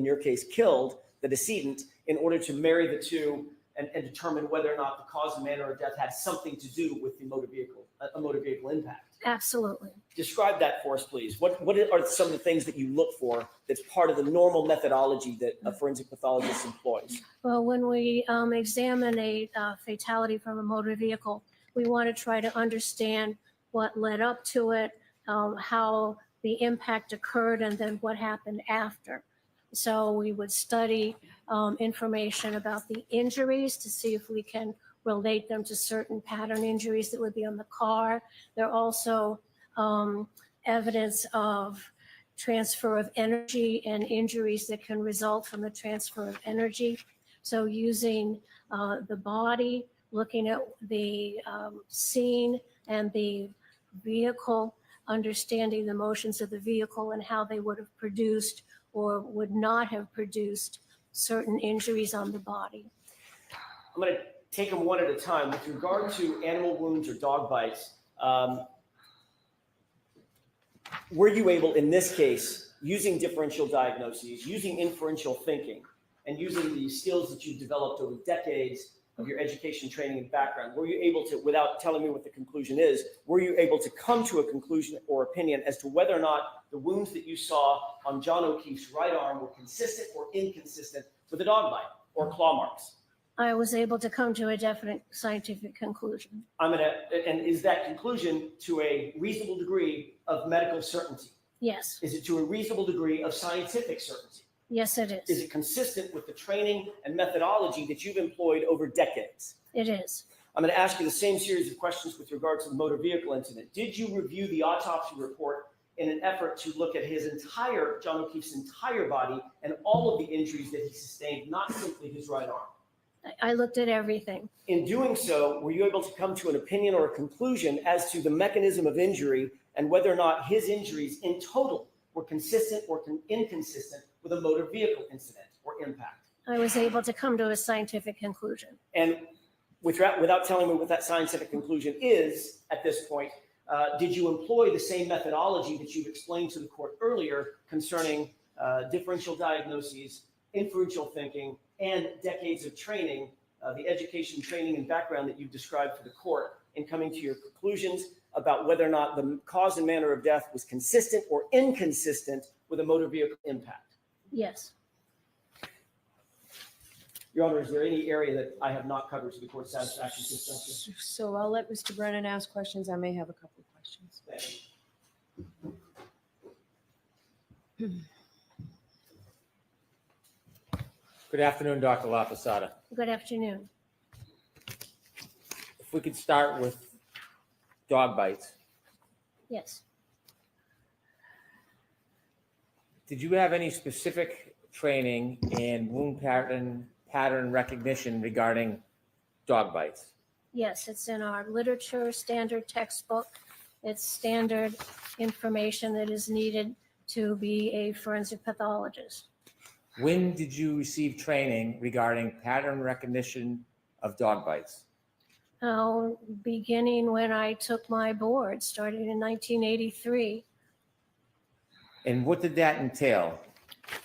your case, killed, the decedent, in order to marry the two and determine whether or not the cause and manner of death had something to do with the motor vehicle, a motor vehicle impact? Absolutely. Describe that for us, please. What are some of the things that you look for that's part of the normal methodology that a forensic pathologist employs? Well, when we examine a fatality from a motor vehicle, we want to try to understand what led up to it, how the impact occurred, and then what happened after. So we would study information about the injuries to see if we can relate them to certain pattern injuries that would be on the car. There are also evidence of transfer of energy and injuries that can result from the transfer of energy. So using the body, looking at the scene and the vehicle, understanding the motions of the vehicle and how they would have produced or would not have produced certain injuries on the body. I'm going to take them one at a time. With regard to animal wounds or dog bites, were you able, in this case, using differential diagnoses, using inferential thinking, and using the skills that you've developed over decades of your education, training, and background, were you able to, without telling me what the conclusion is, were you able to come to a conclusion or opinion as to whether or not the wounds that you saw on John O'Keefe's right arm were consistent or inconsistent with a dog bite or claw marks? I was able to come to a definite scientific conclusion. And is that conclusion to a reasonable degree of medical certainty? Yes. Is it to a reasonable degree of scientific certainty? Yes, it Is is. it consistent with the training and methodology that you've employed over decades? It is. I'm going to ask you the same series of questions with regards to the motor vehicle incident. Did you review the autopsy report in an effort to look at John O'Keefe's entire body and all of the injuries that he sustained, not simply his right arm? I looked at everything. In doing so, were you able to come to an opinion or a conclusion as to the mechanism of injury and whether or not his injuries in total were consistent or inconsistent with a motor vehicle incident or impact? I was able to come to a scientific conclusion. And without telling me what that scientific conclusion is at this point, did you employ the same methodology that you've explained to the court earlier concerning differential diagnoses, inferential thinking, and decades of training, the education, training, and background that you've described for the court in coming to your conclusions about whether or not the cause and manner of death was consistent or inconsistent with a motor vehicle impact? Yes. Your Honor, is there any area that I have not covered to the court's satisfaction since juncture? So I'll let Mr. Brennan ask questions. I may have a couple of questions. Thank you. Good afternoon, Dr. La Posada. Good afternoon. If we could start with dog bites. Yes. Did you have any specific training in wound pattern recognition regarding dog bites? Yes, it's in our literature standard textbook. It's standard information that is needed to be a forensic pathologist. When did you receive training regarding pattern recognition of dog bites? Beginning when I took my board, starting in 1983. And what did that entail?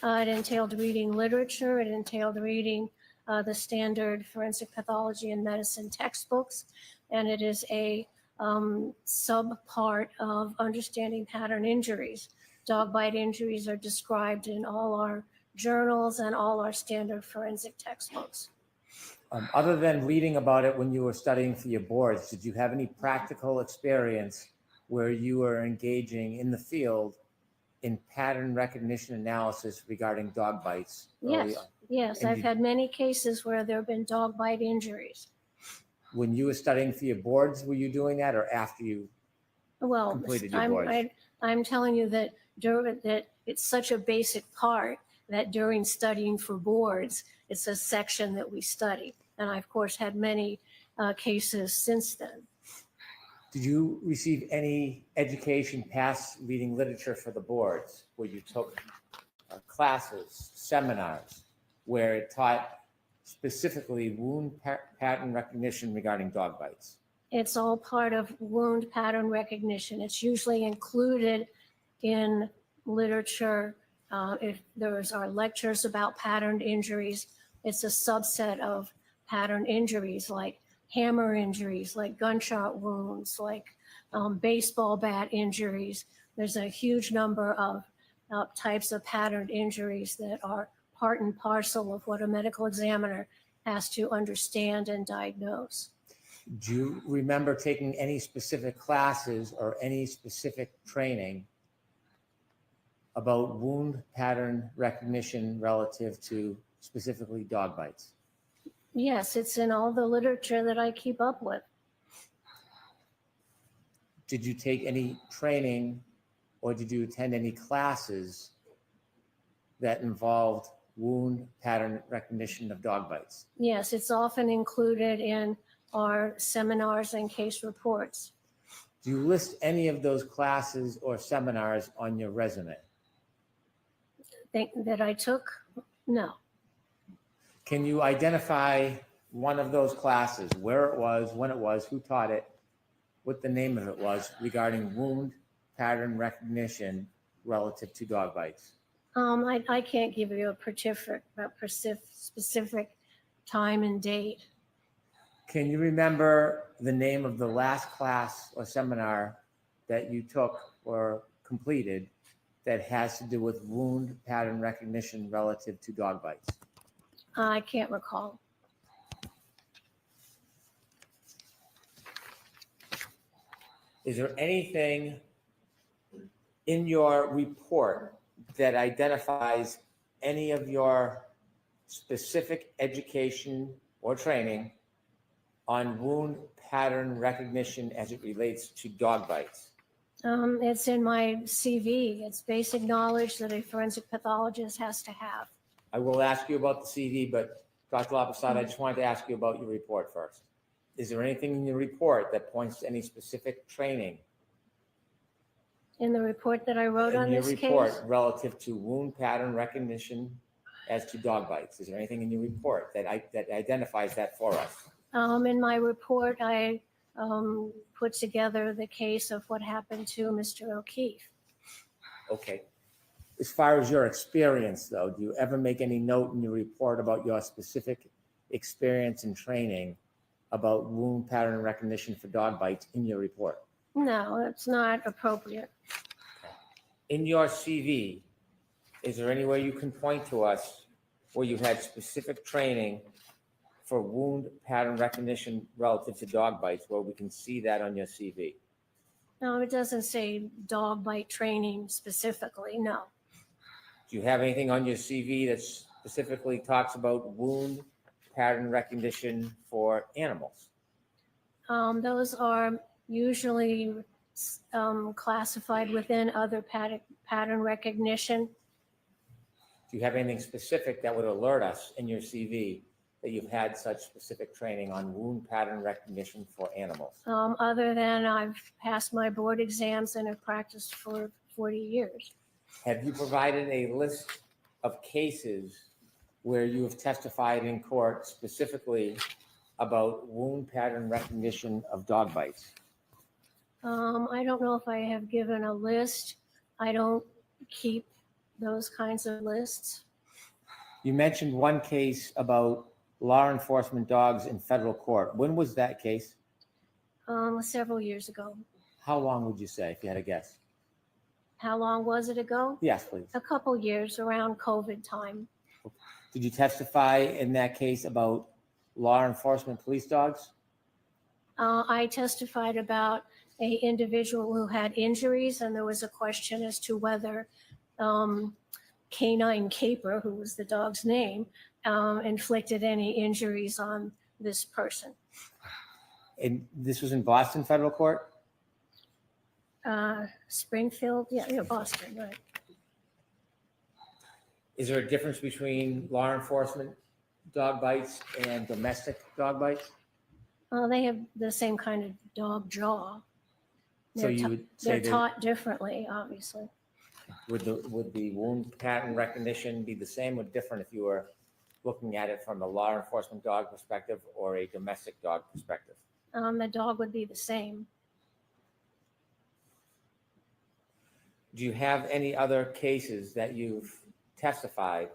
It entailed reading literature. It entailed reading the standard forensic pathology and medicine textbooks. And it is a sub-part of understanding pattern injuries. Dog bite injuries are described in all our journals and all our standard forensic textbooks. Other than reading about it when you were studying for your boards, did you have any practical experience where you were engaging in the field in pattern recognition analysis regarding dog bites? Yes, yes. And I've had many cases where there have been dog bite injuries. When you were studying for your boards, were you doing that, or after you Well, completed your boards? I'm telling you that that it's such a basic part that during studying for boards, it's a section that we study. And I, of course, had many cases since then. Did you receive any education past reading literature for the boards, where you took classes, seminars, where it taught specifically wound pattern recognition regarding dog bites? It's all part of wound pattern recognition. It's usually included in literature. If there are lectures about patterned injuries, it's a subset of pattern injuries like hammer injuries, like gunshot wounds, like baseball bat injuries. There's a huge number of types of patterned injuries that are part and parcel of what a medical examiner has to understand and diagnose. Do you remember taking any specific classes or any specific training about wound pattern recognition relative to specifically dog bites? Yes, it's in all the literature that I keep up with. Did you take any training or did you attend any classes that involved wound pattern recognition of dog bites? Yes, it's often included in our seminars and case reports. Do you list any of those classes or seminars on your resume? That I took? No. Can you identify one of those classes, where it was, when it was, who taught it, what the name of it was regarding wound pattern recognition relative to dog bites? I can't give you a specific time and date. Can you remember the name of the last class or seminar that you took or completed that has to do with wound pattern recognition relative to dog bites? I can't recall. Is there anything in your report that identifies any of your specific education or training on wound pattern recognition as it relates to dog bites? It's in my CV. It's basic knowledge that a forensic pathologist has to have. I will ask you about the CV, but Dr. La Posada, I just wanted to ask you about your report first. Is there anything in your report that points to any specific training In the report that I wrote on in your this report case? relative to wound pattern recognition as to dog bites? Is there anything in your report that identifies that for us? In my report, I put together the case of what happened to Mr. O'Keefe. Okay. As far as your experience, though, do you ever make any note in your report about your specific experience and training about wound pattern recognition for dog bites in your report? No, it's not appropriate. In your CV, is there any way you can point to us where you had specific training for wound pattern recognition relative to dog bites, where we can see that on your CV? No, it doesn't say dog bite training specifically, no. Do you have anything on your CV that specifically talks about wound pattern recognition for animals? Those are usually classified within other pattern recognition. Do you have anything specific that would alert us in your CV that you've had such specific training on wound pattern recognition for animals? Other than I've passed my board exams and have practiced for 40 years. Have you provided a list of cases where you have testified in court specifically about wound pattern recognition of dog bites? I don't know if I have given a list. I don't keep those kinds of lists. You mentioned one case about law enforcement dogs in federal court. When was that case? Several years ago. How long would you say, if you had a guess? How long was it ago? Yes, please. A couple years, around COVID time. Did you testify in that case about law enforcement police dogs? I testified about an individual who had injuries, and there was a question as to whether Canine Caper, who was the dog's name, inflicted any injuries on this person. And this was in Boston federal court? Springfield, yeah, Boston, right. Is there a difference between law enforcement dog bites and domestic dog bites? They have the same kind of dog jaw. So you would say They're taught differently, obviously. would the wound pattern recognition be the same or different if you were looking at it from a law enforcement dog perspective or a domestic dog perspective? The dog would be the same. Do you have any other cases that you've testified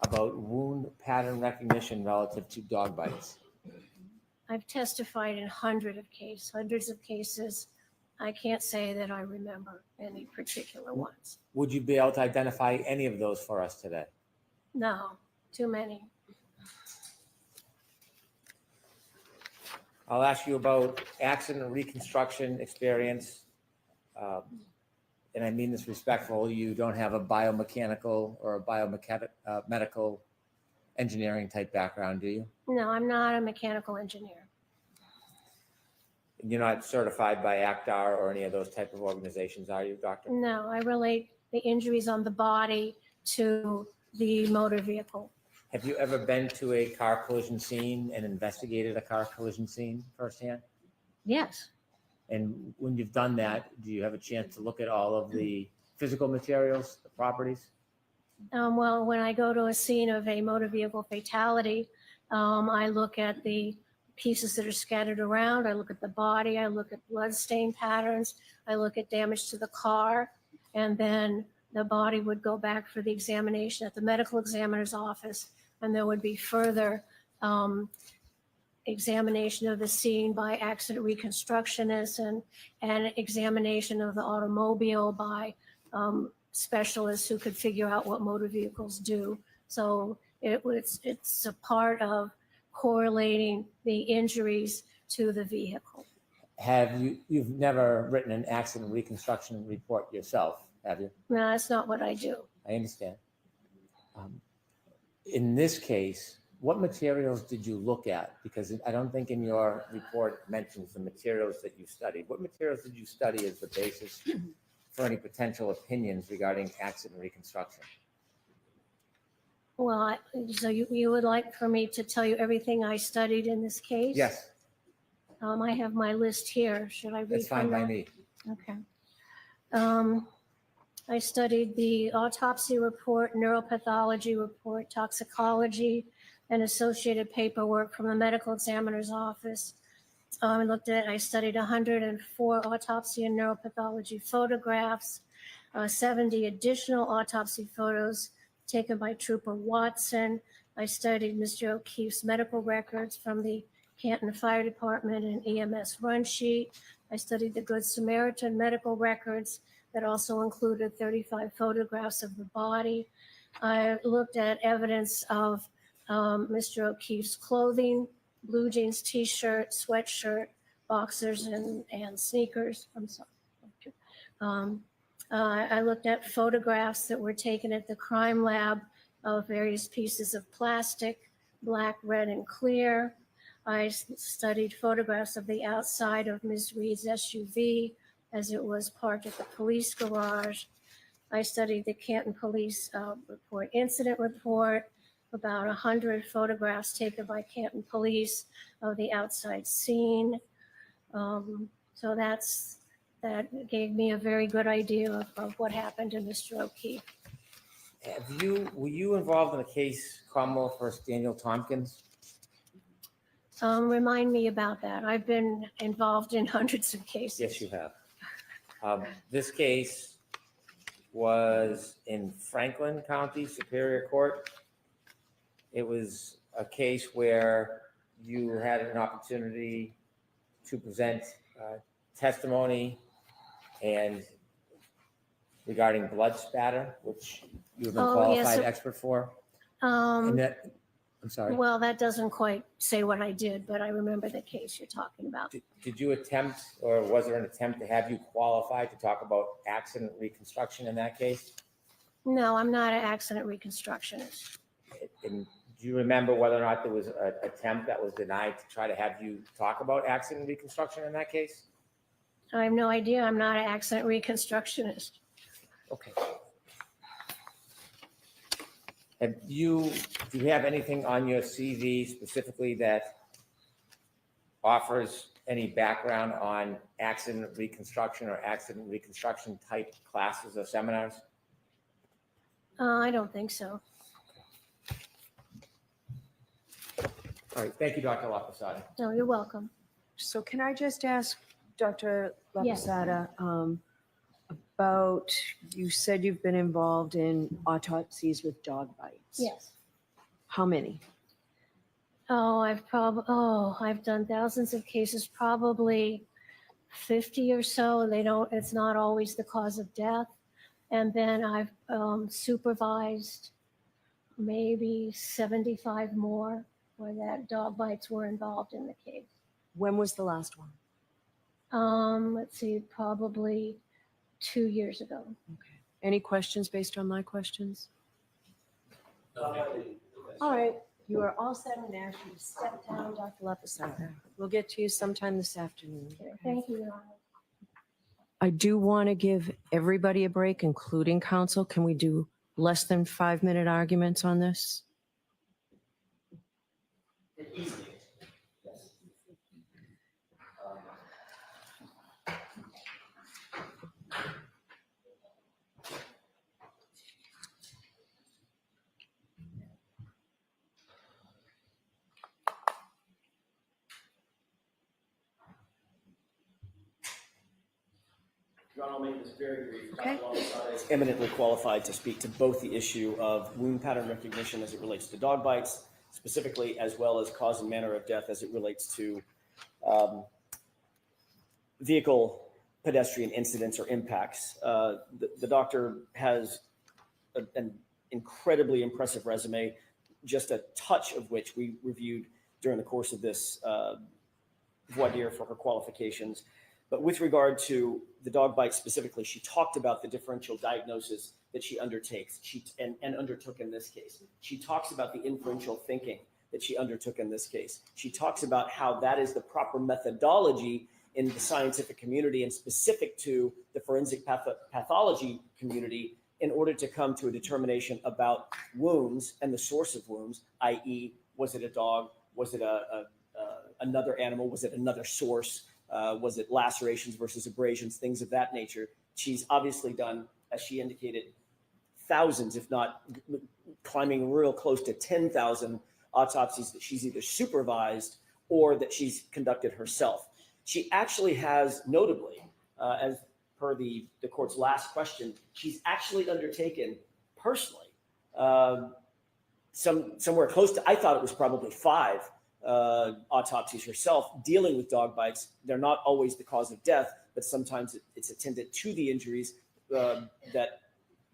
about wound pattern recognition relative to dog bites? I've testified in hundreds of cases. I can't say that I remember any particular ones. Would you be able to identify any of those for us today? No, too many. I'll ask you about accident reconstruction experience. And I mean this respectful. You don't have a biomechanical or a biomedical engineering type background, do you? No, I'm not a mechanical engineer. You're not certified by ACDAR or any of those type of organizations, are you, doctor? No, I relate the injuries on the body to the motor vehicle. Have you ever been to a car collision scene and investigated a car collision scene firsthand? Yes. And when you've done that, do you have a chance to look at all of the physical materials, the properties? Well, when I go to a scene of a motor vehicle fatality, I look at the pieces that are scattered around. I look at the body. I look at blood stain patterns. I look at damage to the car. And then the body would go back for the examination at the medical examiner's office. And there would be further examination of the scene by accident reconstructionists and examination of the automobile by specialists who could figure out what motor vehicles do. So it's a part of correlating the injuries to the vehicle. You've never written an accident reconstruction report yourself, have you? No, that's not what I do. I understand. In this case, what materials did you look at? Because I don't think in your report it mentions the materials that you studied. What materials did you study as the basis for any potential opinions regarding accident reconstruction? Well, so you would like for me to tell you everything I studied in this case? Yes. I have my list here. Should I read? That's fine from by that? me. Okay. I studied the autopsy report, neuropathology report, toxicology, and associated paperwork from the medical examiner's office. I studied 104 autopsy and neuropathology photographs, 70 additional autopsy photos taken by Trooper Watson. I studied Mr. O'Keefe's medical records from the Canton Fire Department and EMS run sheet. I studied the Good Samaritan medical records that also included 35 photographs of the body. I looked at evidence of Mr. O'Keefe's clothing, blue jeans, t-shirt, sweatshirt, boxers, and sneakers. I'm sorry. I looked at photographs that were taken at the crime lab of various pieces of plastic, black, red, and clear. I studied photographs of the outside of Ms. Reed's SUV as it was parked at the police garage. I studied the Canton Police incident report, about 100 photographs taken by Canton Police of the outside scene. So that gave me a very good idea of what happened to Mr. O'Keefe. Were you involved in a case, Cromwell versus Daniel Tompkins? Remind me about that. I've been involved in hundreds of cases. Yes, you have. This case was in Franklin County Superior Court. It was a case where you had an opportunity to present testimony and regarding blood spatter, which you have been qualified expert for. And that, I'm sorry. Well, that doesn't quite say what I did, but I remember the case you're talking about. Did you attempt, or was there an attempt to have you qualified to talk about accident reconstruction in that case? No, I'm not an accident reconstructionist. And do you remember whether or not there was an attempt that was denied to try to have you talk about accident reconstruction in that case? I have no idea. I'm not an accident reconstructionist. Okay. Do you have anything on your CV specifically that offers any background on accident reconstruction or accident reconstruction type classes or seminars? I don't think so. All right, thank you, Dr. Lapasada. No, you're welcome. So can I just ask Dr. Yes. Lapasada about, you said you've been involved in autopsies with dog bites. Yes. How many? I've done thousands of cases, probably 50 or so. It's not always the cause of death. And then I've supervised maybe 75 more where that dog bites were involved in the case. When was the last one? Let's see, probably 2 years ago. Okay. Any questions based on my questions? All right. You are all set and asked you to step down, Dr. Lapasada. We'll get to you sometime this afternoon. Okay, thank you, Your Honor. I do want to give everybody a break, including counsel. Can we do less than 5-minute arguments on this? John, I'll make this very brief. Okay. Dr. Lapasada is eminently qualified to speak to both the issue of wound pattern recognition as it relates to dog bites, specifically, as well as cause and manner of death as it relates to vehicle-pedestrian incidents or impacts. The doctor has an incredibly impressive resume, just a touch of which we reviewed during the course of this voir dire for her qualifications. But with regard to the dog bite specifically, she talked about the differential diagnosis that she undertakes and undertook in this case. She talks about the inferential thinking that she undertook in this case. She talks about how that is the proper methodology in the scientific community and specific to the forensic pathology community in order to come to a determination about wounds and the source of wounds, i.e., was it a dog? Was it another animal? Was it another source? Was it lacerations versus abrasions, things of that nature? She's obviously done, as she indicated, thousands, if not climbing real close to 10,000 autopsies that she's either supervised or that she's conducted herself. She actually has, notably, as per the court's last question, she's actually undertaken personally somewhere close to, I thought it was probably 5 autopsies herself dealing with dog bites. They're not always the cause of death, but sometimes it's attendant to the injuries that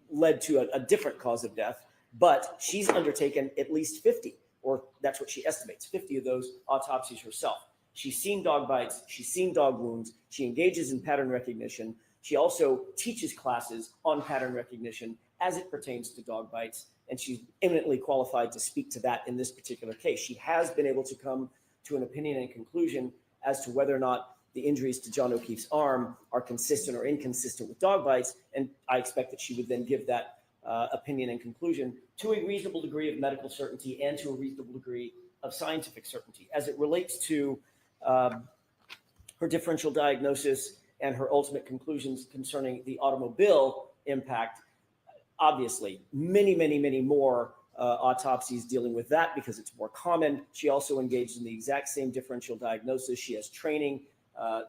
led to a different cause of death. but she's undertaken at least 50, or that's what she estimates, 50 of those autopsies herself. She's seen dog bites, she's seen dog wounds, she engages in pattern recognition. She also teaches classes on pattern recognition as it pertains to dog bites, and she's eminently qualified to speak to that in this particular case. She has been able to come to an opinion and conclusion as to whether or not the injuries to John O'Keefe's arm are consistent or inconsistent with dog bites, and I expect that she would then give that opinion and conclusion to a reasonable degree of medical certainty and to a reasonable degree of scientific certainty. As it relates to her differential diagnosis and her ultimate conclusions concerning the automobile impact, obviously many more autopsies dealing with that because it's more common. She also engaged in the exact same differential diagnosis. She has training.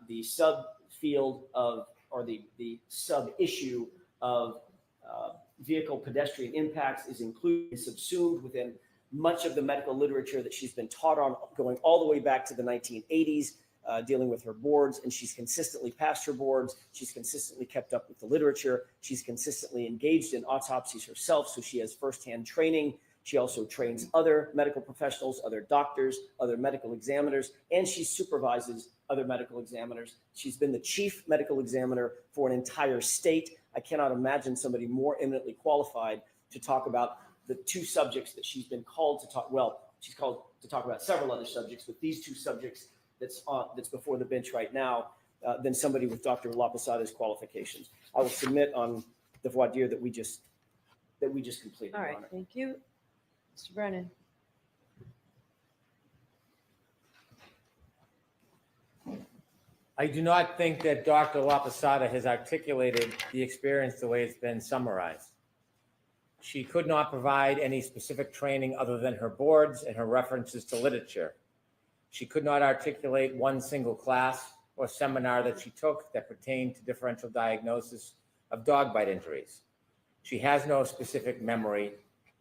The subfield of, or the sub-issue of vehicle-pedestrian impacts is included, subsumed within much of the medical literature that she's been taught on, going all the way back to the 1980s, dealing with her boards, and she's consistently passed her boards. She's consistently kept up with the literature. She's consistently engaged in autopsies herself, so she has firsthand training. She also trains other medical professionals, other doctors, other medical examiners, and she supervises other medical examiners. She's been the chief medical examiner for an entire state. I cannot imagine somebody more eminently qualified to talk about the two subjects that she's been called to talk. Well, she's called to talk about several other subjects, but these two subjects that's before the bench right now, than somebody with Dr. LaPosada's qualifications. I will submit on the voir dire that we just completed. All Your right, Honor. thank you. Mr. Brennan. I do not think that Dr. LaPosada has articulated the experience the way it's been summarized. She could not provide any specific training other than her boards and her references to literature. She could not articulate one single class or seminar that she took that pertained to differential diagnosis of dog bite injuries. She has no specific memory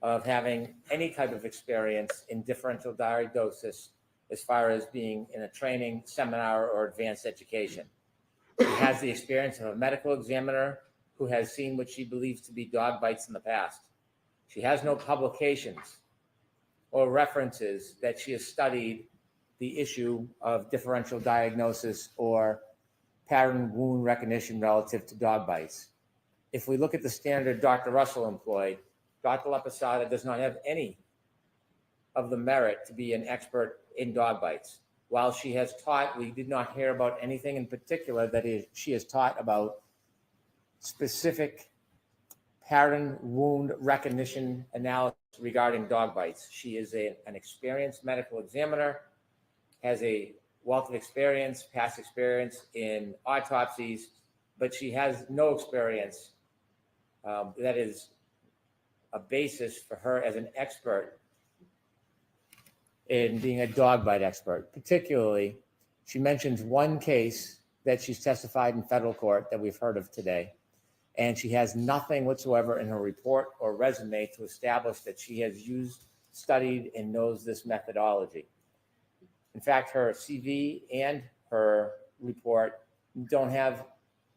of having any type of experience in differential diagnosis as far as being in a training seminar or advanced education. She has the experience of a medical examiner who has seen what she believes to be dog bites in the past. She has no publications or references that she has studied the issue of differential diagnosis or pattern wound recognition relative to dog bites. If we look at the standard Dr. Russell employed, Dr. LaPosada does not have any of the merit to be an expert in dog bites. While she has taught, we did not hear about anything in particular that she has taught about specific pattern wound recognition analysis regarding dog bites. She is an experienced medical examiner, has a wealth of experience, past experience in autopsies, but she has no experience that is a basis for her as an expert in being a dog bite expert. Particularly, she mentions one case that she's testified in federal court that we've heard of today, and she has nothing whatsoever in her report or resume to establish that she has used, studied, and knows this methodology. In fact, her CV and her report don't have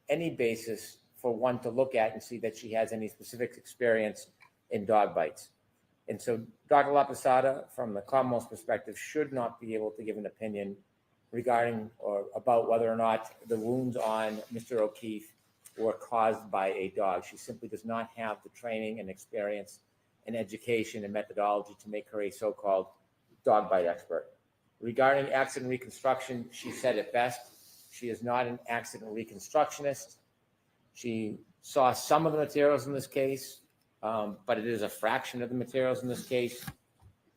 any basis for one to look at and see that she has any specific experience in dog bites. And so Dr. LaPosada, from the Commonwealth's perspective, should not be able to give an opinion regarding or about whether or not the wounds on Mr. O'Keefe were caused by a dog. She simply does not have the training and experience and education and methodology to make her a so-called dog bite expert. Regarding accident reconstruction, she said it best. She is not an accident reconstructionist. She saw some of the materials in this case, but it is a fraction of the materials in this case.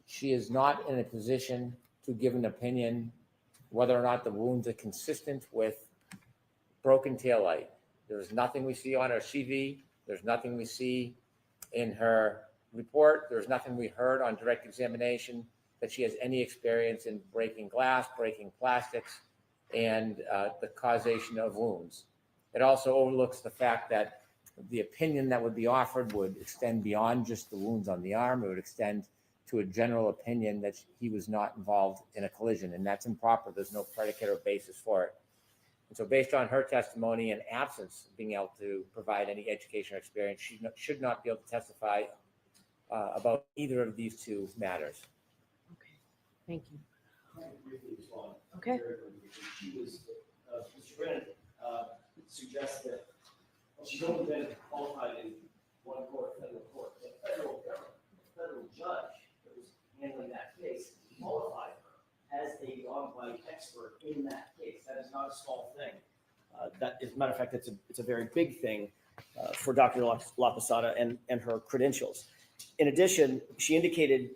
She is not in a position to give an opinion whether or not the wounds are consistent with broken taillight. There's nothing we see on her CV. There's nothing we see in her report. There's nothing we heard on direct examination that she has any experience in breaking glass, breaking plastics, and the causation of wounds. It also overlooks the fact that the opinion that would be offered would extend beyond just the wounds on the arm. It would extend to a general opinion that he was not involved in a collision, and that's improper. There's no predicate or basis for it. And so based on her testimony and absence of being able to provide any education or experience, she should not be able to testify about either of these two matters. Okay, thank you. Okay. She was, Mr. Brennan suggests that, well, she's only been qualified in one court, federal court. The federal government, the federal judge that was handling that case qualified her as a dog bite expert in that case. That is not a small thing. That, as a matter of fact, it's a very big thing for Dr. LaPosada and her credentials. In addition, she indicated,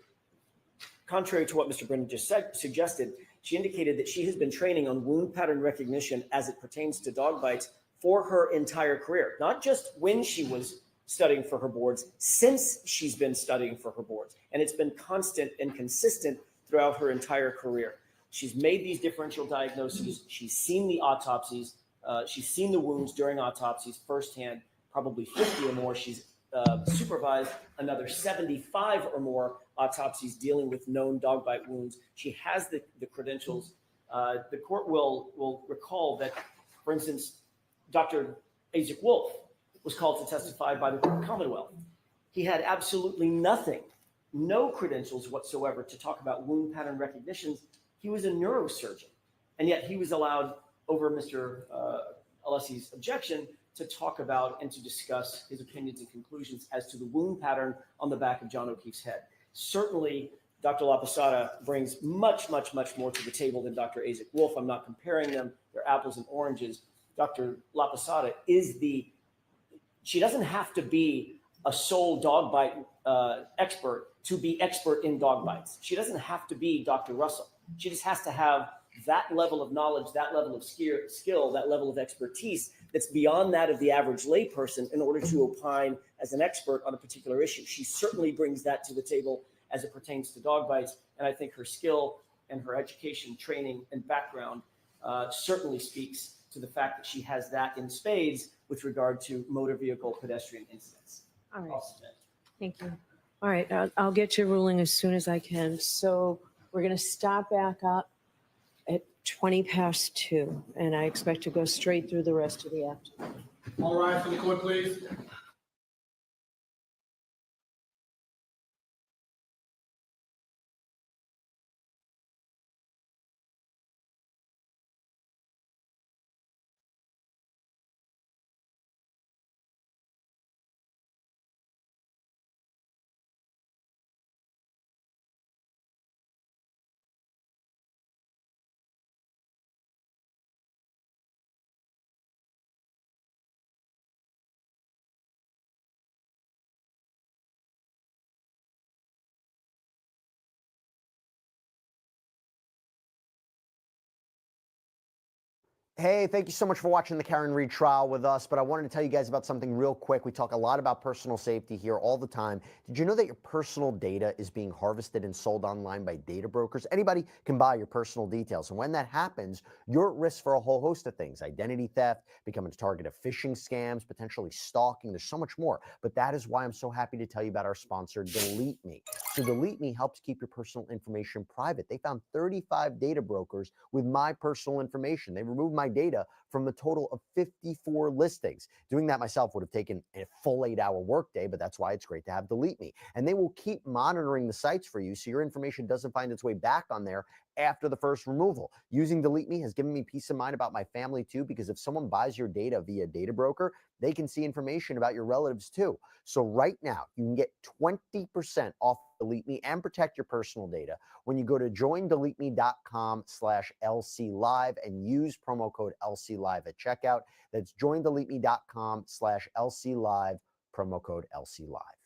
contrary to what Mr. Brennan just suggested, she indicated that she has been training on wound pattern recognition as it pertains to dog bites for her entire career, not just when she was studying for her boards, since she's been studying for her boards. And it's been constant and consistent throughout her entire career. She's made these differential diagnoses. She's seen the autopsies. She's seen the wounds during autopsies firsthand, probably 50 or more. She's supervised another 75 or more autopsies dealing with known dog bite wounds. She has the credentials. The court will recall that, for instance, Dr. Isaac Wolf was called to testify by the Commonwealth. He had absolutely nothing, no credentials whatsoever to talk about wound pattern recognitions. He was a neurosurgeon, and yet he was allowed, over Mr. Alessi's objection, to talk about and to discuss his opinions and conclusions as to the wound pattern on the back of John O'Keefe's head. Certainly, Dr. LaPosada brings much, much, much more to the table than Dr. Isaac Wolf. I'm not comparing them. They're apples and oranges. Dr. LaPosada is she doesn't have to be a sole dog bite expert to be expert in dog bites. She doesn't have to be Dr. Russell. She just has to have that level of knowledge, that level of skill, that level of expertise that's beyond that of the average layperson in order to opine as an expert on a particular issue. She certainly brings that to the table as it pertains to dog bites. And I think her skill and her education, training, and background certainly speaks to the fact that she has that in spades with regard to motor vehicle pedestrian incidents. All right. Thank you. All right. I'll get your ruling as soon as I can. So we're going to stop back up at 2:20, and I expect to go straight through the rest of the afternoon. All rise for the court, please. Hey, thank you so much for watching the Karen Reed trial with us, but I wanted to tell you guys about something real quick. We talk a lot about personal safety here all the time. Did you know that your personal data is being harvested and sold online by data brokers? Anybody can buy your personal details, and when that happens, you're at risk for a whole host of things: identity theft, becoming a target of phishing scams, potentially stalking. There's so much more, but that is why I'm so happy to tell you about our sponsor, Delete Me. So Delete Me helps keep your personal information private. They found 35 data brokers with my personal information. They removed my data from a total of 54 listings. Doing that myself would have taken a full 8-hour workday, but that's why it's great to have Delete Me. And they will keep monitoring the sites for you so your information doesn't find its way back on there after the first removal. Using Delete Me has given me peace of mind about my family too, because if someone buys your data via data broker, they can see information about your relatives too. So right now, you can get 20% off Delete Me and protect your personal data when you go to joindeleteme.com/LCLive and use promo code LCLive at checkout. That's joindeleteme.com/LCLive, promo code LCLive.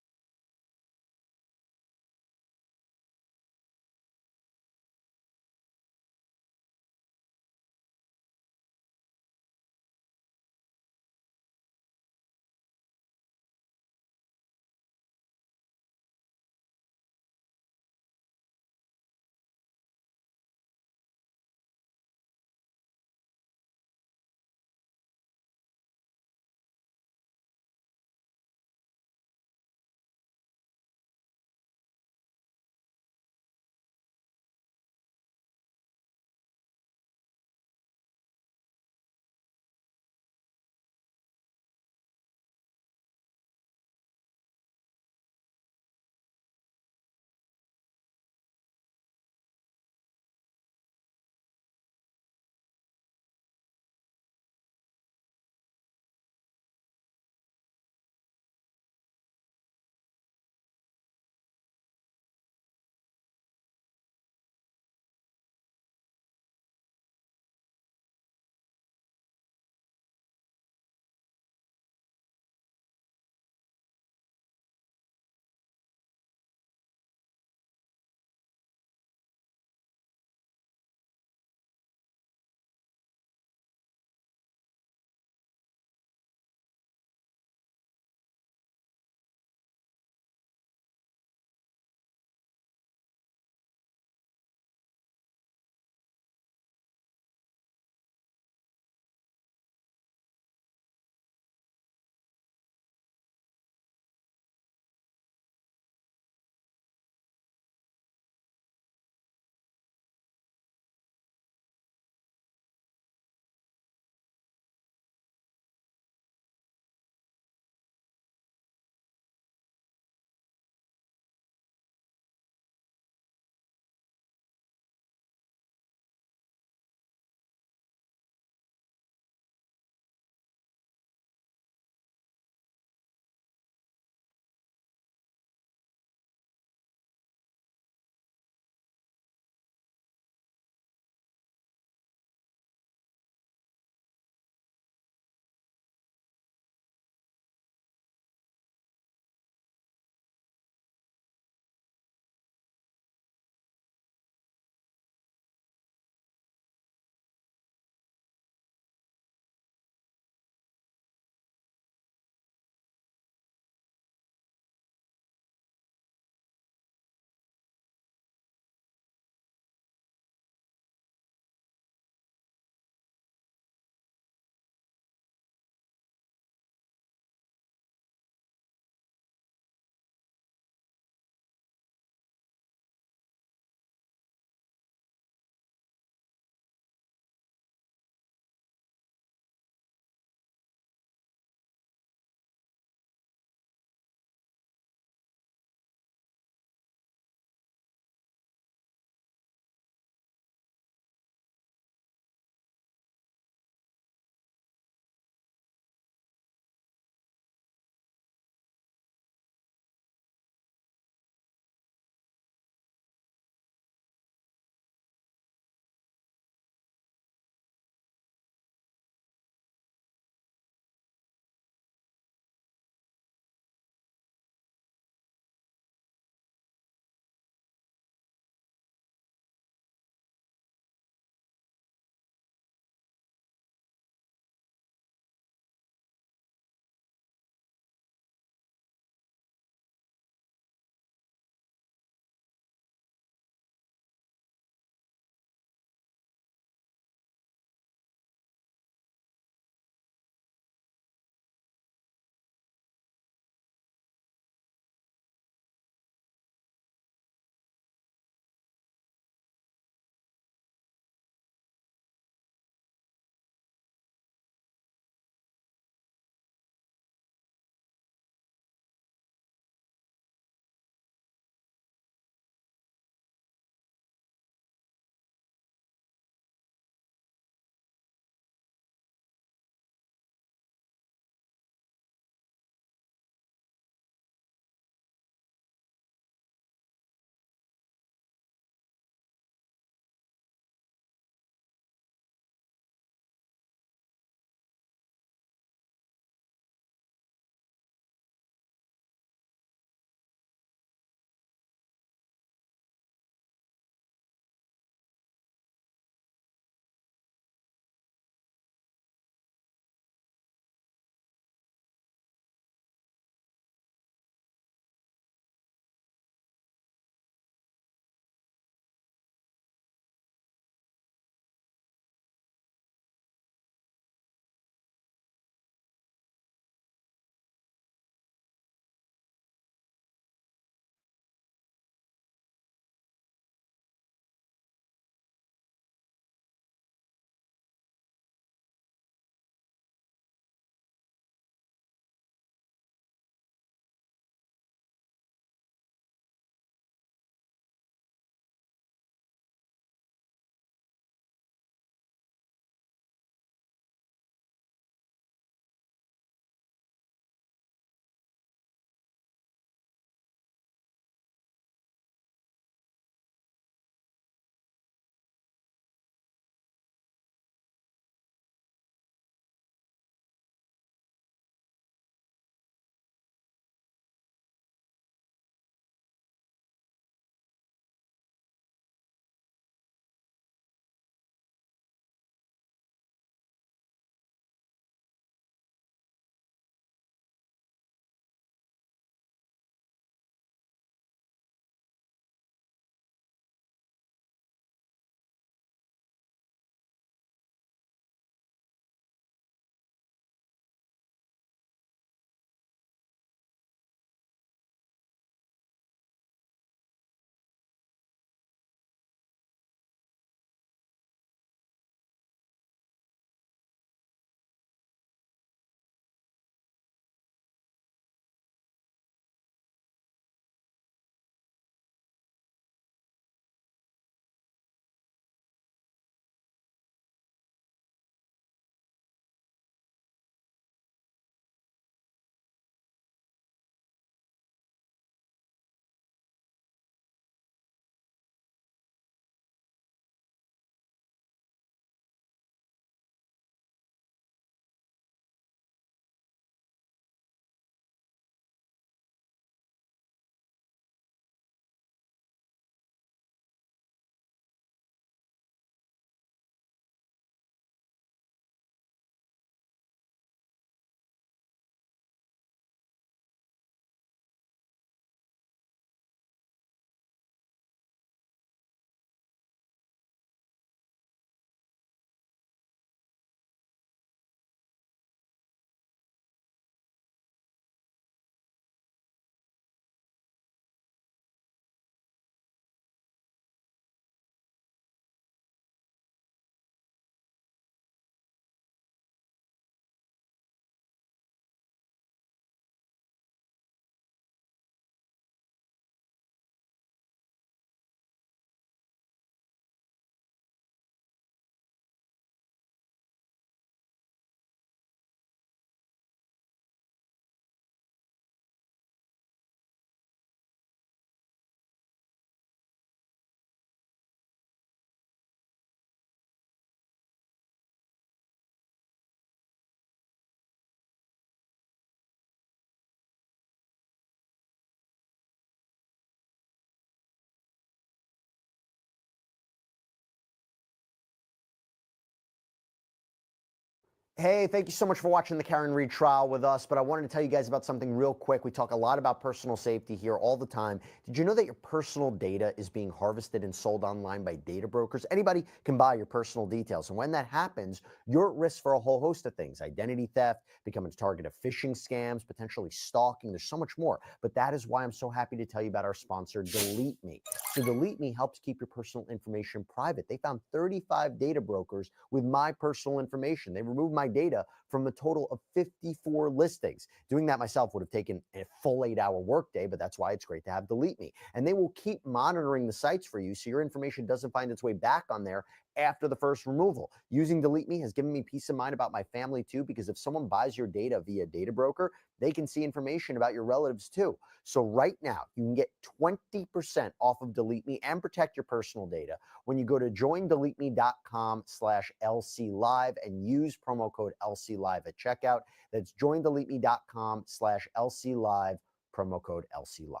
Hey, thank you so much for watching the Karen Reed trial with us, but I wanted to tell you guys about something real quick. We talk a lot about personal safety here all the time. Did you know that your personal data is being harvested and sold online by data brokers? Anybody can buy your personal details, and when that happens, you're at risk for a whole host of things: identity theft, becoming a target of phishing scams, potentially stalking. There's so much more, but that is why I'm so happy to tell you about our sponsor, Delete Me. So Delete Me helps keep your personal information private. They found 35 data brokers with my personal information. They removed my data from a total of 54 listings. Doing that myself would have taken a full 8-hour workday, but that's why it's great to have Delete Me. And they will keep monitoring the sites for you so your information doesn't find its way back on there after the first removal. Using Delete Me has given me peace of mind about my family too, because if someone buys your data via data broker, they can see information about your relatives too. So right now, you can get 20% off of Delete Me and protect your personal data when you go to joindeleteme.com/LCLive and use promo code LCLive at checkout. That's joindeleteme.com/LCLive, promo code LCLive.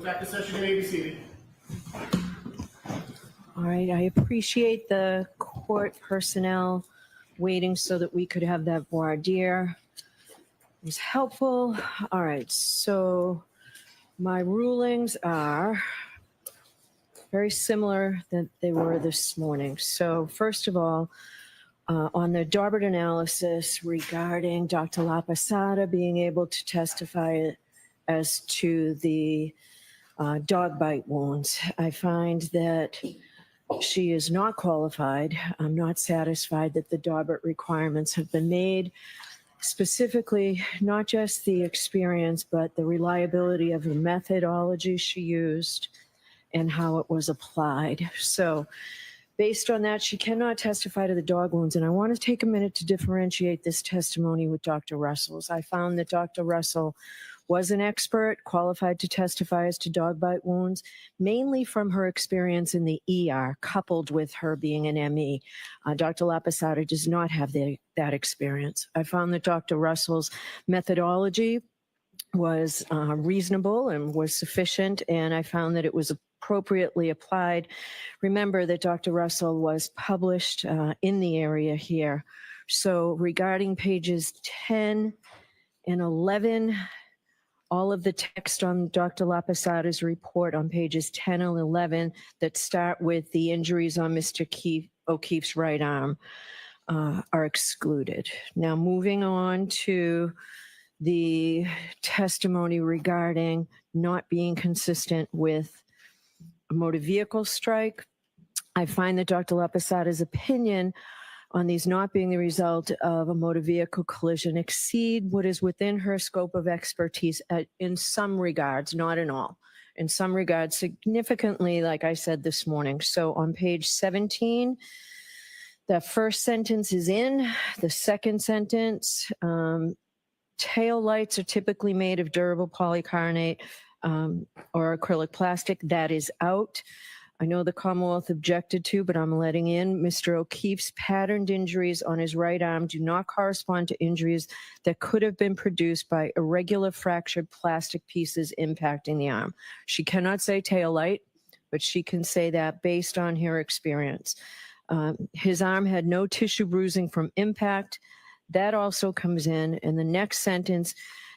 back to session. You may be seated. All right, I appreciate the court personnel waiting so that we could have that voir dire. It was helpful. All right, so my rulings are very similar than they were this morning. So first of all, on the Darbert analysis regarding Dr. Lapasada being able to testify as to the dog bite wounds, I find that she is not qualified. I'm not satisfied that the Darbert requirements have been made. Specifically, not just the experience, but the reliability of the methodology she used and how it was applied. So based on that, she cannot testify to the dog wounds. And I want to take a minute to differentiate this testimony with Dr. Russell's. I found that Dr. Russell was an expert qualified to testify as to dog bite wounds, mainly from her experience in the ER, coupled with her being an ME. Dr. Lapasada does not have that experience. I found that Dr. Russell's methodology was reasonable and was sufficient, and I found that it was appropriately applied. Remember that Dr. Russell was published in the area here. So regarding pages 10 and 11, all of the text on Dr. Lapasada's report on pages 10 and 11 that start with the injuries on Mr. O'Keefe's right arm are excluded. Now moving on to the testimony regarding not being consistent with a motor vehicle strike, I find that Dr. Lapasada's opinion on these not being the result of a motor vehicle collision exceed what is within her scope of expertise in some regards, not in all. In some regards, significantly, like I said this morning. So on page 17, the first sentence is in. The second sentence, tail lights are typically made of durable polycarbonate or acrylic plastic. That is out. I know the Commonwealth objected to, but I'm letting in. Mr. O'Keefe's patterned injuries on his right arm do not correspond to injuries that could have been produced by irregular fractured plastic pieces impacting the arm. She cannot say tail light, but she can say that based on her experience. His arm had no tissue bruising from impact. That also comes in. And the next sentence,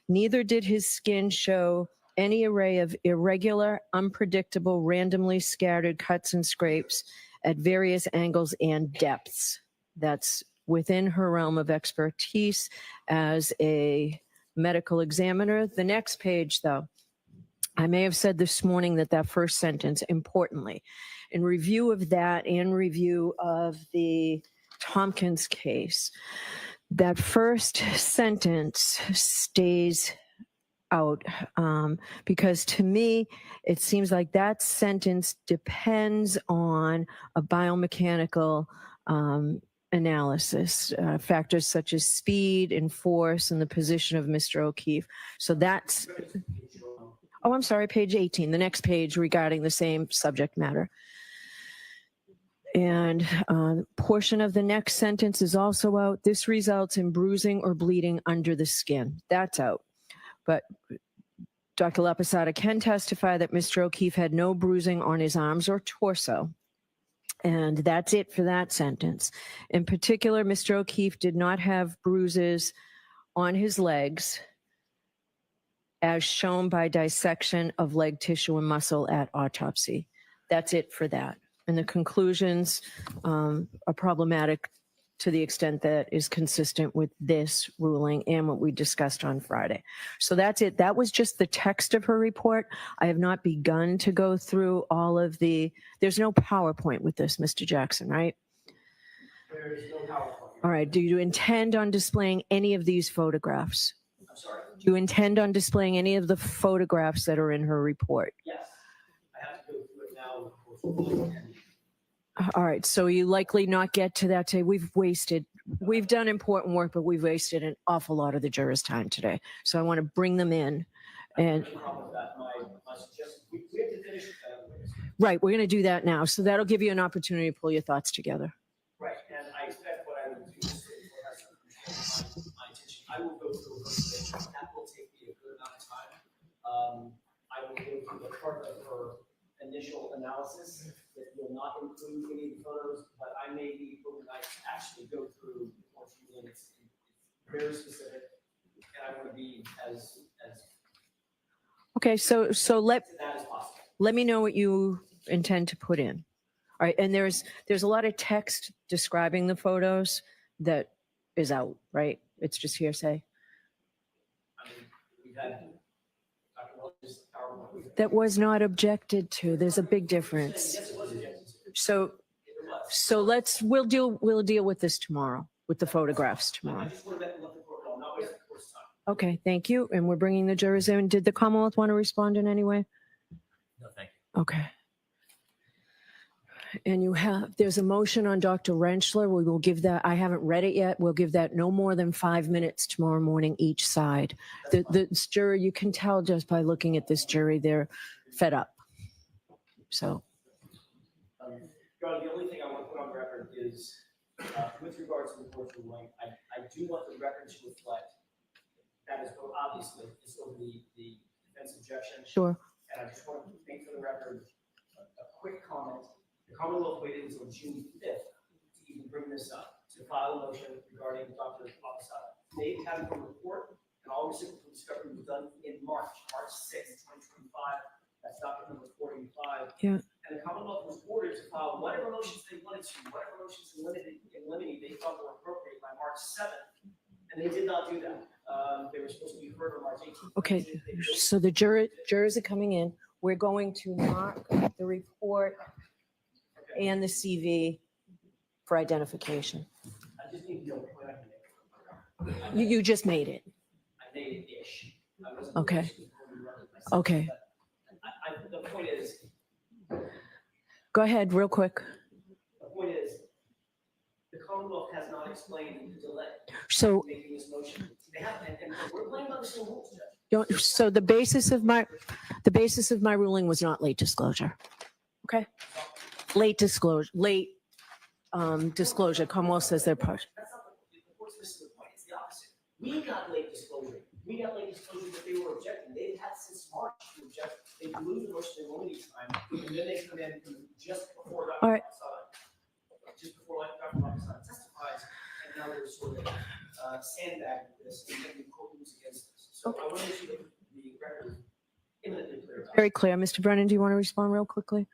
neither did his skin show any array of irregular, unpredictable, randomly scattered cuts and scrapes at various angles and depths. That's within her realm of expertise as a medical examiner. The next page, though, I may have said this morning that first sentence, importantly, in review of that and review of the Tompkins case, that first sentence stays out because to me, it seems like that sentence depends on a biomechanical analysis, factors such as speed and force and the position of Mr. O'Keefe. So that's, oh, I'm sorry, page 18, the next page regarding the same subject matter. And portion of the next sentence is also out. This results in bruising or bleeding under the skin. That's out. But Dr. Lapasada can testify that Mr. O'Keefe had no bruising on his arms or torso. And that's it for that sentence. In particular, Mr. O'Keefe did not have bruises on his legs as shown by dissection of leg tissue and muscle at autopsy. That's it for that. And the conclusions are problematic to the extent that is consistent with this ruling and what we discussed on Friday. So that's it. That was just the text of her report. I have not begun to go through all of there's no PowerPoint with this, Mr. Jackson, right? There is no PowerPoint. All right. Do you intend on displaying any of these photographs? I'm sorry. Do you intend on displaying any of the photographs that are in her report? Yes. I have to go through it now. All right, so you likely not get to that today. We've done important work, but we've wasted an awful lot of the jurors' time today. So I want to bring them in. And right, we're going to do that now. So that'll give you an opportunity to pull your thoughts together. Right, and I expect what I will do is my attention. I will go through a presentation. That will take me a good amount of time. I will to go through the part of her initial analysis that will not include any of the photos, but I may need overnight to actually go through before she links. It's very specific, and I want to be as Okay, so to that as possible. let me know what you intend to put in. All right, and there's a lot of text describing the photos that is out, right? It's just hearsay. I mean, we've had Dr. Welch's PowerPoint. That was not objected to. There's a big difference. Yes, it was objected to. So It was. we'll deal with this tomorrow, with the photographs I tomorrow. just want to let the court know, not waste the court's time. Okay, thank you. And we're bringing the jurors in. Did the Commonwealth want to respond in any way? No, thank you. Okay. And there's a motion on Dr. Rentschler. We will give that, I haven't read it yet. We'll give that no more than 5 minutes tomorrow morning each side. This jury, you can tell just by looking at this jury, they're fed up. So. Your Honor, the only thing I want to put on record is, with regards to the court's ruling, I do want the record to reflect that is obviously is over the defense objection. Sure. And I just want to make for the record a quick comment. The Commonwealth waited until June 5th to even bring this up, to file a motion regarding Dr. Papassada. They had a report, and all reciprocal discovery was done in March 6th, 2025. That's document number 485. Yeah. And the Commonwealth was ordered to file whatever motions they wanted to, whatever motions in limine they thought were appropriate by March 7th. And they did not do that. They were supposed to be heard on March 18th. Okay, so the jurors are coming in. We're going to mark the report and the CV for identification. I just need to know what I can make. You just made it. I made it ish. Okay. Okay. The point is, Go ahead, real quick. the point is, the Commonwealth has not explained the delay So, in making this motion. They haven't, and we're playing by the same rules, Judge. so the basis of my ruling was not late disclosure. Okay? Late disclosure. Commonwealth says they're part. That's not the court's missing the point. It's the opposite. We got late disclosure. We got late disclosure that they were objecting. They've had since March to object. They blew the motion in limine time, and then they come in just before Dr. All right. Papassada testifies, and now they're sort of sandbagging this and making court rules against this. So I want to make sure that the record is imminently clear. about it. Very clear. Mr. Brennan, do you want to respond real quickly?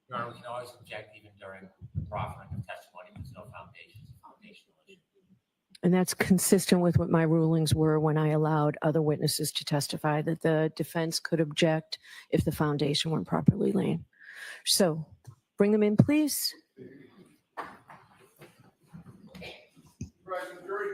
Your Honor, we can always object even during the proffering of testimony. There's no foundation. It's a foundational issue. And that's consistent with what my rulings were when I allowed other witnesses to testify that the defense could object if the foundation weren't properly laid. So bring them in, please. Present jury.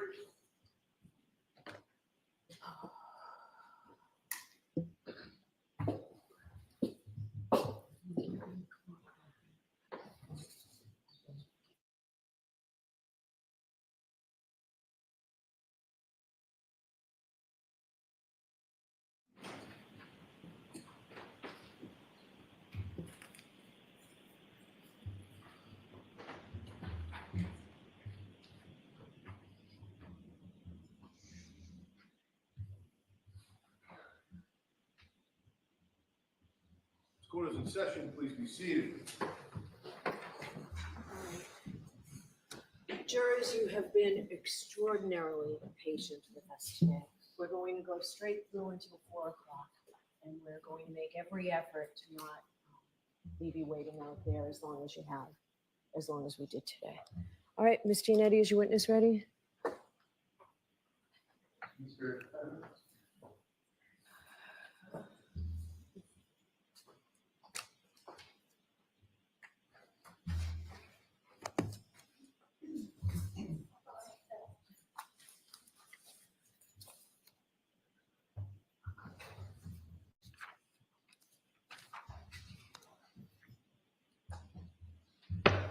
Court is in session. Please be seated. Jurors, you have been extraordinarily patient with us today. We're going to go straight through until 4 o'clock, and we're going to make every effort to not leave you waiting out there as long as you have, as long as we did today. All right, Ms. Giannetti, is your witness ready?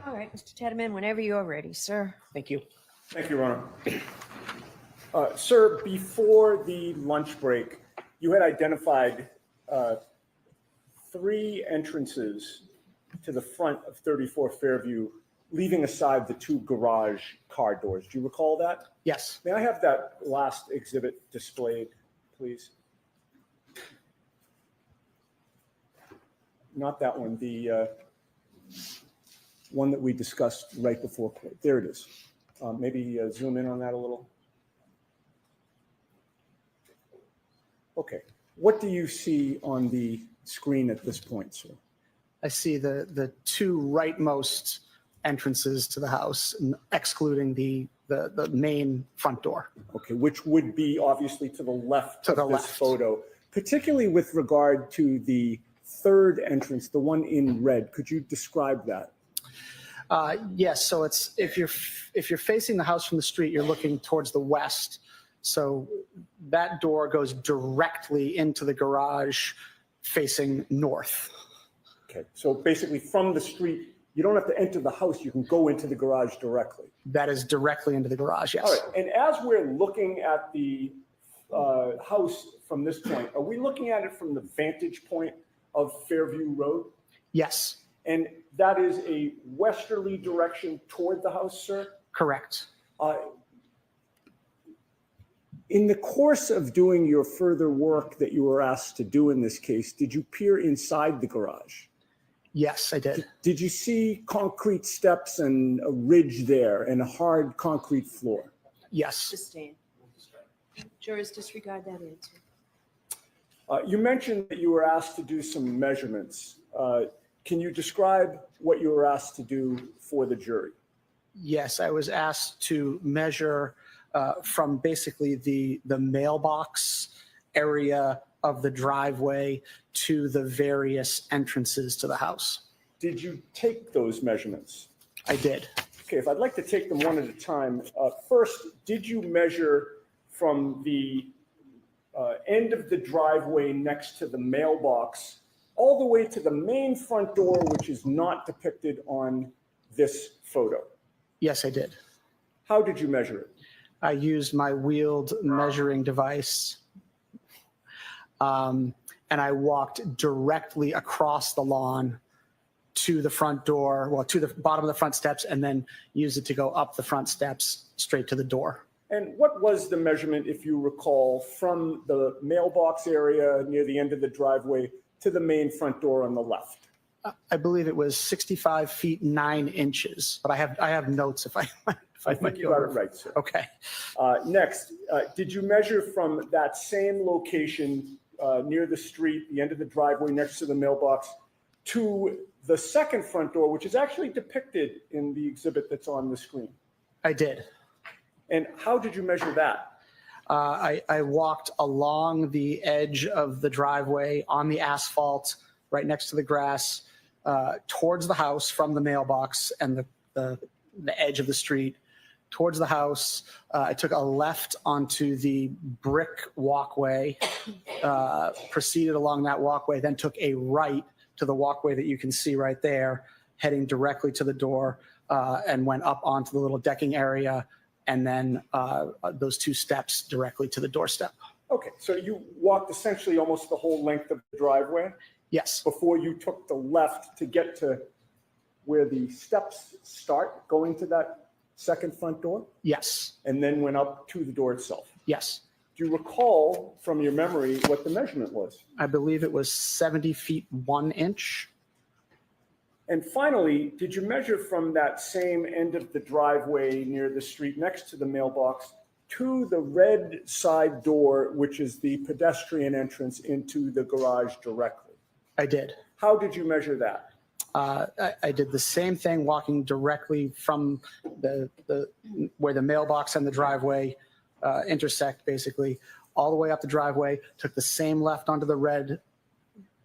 All right, Mr. Tedman, whenever you're ready, sir. Thank you. Thank you, Your Honor. Sir, before the lunch break, you had identified 3 entrances to the front of 34 Fairview, leaving aside the 2 garage car doors. Do you recall that? Yes. May I have that last exhibit displayed, please? not that one, the one that we discussed right before. There it is. Maybe zoom in on that a little. Okay. What do you see on the screen at this point, sir? I see the two rightmost entrances to the house, excluding the main front door. Okay, which would be obviously to the left To the of this left. photo, particularly with regard to the third entrance, the one in red. Could you describe that? Yes, so it's if you're facing the house from the street, you're looking towards the west. So that door goes directly into the garage facing north. Okay, so basically from the street, you don't have to enter the house, you can go into the garage directly. That is directly into the garage, yes. All right, and as we're looking at the house from this point, are we looking at it from the vantage point of Fairview Road? Yes, And that is a westerly direction toward the house, sir? correct. In the course of doing your further work that you were asked to do in this case, did you peer inside the garage? Yes, I did. Did you see concrete steps and a ridge there and a hard concrete floor? Yes. Sustain. Jurors disregard that answer. You mentioned that you were asked to do some measurements. Can you describe what you were asked to do for the jury? Yes, I was asked to measure from basically the mailbox area of the driveway to the various entrances to the house. Did you take those measurements? I did. Okay, if I'd like to take them one at a time. First, did you measure from the end of the driveway next to the mailbox all the way to the main front door, which is not depicted on this photo? Yes, I did. How did you measure it? I used my wheeled measuring device. And I walked directly across the lawn to the front door, well, to the bottom of the front steps, and then used it to go up the front steps straight to the door. And what was the measurement, if you recall, from the mailbox area near the end of the driveway to the main front door on the left? I believe it was 65 feet 9 inches, but I have notes if I I think you got it right, sir. Okay. Next, did you measure from that same location near the street, the end of the driveway next to the mailbox, to the second front door, which is actually depicted in the exhibit that's on the screen? I did. And how did you measure that? I walked along the edge of the driveway on the asphalt right next to the grass towards the house from the mailbox and the edge of the street towards the house. I took a left onto the brick walkway, proceeded along that walkway, then took a right to the walkway that you can see right there, heading directly to the door, and went up onto the little decking area, and then those 2 steps directly to the doorstep. Okay, so you walked essentially almost the whole length of the driveway Yes, before you took the left to get to where the steps start going to that second front door, yes, and then went up to the door itself. yes. Do you recall from your memory what the measurement was? I believe it was 70 feet 1 inch. And finally, did you measure from that same end of the driveway near the street next to the mailbox to the red side door, which is the pedestrian entrance into the garage directly? I did. How did you measure that? I did the same thing, walking directly from where the mailbox and the driveway intersect, basically, all the way up the driveway, took the same left onto the red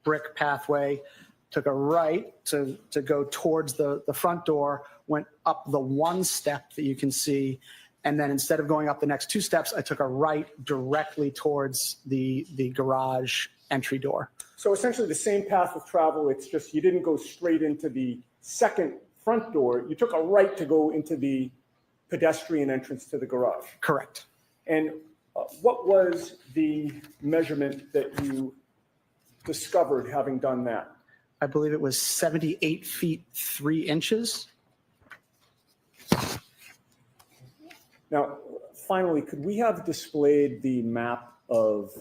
brick pathway, took a right to go towards the front door, went up the 1 step that you can see, and then instead of going up the next 2 steps, I took a right directly towards the garage entry door. So essentially the same path of travel, it's just you didn't go straight into the second front door. You took a right to go into the pedestrian entrance to the garage. Correct. And what was the measurement that you discovered having done that? I believe it was 78 feet 3 inches. Now, finally, could we have displayed the map of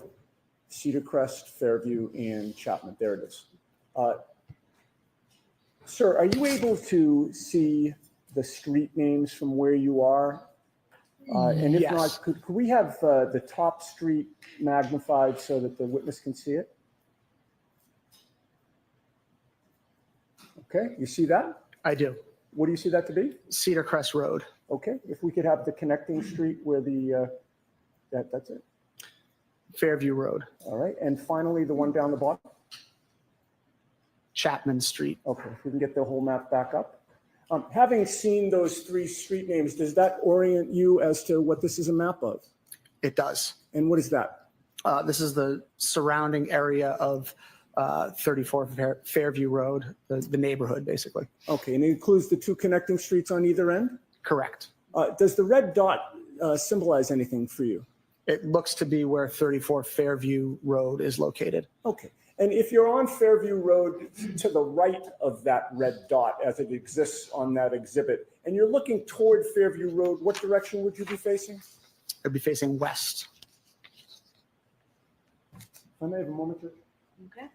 Cedar Crest, Fairview, and Chapman? There it is. Sir, are you able to see the street names from where you are? And if Yes. not, could we have the top street magnified so that the witness can see it? Okay, you see that? I do. What do you see that to be? Cedar Crest Road. Okay, if we could have the connecting street where the, that's it. Fairview Road. All right, and finally, the one down the bottom. Chapman Street. Okay, if we can get the whole map back up. Having seen those three street names, does that orient you as to what this is a map of? It does. And what is that? This is the surrounding area of 34 Fairview Road, the neighborhood, basically. Okay, and it includes the two connecting streets on either end? Correct. Does the red dot symbolize anything for you? It looks to be where 34 Fairview Road is located. Okay, and if you're on Fairview Road to the right of that red dot as it exists on that exhibit, and you're looking toward Fairview Road, what direction would you be facing? It'd be facing west. If I may have a moment, Judge? Okay.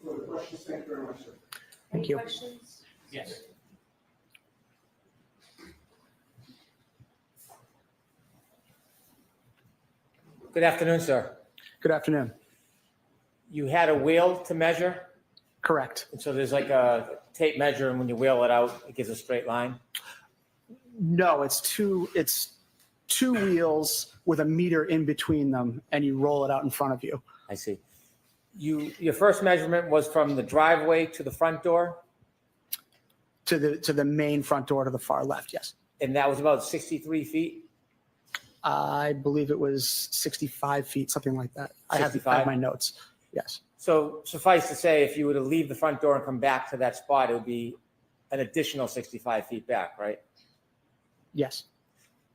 Further questions? Thank you very much, sir. Thank you. Questions? Yes. Good afternoon, sir. Good afternoon. You had a wheel to measure, Correct. and so there's like a tape measure, and when you wheel it out, it gives a straight line? No, it's two wheels with a meter in between them, and you roll it out in front of you. I see. Your first measurement was from the driveway to the front door, To the main front door to the far left, yes. and that was about 63 feet? I believe it was 65 feet, something like that. I have 65? my notes. Yes. So suffice to say, if you were to leave the front door and come back to that spot, it would be an additional 65 feet back, right? Yes.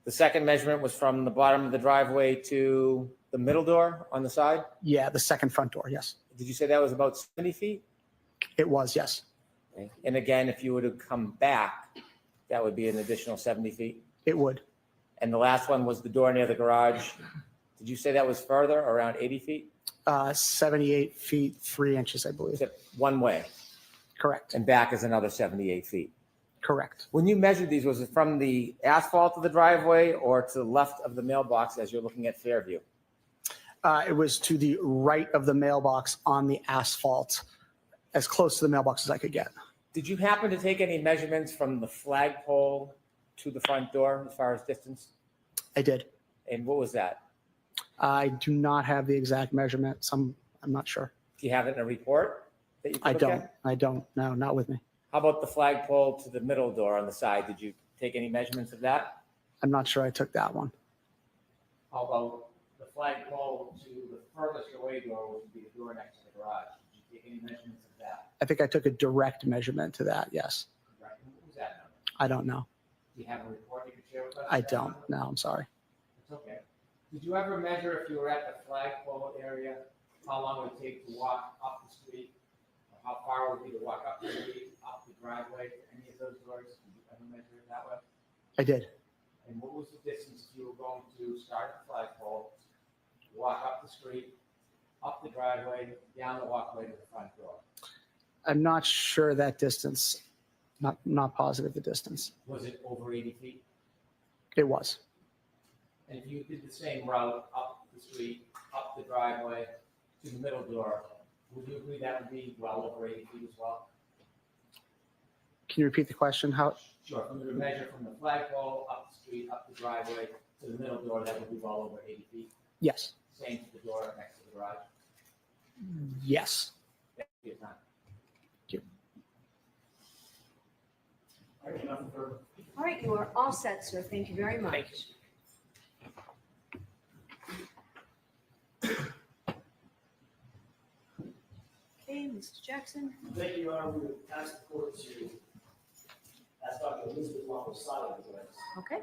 The second measurement was from the bottom of the driveway to the middle door on the side? Yeah, the second front door, yes. Did you say that was about 70 feet? It was, yes. Okay. And again, if you were to come back, that would be an additional 70 feet? It would. And the last one was the door near the garage. Did you say that was further, around 80 feet? 78 feet, 3 inches, I believe. Is it one way? Correct. And back is another 78 feet. Correct. When you measured these, was it from the asphalt of the driveway or to the left of the mailbox as you're looking at Fairview? It was to the right of the mailbox on the asphalt, as close to the mailbox as I could get. Did you happen to take any measurements from the flagpole to the front door as far as distance? I did. And what was that? I do not have the exact measurement, so I'm not sure. Do you have it in a report that you could look at? I don't. No, not with me. How about the flagpole to the middle door on the side? Did you take any measurements of that? I'm not sure I took that one. How about the flagpole to the furthest away door, which would be the door next to the garage? Did you take any measurements of that? I think I took a direct measurement to that, yes. Right. What was that number? I don't know. Do you have a report you could share with us? I don't. No, I'm sorry. It's okay. Did you ever measure if you were at the flagpole area, how long it would take to walk up the street? Or how far it would be to walk up the street, up the driveway, to any of those doors? Did you ever measure it that way? I did. And what was the distance you were going to start at the flagpole, walk up the street, up the driveway, down the walkway to the front door? I'm not sure that distance. Not positive the distance. Was it over 80 feet? It was. And if you did the same route up the street, up the driveway, to the middle door, would you agree that would be well over 80 feet as well? Can you repeat the question? How? Sure, if we were to measure from the flagpole, up the street, up the driveway, to the middle door, that would be well over 80 feet. Yes. Same to the door next to the garage. Yes. Thank you for your time. Thank you. All right, nothing further. All right, you are all set, sir. Thank you very much. Okay, Mr. Jackson. Thank you, Your Honor. We would ask the court to ask Dr. Elizabeth Wallace silent. Okay.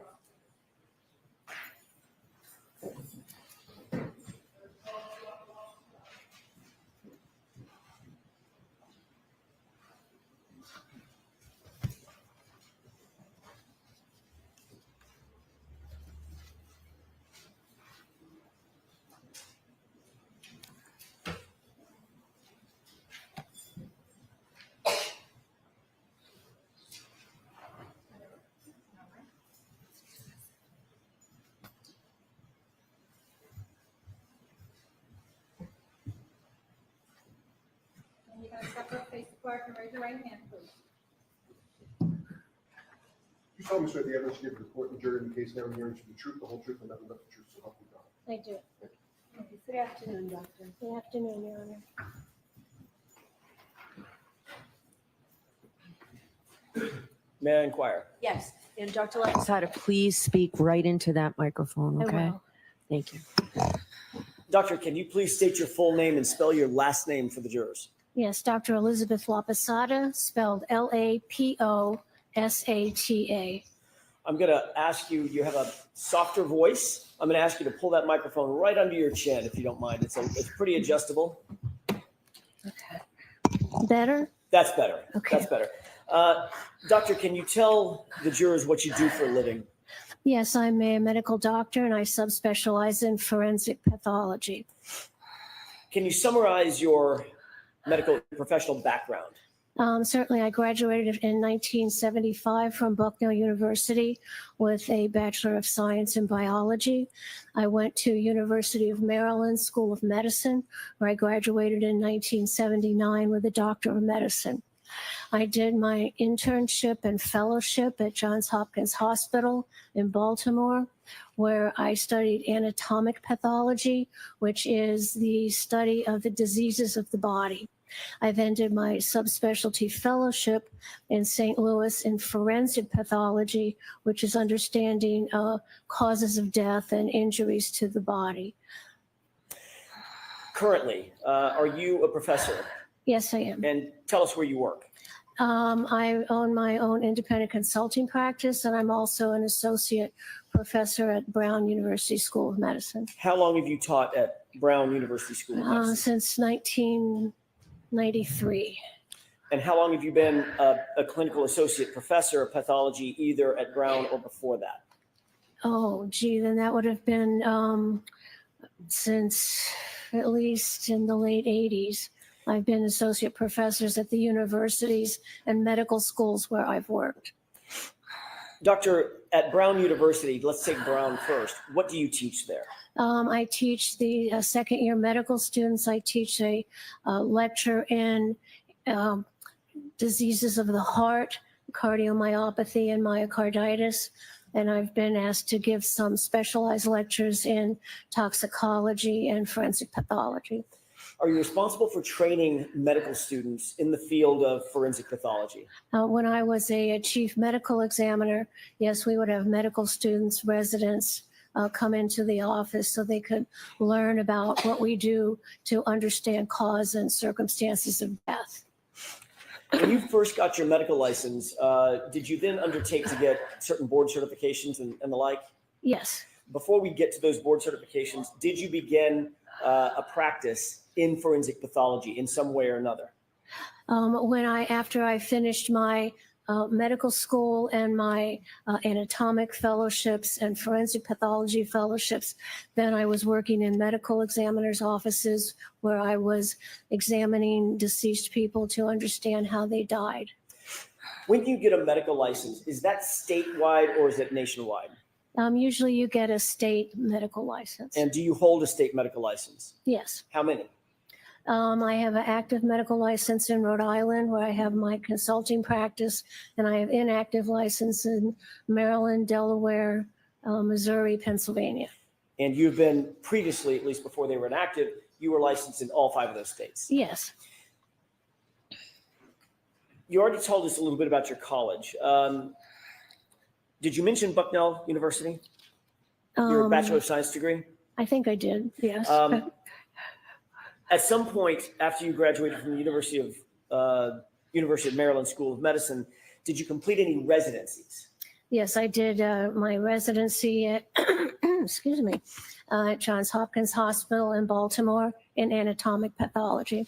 And you're gonna step up, face the clerk, and raise your right hand, please. You solemnly swear the evidence you give to the court and jury in the case now and hearing should be the truth, the whole truth, and nothing but the truth, so help you God. I do. Good afternoon, Doctor. Good afternoon, Your Honor. May I inquire? Yes. And Dr. Lasada, please speak right into that microphone, I okay? will. Thank you. Doctor, can you please state your full name and spell your last name for the jurors? Yes, Dr. Elizabeth Lapasada, spelled Lapasata. I'm going to ask you, you have a softer voice. I'm going to ask you to pull that microphone right under your chin, if you don't mind. It's pretty adjustable. Okay. Better? That's better. Okay. That's better. Doctor, can you tell the jurors what you do for a living? Yes, I'm a medical doctor and I subspecialize in forensic pathology. Can you summarize your medical professional background? Certainly, I graduated in 1975 from Bucknell University with a Bachelor of Science in Biology. I went to University of Maryland School of Medicine, where I graduated in 1979 with a Doctor of Medicine. I did my internship and fellowship at Johns Hopkins Hospital in Baltimore, where I studied anatomic pathology, which is the study of the diseases of the body. I then did my subspecialty fellowship in St. Louis in forensic pathology, which is understanding causes of death and injuries to the body. Currently, are you a professor? Yes, I am. And tell us where you work. I own my own independent consulting practice, and I'm also an associate professor at Brown University School of Medicine. How long have you taught at Brown University School of Medicine? Since 1993. And how long have you been a clinical associate professor of pathology, either at Brown or before that? Oh, gee, then that would have been since at least in the late 80s. I've been associate professors at the universities and medical schools where I've worked. Doctor, at Brown University, let's take Brown first. What do you teach there? I teach the second year medical students. I teach a lecture in diseases of the heart, cardiomyopathy, and myocarditis. And I've been asked to give some specialized lectures in toxicology and forensic pathology. Are you responsible for training medical students in the field of forensic pathology? When I was a chief medical examiner, yes, we would have medical students, residents come into the office so they could learn about what we do to understand cause and circumstances of death. When you first got your medical license, did you then undertake to get certain board certifications and the like? Yes. Before we get to those board certifications, did you begin a practice in forensic pathology in some way or another? After I finished my medical school and my anatomic fellowships and forensic pathology fellowships, then I was working in medical examiners' offices where I was examining deceased people to understand how they died. When you get a medical license, is that statewide or is it nationwide? Usually you get a state medical license. And do you hold a state medical license? Yes. How many? I have an active medical license in Rhode Island where I have my consulting practice, and I have inactive license in Maryland, Delaware, Missouri, Pennsylvania. And you've been previously, at least before they were inactive, you were licensed in all 5 of those states? Yes. You already told us a little bit about your college. Did you mention Bucknell University? Your Bachelor of Science degree? I think I did, yes. At some point after you graduated from the University of Maryland School of Medicine, did you complete any residencies? Yes, I did my residency at, excuse me, at Johns Hopkins Hospital in Baltimore in anatomic pathology.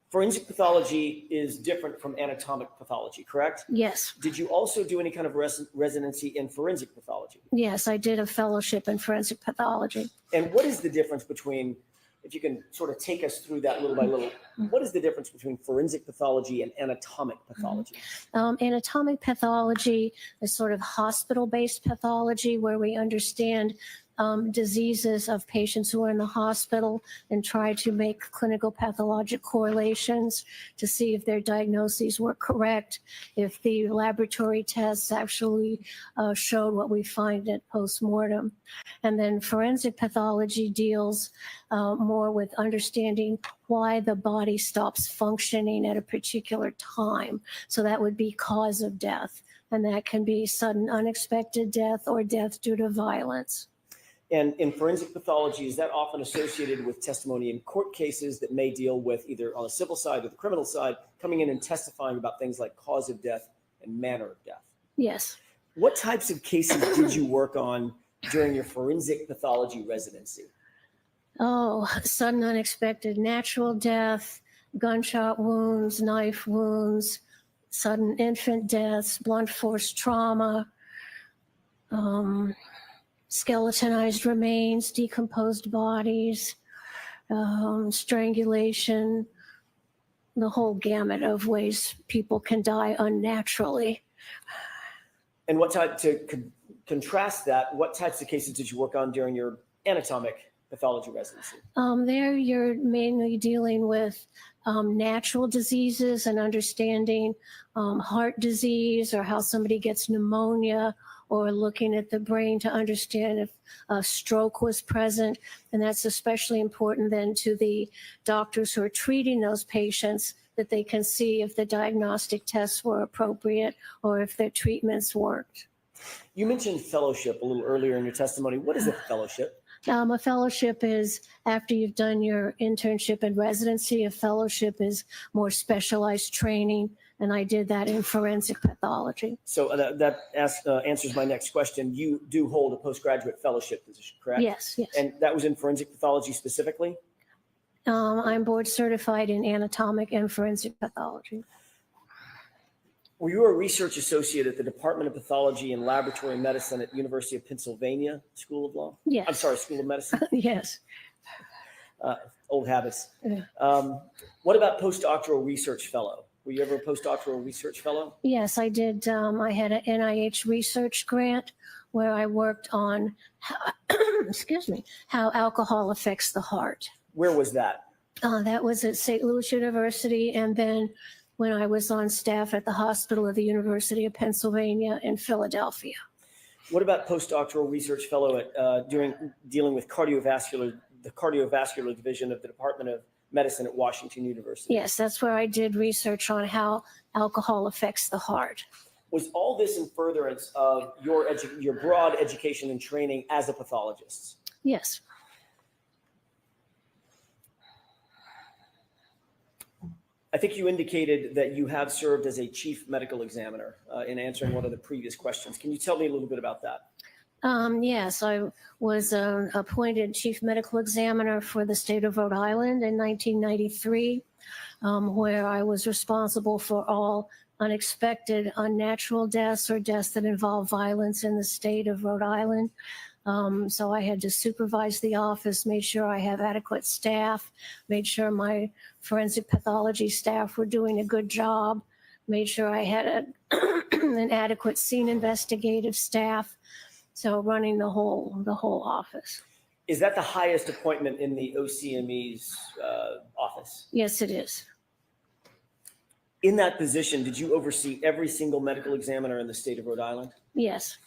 Forensic pathology is different from anatomic pathology, correct? Yes. Did you also do any kind of residency in forensic pathology? Yes, I did a fellowship in forensic pathology. And what is the difference between, if you can sort of take us through that little by little, what is the difference between forensic pathology and anatomic pathology? Anatomic pathology is sort of hospital-based pathology where we understand diseases of patients who are in the hospital and try to make clinical pathologic correlations to see if their diagnoses were correct, if the laboratory tests actually showed what we find at postmortem. And then forensic pathology deals more with understanding why the body stops functioning at a particular time. So that would be cause of death. And that can be sudden unexpected death or death due to violence. And in forensic pathology, is that often associated with testimony in court cases that may deal with either on the civil side or the criminal side, coming in and testifying about things like cause of death and manner of death? Yes. What types of cases did you work on during your forensic pathology residency? Oh, sudden unexpected natural death, gunshot wounds, knife wounds, sudden infant deaths, blunt force trauma, skeletonized remains, decomposed bodies, strangulation, the whole gamut of ways people can die unnaturally. And what type, to contrast that, what types of cases did you work on during your anatomic pathology residency? There you're mainly dealing with natural diseases and understanding heart disease or how somebody gets pneumonia, or looking at the brain to understand if a stroke was present. And that's especially important then to the doctors who are treating those patients, that they can see if the diagnostic tests were appropriate or if their treatments worked. You mentioned fellowship a little earlier in your testimony. What is a fellowship? A fellowship is after you've done your internship and residency. A fellowship is more specialized training, and I did that in forensic pathology. So that answers my next question. You do hold a postgraduate fellowship position, correct? Yes, yes. And that was in forensic pathology specifically? I'm board certified in anatomic and forensic pathology. Were you a research associate at the Department of Pathology and Laboratory Medicine at University of Pennsylvania School of Law? Yes. I'm sorry, School of Medicine? Yes. Old habits. Yeah. What about postdoctoral research fellow? Were you ever a postdoctoral research fellow? Yes, I did. I had an NIH research grant where I worked on, how alcohol affects the heart. Where was that? That was at St. Louis University, and then when I was on staff at the hospital of the University of Pennsylvania in Philadelphia. What about postdoctoral research fellow at dealing with the cardiovascular division of the Department of Medicine at Washington University? Yes, that's where I did research on how alcohol affects the heart. Was all this in furtherance of your broad education and training as a pathologist? Yes. I think you indicated that you have served as a chief medical examiner in answering one of the previous questions. Can you tell me a little bit about that? Yes, I was appointed chief medical examiner for the state of Rhode Island in 1993, where I was responsible for all unexpected, unnatural deaths or deaths that involve violence in the state of Rhode Island. So I had to supervise the office, made sure I have adequate staff, made sure my forensic pathology staff were doing a good job, made sure I had an adequate scene investigative staff. So running the whole office. Is that the highest appointment in the OCME's office? Yes, it is. In that position, did you oversee every single medical examiner in the state of Rhode Island? Yes.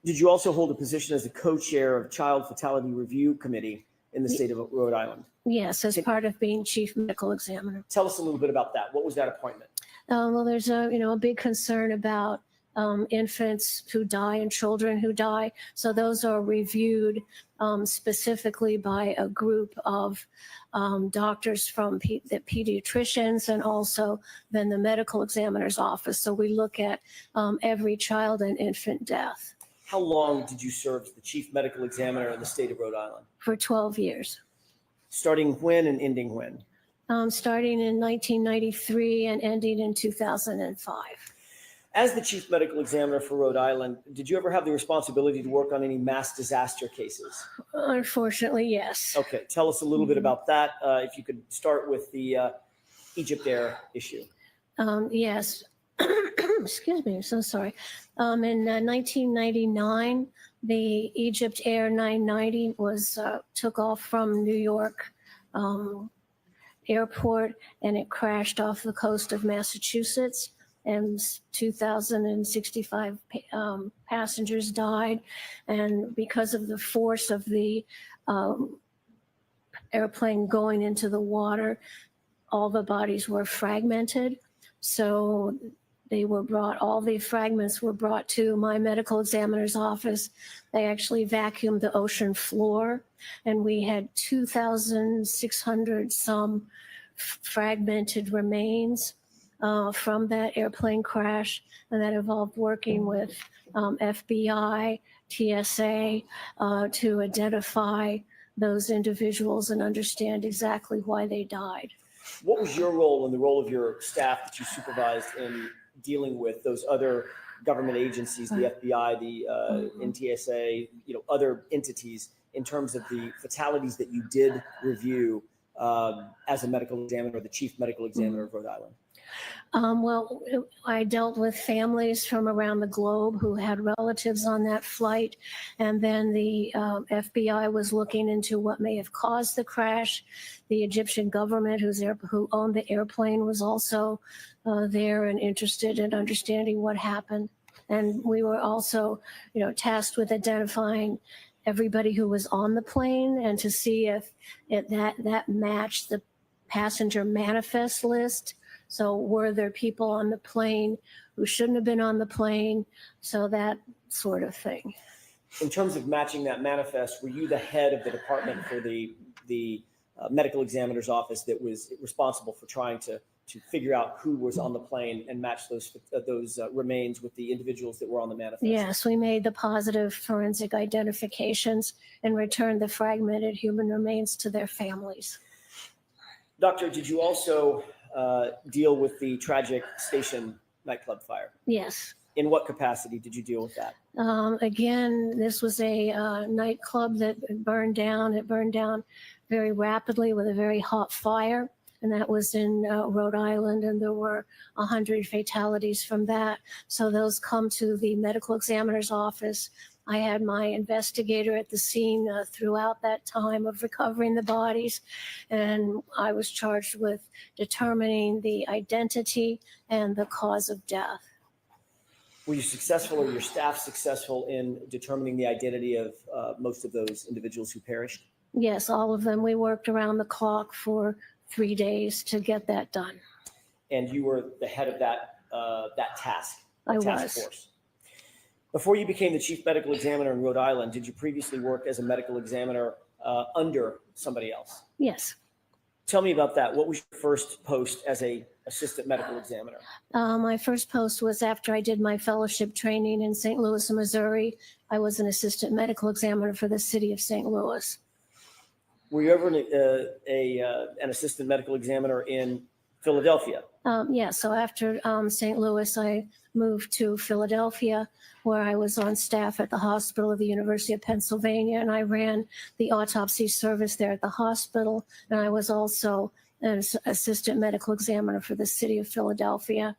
Did you also hold a position as a co-chair of Child Fatality Review Committee in the state of Rhode Island? Yes, as part of being chief medical examiner. Tell us a little bit about that. What was that appointment? Well, there's a big concern about infants who die and children who die. So those are reviewed specifically by a group of doctors from the pediatricians and also then the medical examiner's office. So we look at every child and infant death. How long did you serve as the chief medical examiner in the state of Rhode Island? For 12 years. Starting when and ending when? Starting in 1993 and ending in 2005. As the chief medical examiner for Rhode Island, did you ever have the responsibility to work on any mass disaster cases? Unfortunately, yes. Okay, tell us a little bit about that. If you could start with the Egypt Air issue. Yes. excuse me, I'm so sorry. In 1999, the Egypt Air 990 was took off from New York airport, and it crashed off the coast of Massachusetts, and 2,065 passengers died. And because of the force of the airplane going into the water, all the bodies were fragmented. So they were brought, all the fragments were brought to my medical examiner's office. They actually vacuumed the ocean floor, and we had 2,600 some fragmented remains from that airplane crash. And that involved working with FBI, TSA to identify those individuals and understand exactly why they died. What was your role and the role of your staff that you supervised in dealing with those other government agencies, the FBI, the NTSA, other entities, in terms of the fatalities that you did review as a medical examiner, the chief medical examiner of Rhode Island? Well, I dealt with families from around the globe who had relatives on that flight. And then the FBI was looking into what may have caused the crash. The Egyptian government, who owned the airplane, was also there and interested in understanding what happened. And we were also, tasked with identifying everybody who was on the plane and to see if that matched the passenger manifest list. So were there people on the plane who shouldn't have been on the plane? So that sort of thing. In terms of matching that manifest, were you the head of the department for the medical examiner's office that was responsible for trying to figure out who was on the plane and match those remains with the individuals that were on the manifest? Yes, we made the positive forensic identifications and returned the fragmented human remains to their families. Doctor, did you also deal with the tragic Station nightclub fire? Yes. In what capacity did you deal with that? Again, this was a nightclub that burned down. It burned down very rapidly with a very hot fire, and that was in Rhode Island, and there were 100 fatalities from that. So those come to the medical examiner's office. I had my investigator at the scene throughout that time of recovering the bodies, and I was charged with determining the identity and the cause of death. Were you successful, or your staff successful, in determining the identity of most of those individuals who perished? Yes, all of them. We worked around the clock for 3 days to get that done. And you were the head of that task force. Before you became the chief medical examiner in Rhode Island, did you previously work as a medical examiner under somebody else? Yes. Tell me about that. What was your first post as a assistant medical examiner? My first post was after I did my fellowship training in St. Louis, Missouri. I was an assistant medical examiner for the city of St. Louis. Were you ever an assistant medical examiner in Philadelphia? Yes. So after St. Louis, I moved to Philadelphia, where I was on staff at the hospital of the University of Pennsylvania, and I ran the autopsy service there at the hospital. And I was also an assistant medical examiner for the city of Philadelphia.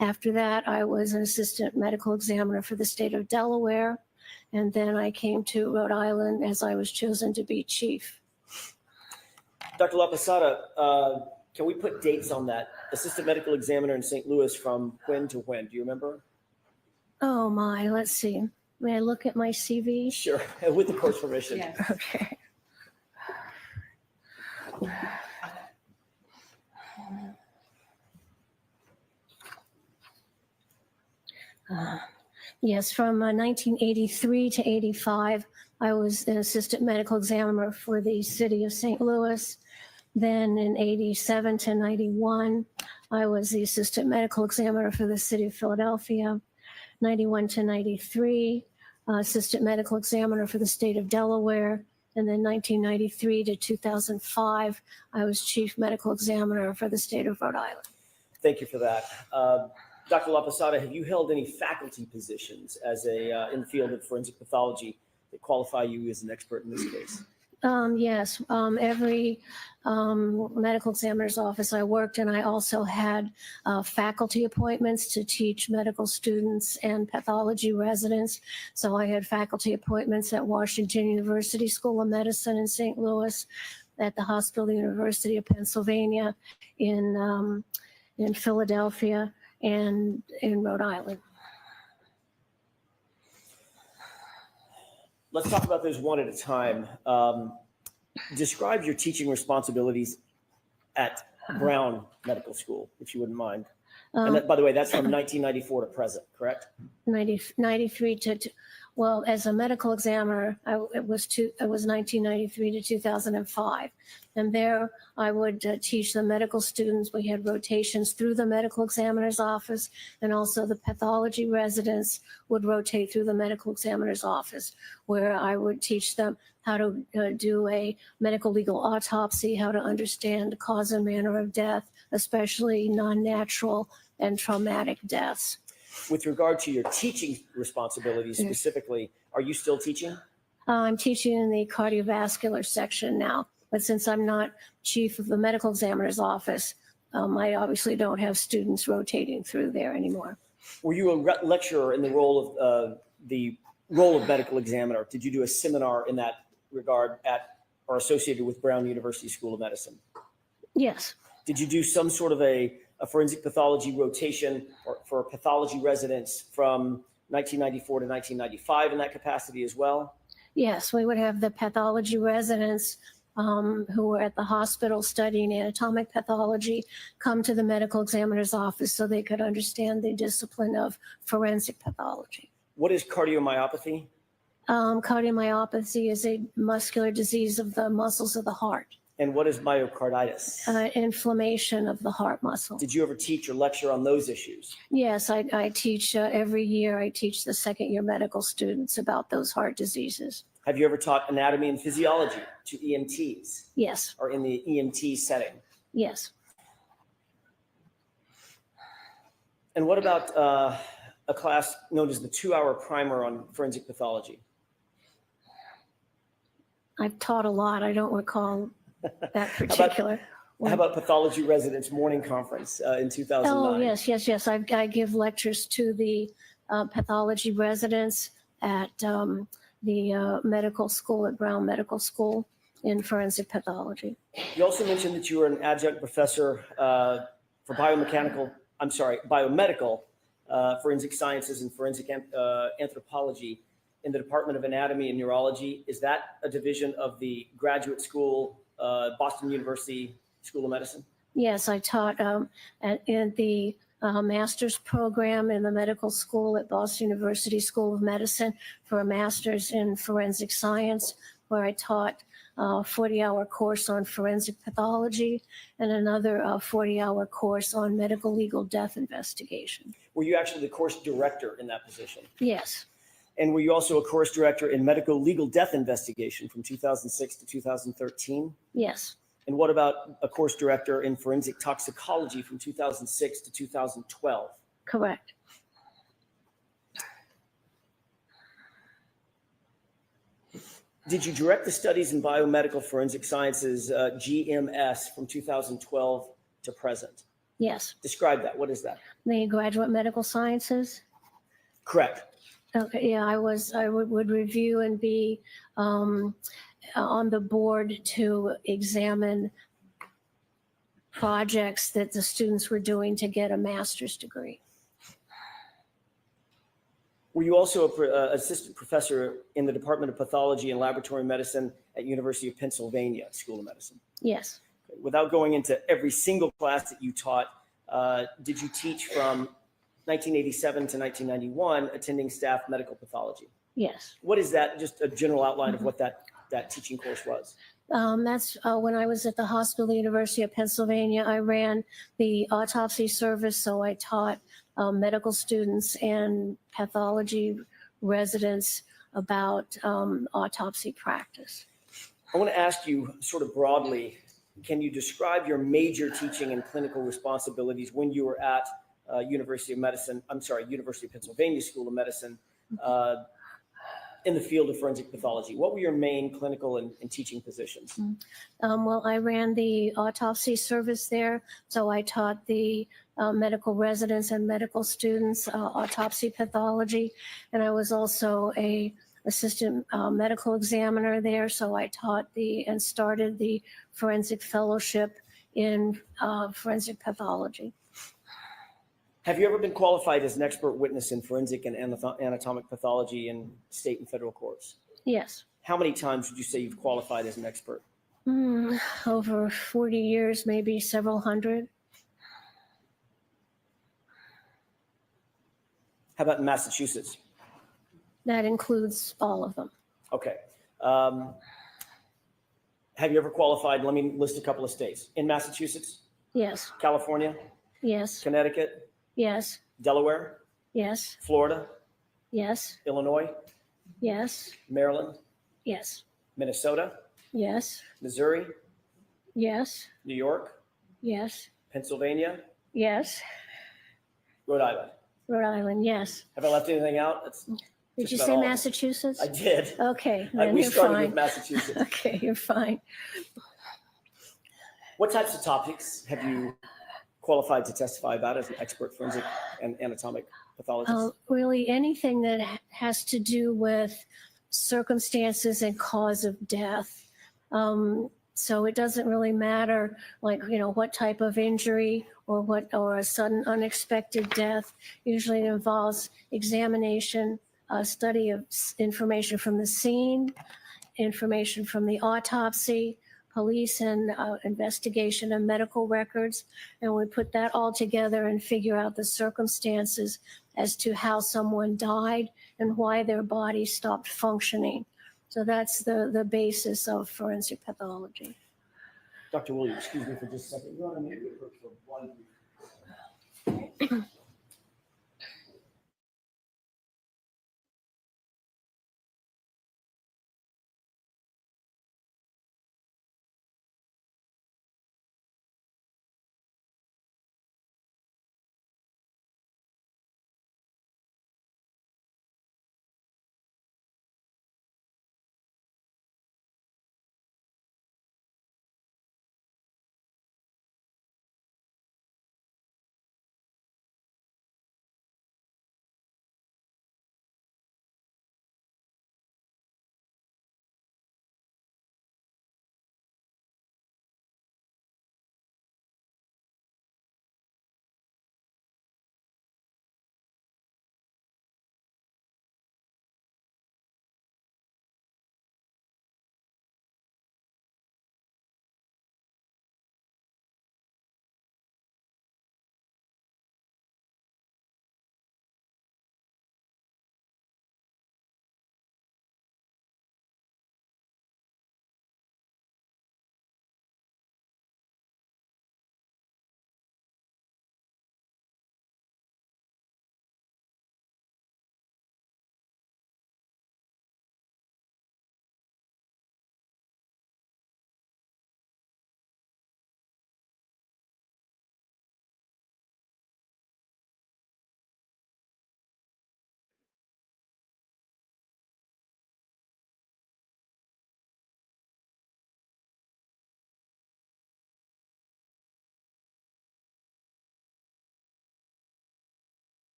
After that, I was an assistant medical examiner for the state of Delaware. And then I came to Rhode Island as I was chosen to be chief. Dr. La Posada, can we put dates on that? Assistant medical examiner in St. Louis, from when to when? Do you remember? Oh my, let's see. May I look at my CV? Sure, with the court's permission. Yes. Okay. Yes, from 1983 to 85, I was an assistant medical examiner for the city of St. Louis. Then in 87 to 91, I was the assistant medical examiner for the city of Philadelphia. 91 to 93, assistant medical examiner for the state of Delaware. And then 1993 to 2005, I was chief medical examiner for the state of Rhode Island. Thank you for that. Dr. La Posada, have you held any faculty positions in the field of forensic pathology that qualify you as an expert in this case? Yes, every medical examiner's office I worked in, I also had faculty appointments to teach medical students and pathology residents. So I had faculty appointments at Washington University School of Medicine in St. Louis, at the Hospital University of Pennsylvania, in Philadelphia, and in Rhode Island. Let's talk about those one at a time. Describe your teaching responsibilities at Brown Medical School, if you wouldn't mind. And that, by the way, that's from 1994 to present, correct? 93 to, well, as a medical examiner, it was 1993 to 2005. And there I would teach the medical students. We had rotations through the medical examiner's office, and also the pathology residents would rotate through the medical examiner's office, where I would teach them how to do a medical legal autopsy, how to understand the cause and manner of death, especially non-natural and traumatic deaths. With regard to your teaching responsibilities specifically, are you still teaching? I'm teaching in the cardiovascular section now, but since I'm not chief of the medical examiner's office, I obviously don't have students rotating through there anymore. Were you a lecturer in the role of medical examiner? Did you do a seminar in that regard at or associated with Brown University School of Medicine? Yes. Did you do some sort of a forensic pathology rotation for pathology residents from 1994 to 1995 in that capacity as well? Yes, we would have the pathology residents who were at the hospital studying anatomic pathology come to the medical examiner's office so they could understand the discipline of forensic pathology. What is cardiomyopathy? Cardiomyopathy is a muscular disease of the muscles of the heart. And what is myocarditis? Inflammation of the heart muscle. Did you ever teach or lecture on those issues? Yes, I teach every year. I teach the second year medical students about those heart diseases. Have you ever taught anatomy and physiology to EMTs? Yes. Or in the EMT setting? Yes. And what about a class known as the 2-hour primer on forensic pathology? I've taught a lot. I don't recall that particular. How about pathology residents morning conference in 2009? Oh, yes. I give lectures to the pathology residents at the medical school at Brown Medical School in forensic pathology. You also mentioned that you were an adjunct professor for biomedical forensic sciences and forensic anthropology in the Department of Anatomy and Neurology. Is that a division of the graduate school, Boston University School of Medicine? Yes, I taught in the master's program in the medical school at Boston University School of Medicine for a master's in forensic science, where I taught a 40-hour course on forensic pathology and another 40-hour course on medical legal death investigation. Were you actually the course director in that position? Yes. And were you also a course director in medical legal death investigation from 2006 to 2013? Yes. And what about a course director in forensic toxicology from 2006 to 2012? Correct. Did you direct the studies in biomedical forensic sciences, GMS, from 2012 to present? Yes. Describe that. What is that? The graduate medical sciences? Correct. Okay, yeah, I would review and be on the board to examine projects that the students were doing to get a master's degree. Were you also an assistant professor in the Department of Pathology and Laboratory Medicine at University of Pennsylvania School of Medicine? Yes. Without going into every single class that you taught, did you teach from 1987 to 1991, attending staff medical pathology? Yes. What is that? Just a general outline of what that teaching course was. That's when I was at the Hospital University of Pennsylvania. I ran the autopsy service, so I taught medical students and pathology residents about autopsy practice. I want to ask you sort of broadly, can you describe your major teaching and clinical responsibilities when you were at University of Pennsylvania School of Medicine, in the field of forensic pathology? What were your main clinical and teaching positions? Well, I ran the autopsy service there, so I taught the medical residents and medical students autopsy pathology, and I was also a assistant medical examiner there, so I taught and started the forensic fellowship in forensic pathology. Have you ever been qualified as an expert witness in forensic and anatomic pathology in state and federal courts? Yes. How many times would you say you've qualified as an expert? Over 40 years, maybe several hundred. How about in Massachusetts? That includes all of them. Okay. Have you ever qualified? Let me list a couple of states. In Massachusetts? Yes. California? Yes. Connecticut? Yes. Delaware? Yes. Florida? Yes. Illinois? Yes. Maryland? Yes. Minnesota? Yes. Missouri? Yes. New York? Yes. Pennsylvania? Yes. Rhode Island? Rhode Island, yes. Have I left anything out? That's Did just you about say all of them. Massachusetts? I did. Okay, then We you're started fine. with Massachusetts. Okay, you're fine. What types of topics have you qualified to testify about as an expert forensic and anatomic pathologist? Really, anything that has to do with circumstances and cause of death. So it doesn't really matter, like, what type of injury or a sudden unexpected death. Usually it involves examination, study of information from the scene, information from the autopsy, police and investigation and medical records. And we put that all together and figure out the circumstances as to how someone died and why their body stopped functioning. So that's the basis of forensic pathology. Dr. Williams, excuse me for just a second. You want to maybe for one brief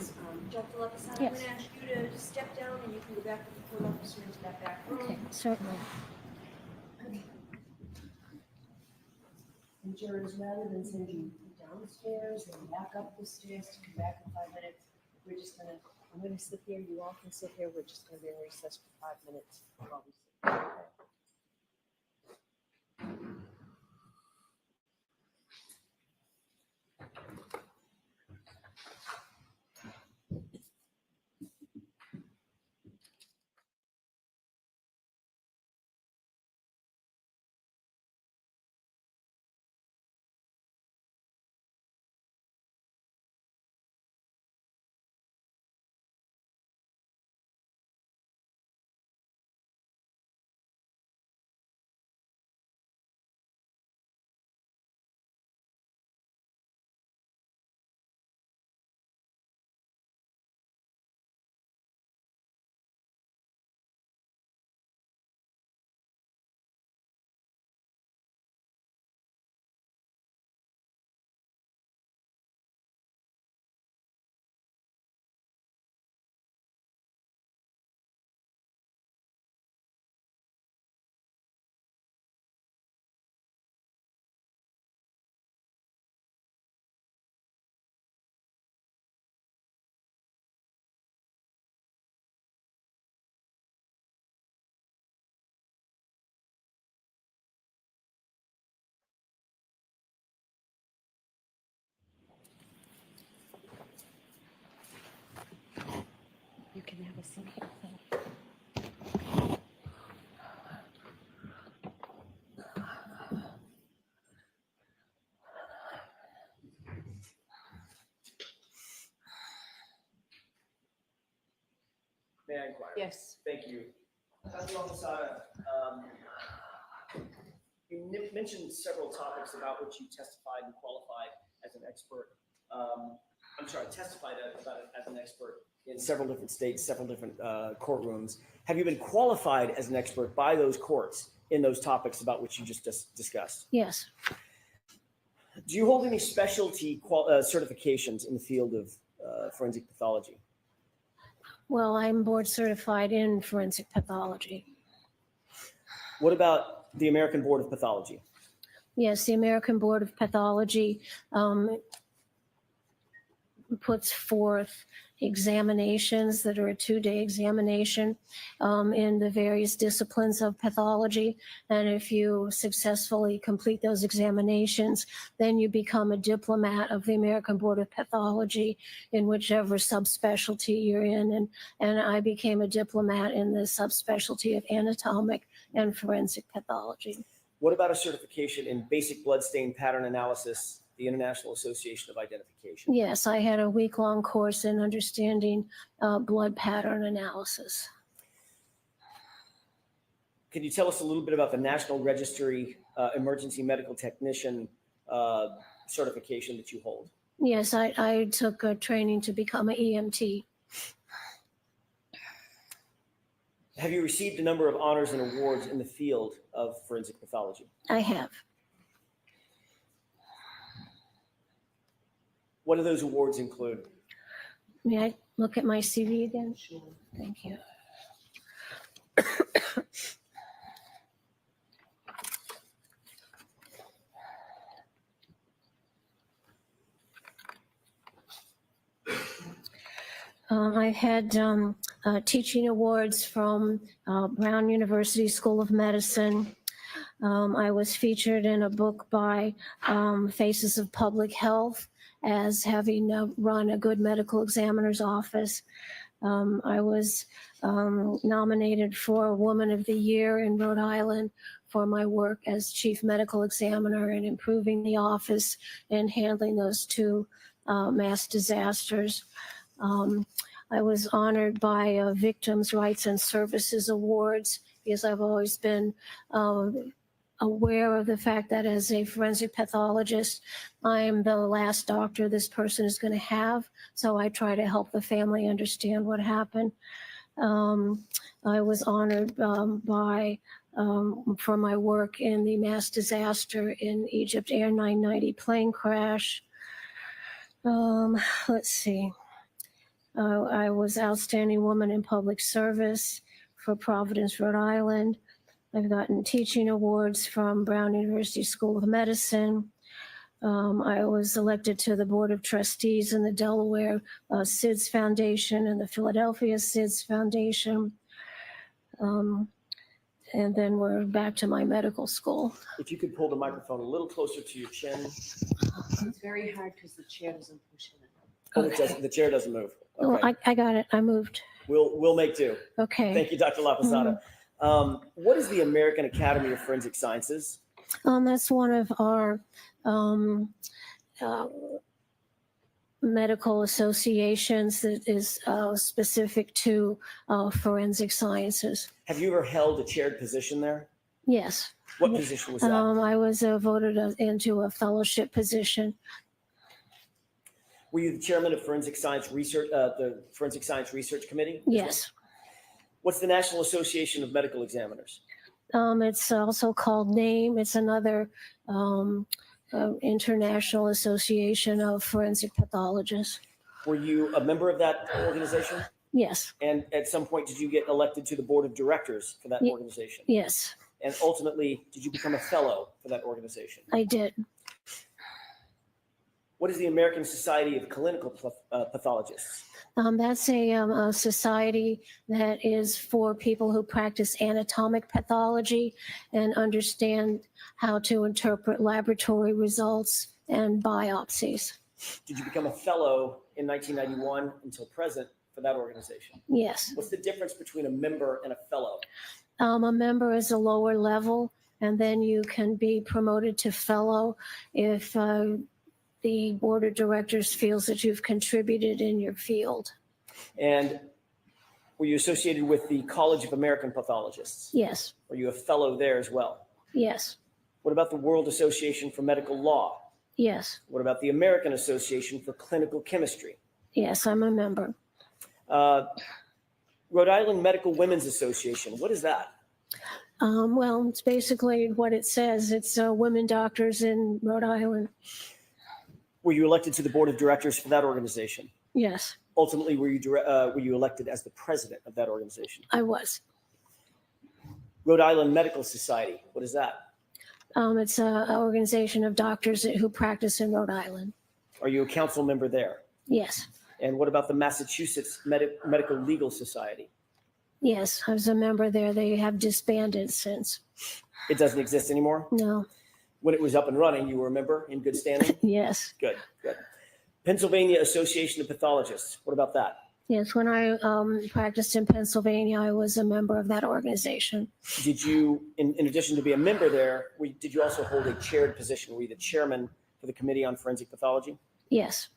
it's Dr. Levinson, I'm Yes. going to ask you to step down and you can go back to the court officer into that back room. Okay, certainly. And jurors, rather than send you downstairs and back up the stairs to come back in 5 minutes, we're just gonna, I'm gonna sit here, you all can sit here, we're just gonna be in recess for 5 minutes while we sit. You can have a seat. May I inquire? Yes. Thank you. Dr. Levinson, you mentioned several topics about which you testified and qualified as an expert. Testified about it as an expert in several different states, several different courtrooms. Have you been qualified as an expert by those courts in those topics about which you just discussed? Yes. Do you hold any specialty certifications in the field of forensic pathology? Well, I'm board certified in forensic pathology. What about the American Board of Pathology? Yes, the American Board of Pathology puts forth examinations that are a 2-day examination in the various disciplines of pathology. And if you successfully complete those examinations, then you become a diplomat of the American Board of Pathology in whichever subspecialty you're in. And I became a diplomat in the subspecialty of anatomic and forensic pathology. What about a certification in basic bloodstain pattern analysis, the International Association of Identification? Yes, I had a week-long course in understanding blood pattern analysis. Can you tell us a little bit about the National Registry Emergency Medical Technician certification that you hold? Yes, I took training to become an EMT. Have you received a number of honors and awards in the field of forensic pathology? I have. What do those awards include? May I look at my CV again? Sure. Thank you. I've had teaching awards from Brown University School of Medicine. I was featured in a book by Faces of Public Health as having run a good medical examiner's office. I was nominated for Woman of the Year in Rhode Island for my work as chief medical examiner and improving the office and handling those 2 mass disasters. I was honored by Victims' Rights and Services Awards because I've always been aware of the fact that as a forensic pathologist, I am the last doctor this person is going to have. So I try to help the family understand what happened. I was honored for my work in the mass disaster in Egypt Air 990 plane crash. Let's see. I was Outstanding Woman in Public Service for Providence, Rhode Island. I've gotten teaching awards from Brown University School of Medicine. I was elected to the Board of Trustees in the Delaware SIDS Foundation and the Philadelphia SIDS Foundation. And then we're back to my medical school. If you could pull the microphone a little closer to your chin. It's very hard because the chair doesn't push in. Oh, it doesn't, the chair doesn't move. Oh, Okay. I got it. I moved. We'll make do. Okay. Thank you, Dr. LaPosada. What is the American Academy of Forensic Sciences? That's one of our medical associations that is specific to forensic sciences. Have you ever held a chaired position there? Yes. What position was that? I was voted into a fellowship position. Were you the chairman of Forensic Science Research, the Forensic Science Research Committee? Yes. What's the National Association of Medical Examiners? It's also called NAME. It's another international association of forensic pathologists. Were you a member of that organization? Yes. And at some point, did you get elected to the board of directors for that organization? Yes, And ultimately, did you become a fellow for that organization? I did. What is the American Society of Clinical Pathologists? That's a society that is for people who practice anatomic pathology and understand how to interpret laboratory results and biopsies. Did you become a fellow in 1991 until present for that organization? Yes. What's the difference between a member and a fellow? A member is a lower level, and then you can be promoted to fellow if the board of directors feels that you've contributed in your field. And were you associated with the College of American Pathologists? Yes. Were you a fellow there as well? Yes. What about the World Association for Medical Law? Yes. What about the American Association for Clinical Chemistry? Yes, I'm a member. Rhode Island Medical Women's Association, what is that? Well, it's basically what it says. It's women doctors in Rhode Island. Were you elected to the board of directors for that organization? Yes, Ultimately, were you elected as the president of that organization? I was. Rhode Island Medical Society, what is that? It's an organization of doctors who practice in Rhode Island. Are you a council member there? Yes. And what about the Massachusetts Medical Legal Society? Yes, I was a member there. They have disbanded since. It doesn't exist anymore? No. When it was up and running, you were a member in good standing? Yes. Good, good. Pennsylvania Association of Pathologists, what about that? Yes, when I practiced in Pennsylvania, I was a member of that organization. Did you, in addition to be a member there, did you also hold a chaired position? Were you the chairman for the Committee on Forensic Pathology? Yes.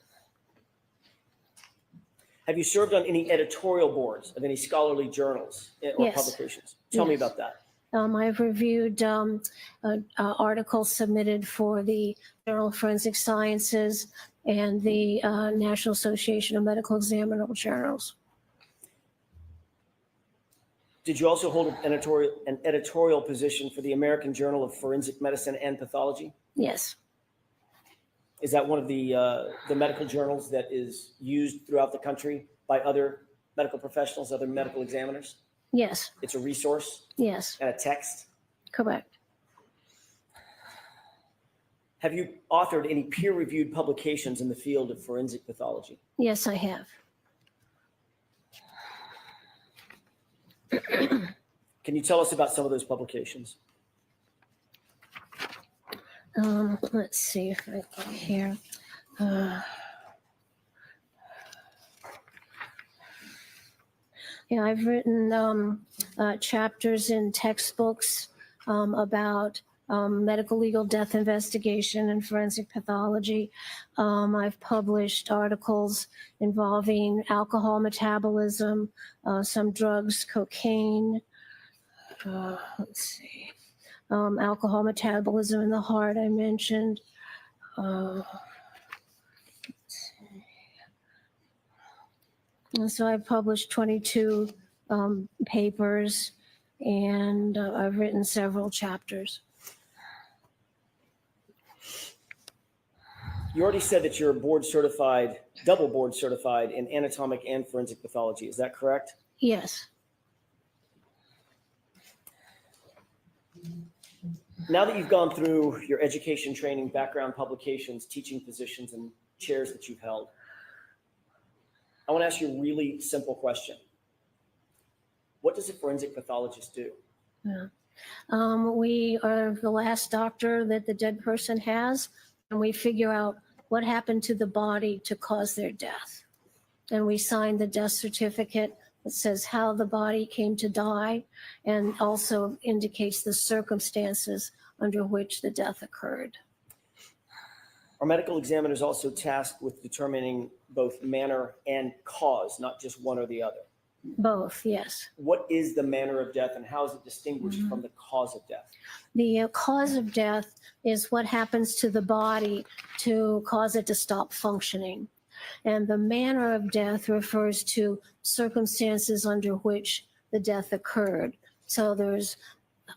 Have you served on any editorial boards of any scholarly journals or Yes. publications? Tell me Yes. about that. I've reviewed articles submitted for the Journal of Forensic Sciences and the National Association of Medical Examiner Journals. Did you also hold an editorial position for the American Journal of Forensic Medicine and Pathology? Yes. Is that one of the medical journals that is used throughout the country by other medical professionals, other medical examiners? Yes. It's a resource Yes. and a text? Correct. Have you authored any peer-reviewed publications in the field of forensic pathology? Yes, I have. Can you tell us about some of those publications? Let's see if I can here. Yeah, I've written chapters in textbooks about medical legal death investigation and forensic pathology. I've published articles involving alcohol metabolism, some drugs, cocaine. Let's see. Alcohol metabolism in the heart, I mentioned. And so I've published 22 papers, and I've written several chapters. You already said that you're board certified, double board certified in anatomic and forensic pathology. Is that correct? Yes. Now that you've gone through your education, training, background, publications, teaching positions, and chairs that you've held, I want to ask you a really simple question. What does a forensic pathologist do? Yeah. We are the last doctor that the dead person has, and we figure out what happened to the body to cause their death. And we sign the death certificate that says how the body came to die and also indicates the circumstances under which the death occurred. Our medical examiner is also tasked with determining both manner and cause, not just one or the other. Both, yes. What is the manner of death and how is it distinguished from the cause of death? The cause of death is what happens to the body to cause it to stop functioning. And the manner of death refers to circumstances under which the death occurred. So there's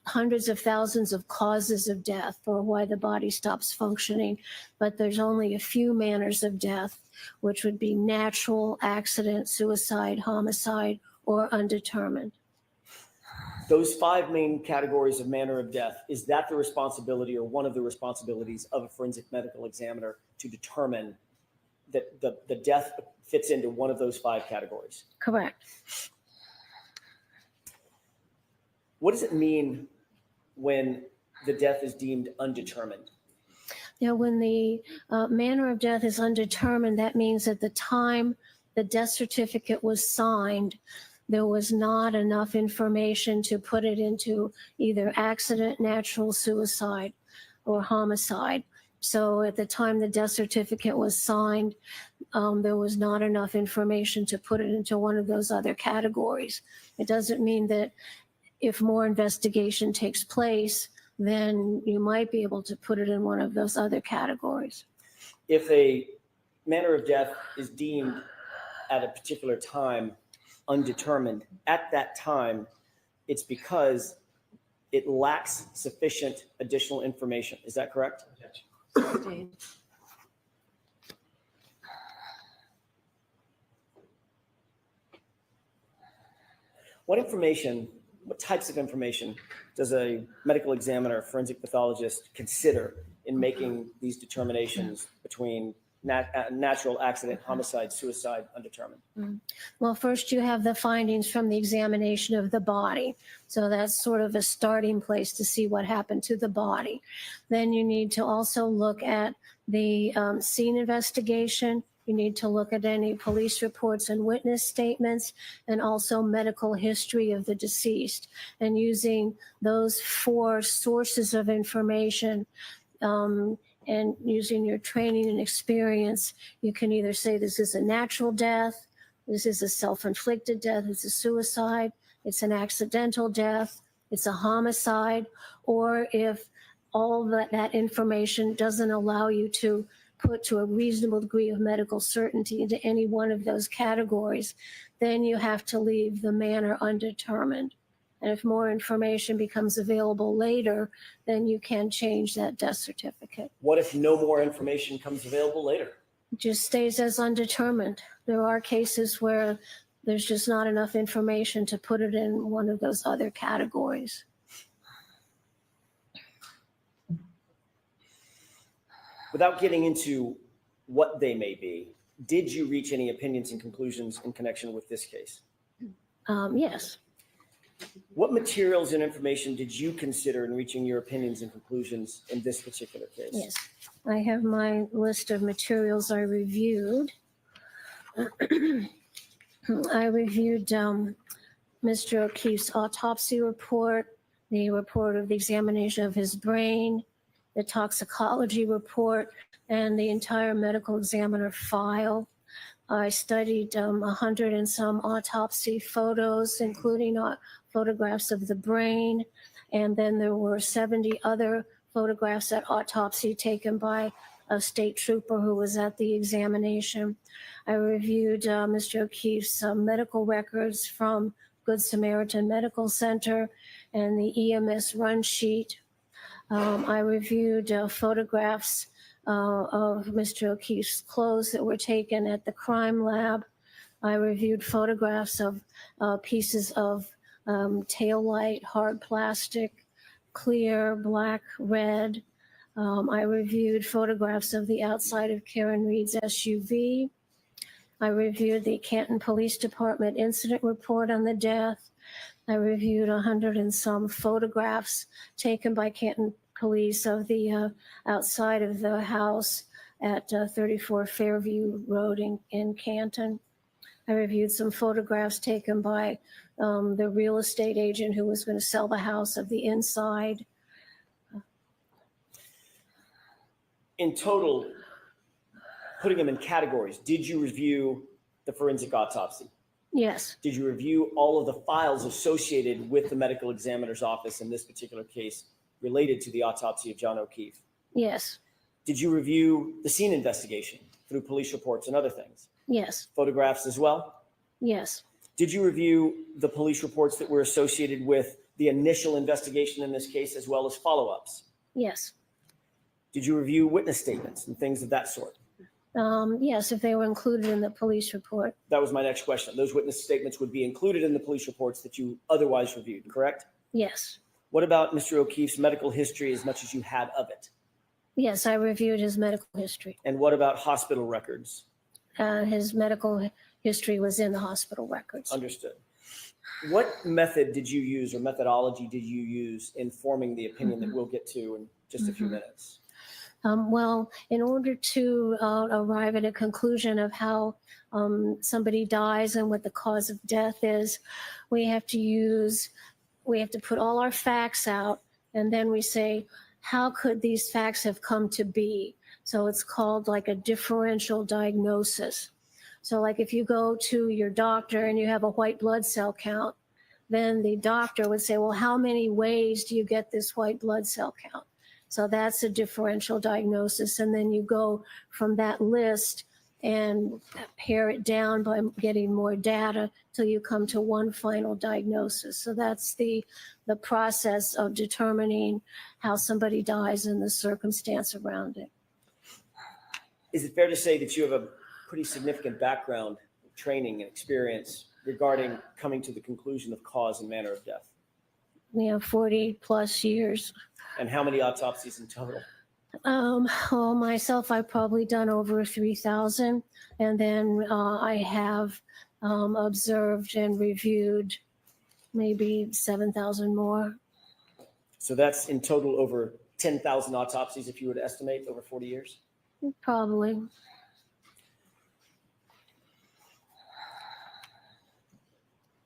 hundreds of thousands of causes of death or why the body stops functioning, but there's only a few manners of death, which would be natural, accident, suicide, homicide, or undetermined. Those 5 main categories of manner of death, is that the responsibility or one of the responsibilities of a forensic medical examiner to determine that the death fits into one of those 5 categories? Correct. What does it mean when the death is deemed undetermined? Now, when the manner of death is undetermined, that means at the time the death certificate was signed, there was not enough information to put it into either accident, natural, suicide, or homicide. So at the time the death certificate was signed, there was not enough information to put it into one of those other categories. It doesn't mean that if more investigation takes place, then you might be able to put it in one of those other categories. If a manner of death is deemed at a particular time undetermined, at that time, it's because it lacks sufficient additional information. Is that correct? What types of information does a medical examiner, forensic pathologist consider in making these determinations between natural, accident, homicide, suicide, undetermined? Well, first you have the findings from the examination of the body. So that's sort of a starting place to see what happened to the body. Then you need to also look at the scene investigation. You need to look at any police reports and witness statements, and also medical history of the deceased. And using those 4 sources of information, and using your training and experience, you can either say this is a natural death, this is a self-inflicted death, it's a suicide, it's an accidental death, it's a homicide, or if all that information doesn't allow you to put to a reasonable degree of medical certainty into any one of those categories, then you have to leave the manner undetermined. And if more information becomes available later, then you can change that death certificate. What if no more information comes available later? It just stays as undetermined. There are cases where there's just not enough information to put it in one of those other categories. Without getting into what they may be, did you reach any opinions and conclusions in connection with this case? Yes. What materials and information did you consider in reaching your opinions and conclusions in this particular case? Yes. I have my list of materials I reviewed. I reviewed Mr. O'Keefe's autopsy report, the report of the examination of his brain, the toxicology report, and the entire medical examiner file. I studied 100 and some autopsy photos, including photographs of the brain, and then there were 70 other photographs at autopsy taken by a state trooper who was at the examination. I reviewed Mr. O'Keefe's medical records from Good Samaritan Medical Center and the EMS run sheet. I reviewed photographs of Mr. O'Keefe's clothes that were taken at the crime lab. I reviewed photographs of pieces of tail light, hard plastic, clear, black, red. I reviewed photographs of the outside of Karen Reed's SUV. I reviewed the Canton Police Department incident report on the death. I reviewed 100 and some photographs taken by Canton Police of the outside of the house at 34 Fairview Road in Canton. I reviewed some photographs taken by the real estate agent who was going to sell the house of the inside. In total, putting them in categories, did you review the forensic autopsy? Yes, Did you review all of the files associated with the medical examiner's office in this particular case related to the autopsy of John O'Keefe? yes, Did you review the scene investigation through police reports and other things? yes, Photographs as well? yes, Did you review the police reports that were associated with the initial investigation in this case as well as follow-ups? yes. Did you review witness statements and things of that sort? Yes, if they were included in the police report. That was my next question. Those witness statements would be included in the police reports that you otherwise reviewed, correct? Yes, What about Mr. O'Keefe's medical history as much as you had of it? yes, I reviewed his medical history. And what about hospital records? His medical history was in the hospital records. Understood. What method did you use or methodology did you use in forming the opinion that we'll get to in just a few minutes? Well, in order to arrive at a conclusion of how somebody dies and what the cause of death is, we have to put all our facts out, and then we say, how could these facts have come to be? So it's called like a differential diagnosis. So like if you go to your doctor and you have a white blood cell count, then the doctor would say, well, how many ways do you get this white blood cell count? So that's a differential diagnosis. And then you go from that list and pare it down by getting more data till you come to one final diagnosis. So that's the process of determining how somebody dies and the circumstance around it. Is it fair to say that you have a pretty significant background, training, and experience regarding coming to the conclusion of cause and manner of death? We have 40 plus years. And how many autopsies in total? Well, myself, I've probably done over 3,000. And then I have observed and reviewed maybe 7,000 more. So that's in total over 10,000 autopsies if you were to estimate over 40 years? Probably.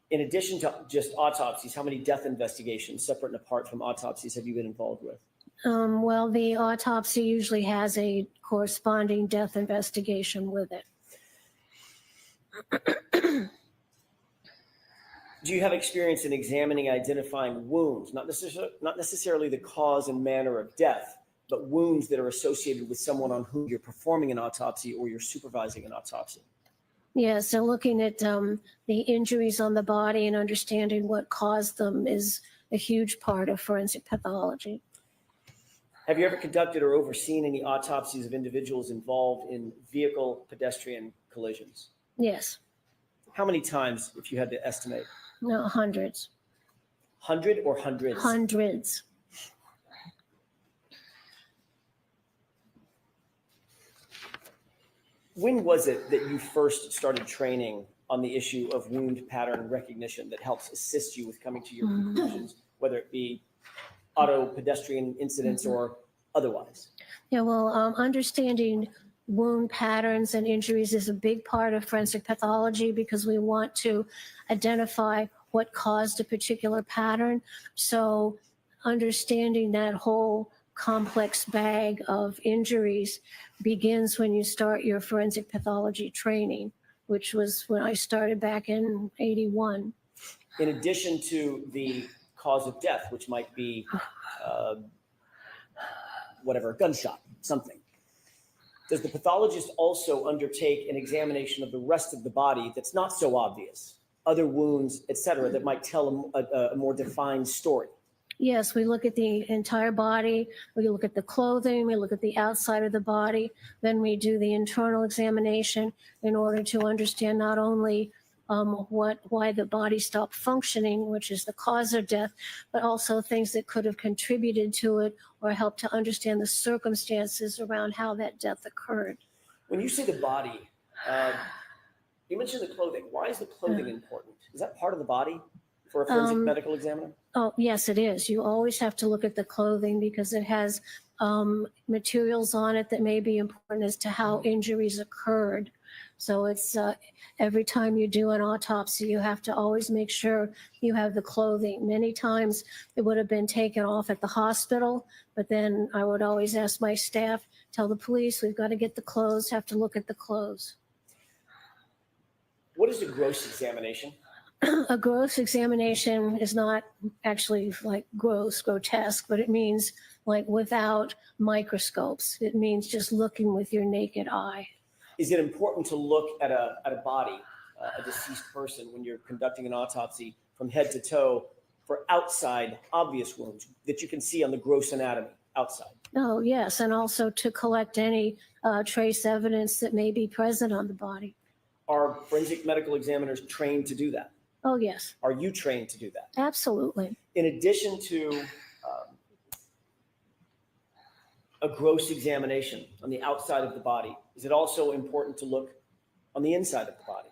In addition to just autopsies, how many death investigations, separate and apart from autopsies, have you been involved with? Well, the autopsy usually has a corresponding death investigation with it. Do you have experience in examining and identifying wounds, not necessarily the cause and manner of death, but wounds that are associated with someone on whom you're performing an autopsy or you're supervising an autopsy? Yeah, so looking at the injuries on the body and understanding what caused them is a huge part of forensic pathology. Have you ever conducted or overseen any autopsies of individuals involved in vehicle-pedestrian collisions? Yes. How many times, if you had to estimate? No, hundreds. 100 or hundreds? Hundreds. When was it that you first started training on the issue of wound pattern recognition that helps assist you with coming to your conclusions, whether it be auto pedestrian incidents or otherwise? Yeah, well, understanding wound patterns and injuries is a big part of forensic pathology because we want to identify what caused a particular pattern. So understanding that whole complex bag of injuries begins when you start your forensic pathology training, which was when I started back in '81. In addition to the cause of death, which might be whatever, gunshot, something, does the pathologist also undertake an examination of the rest of the body that's not so obvious, other wounds, et cetera, that might tell a more defined story? Yes, we look at the entire body, we look at the clothing, we look at the outside of the body, then we do the internal examination in order to understand not only why the body stopped functioning, which is the cause of death, but also things that could have contributed to it or helped to understand the circumstances around how that death occurred. When you say the body, you mentioned the clothing. Why is the clothing important? Is that part of the body for a forensic medical examiner? Oh, yes, it is. You always have to look at the clothing because it has materials on it that may be important as to how injuries occurred. So it's every time you do an autopsy, you have to always make sure you have the clothing. Many times it would have been taken off at the hospital, but then I would always ask my staff, tell the police, we've got to get the clothes, have to look at the clothes. What is a gross examination? A gross examination is not actually like gross, grotesque, but it means like without microscopes. It means just looking with your naked eye. Is it important to look at a body, a deceased person, when you're conducting an autopsy from head to toe for outside obvious wounds that you can see on the gross anatomy outside? Oh, yes, and also to collect any trace evidence that may be present on the body. Are forensic medical examiners trained to do that? Oh, yes. Are you trained to do that? Absolutely. In addition to a gross examination on the outside of the body, is it also important to look on the inside of the body?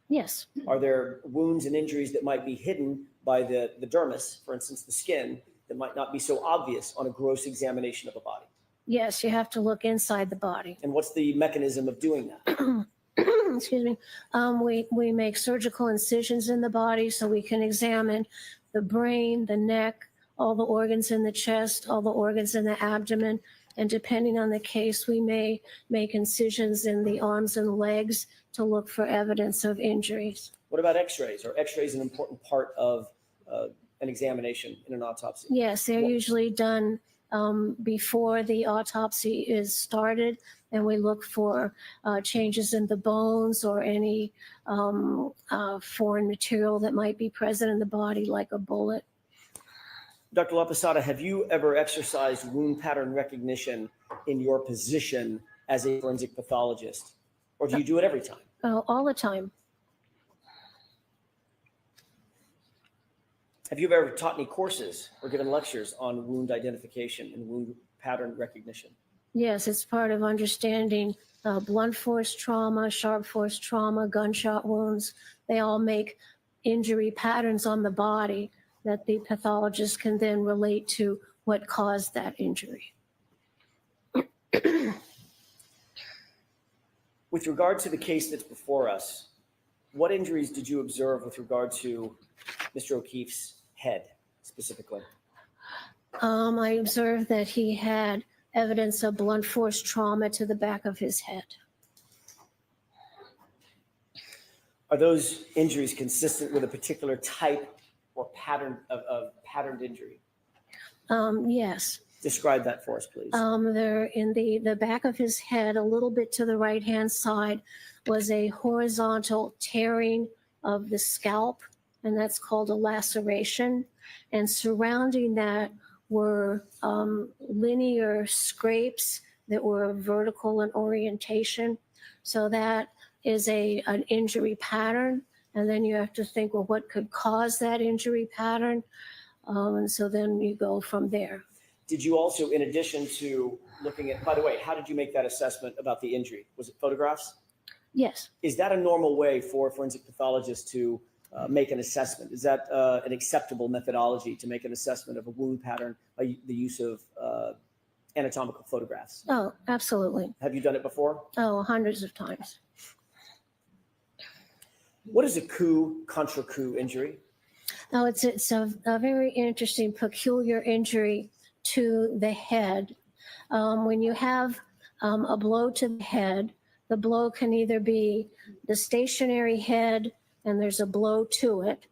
Yes. Are there wounds and injuries that might be hidden by the dermis, for instance, the skin, that might not be so obvious on a gross examination of a body? Yes, you have to look inside the body. And what's the mechanism of doing that? Excuse me. We make surgical incisions in the body so we can examine the brain, the neck, all the organs in the chest, all the organs in the abdomen. And depending on the case, we may make incisions in the arms and legs to look for evidence of injuries. What about x-rays? Are x-rays an important part of an examination in an autopsy? Yes, they're usually done before the autopsy is started, and we look for changes in the bones or any foreign material that might be present in the body, like a bullet. Dr. LaPosada, have you ever exercised wound pattern recognition in your position as a forensic pathologist? Or do you do it every time? Oh, all the time. Have you ever taught any courses or given lectures on wound identification and wound pattern recognition? Yes, it's part of understanding blunt force trauma, sharp force trauma, gunshot wounds. They all make injury patterns on the body that the pathologist can then relate to what caused that injury. With regard to the case that's before us, what injuries did you observe with regard to Mr. O'Keefe's head specifically? I observed that he had evidence of blunt force trauma to the back of his head. Are those injuries consistent with a particular type or pattern of patterned injury? Yes. Describe that for us, please. There in the back of his head, a little bit to the right-hand side, was a horizontal tearing of the scalp, and that's called a laceration. And surrounding that were linear scrapes that were vertical in orientation. So that is an injury pattern. And then you have to think, well, what could cause that injury pattern? And so then you go from there. Did you also, in addition to looking at, by the way, how did you make that assessment about the injury? Was it photographs? Yes. Is that a normal way for a forensic pathologist to make an assessment? Is that an acceptable methodology to make an assessment of a wound pattern by the use of anatomical photographs? Oh, absolutely. Have you done it before? Oh, hundreds of times. What is a coup contra coup injury? Now, it's a very interesting, peculiar injury to the head. When you have a blow to the head, the blow can either be the stationary head and there's a blow to it,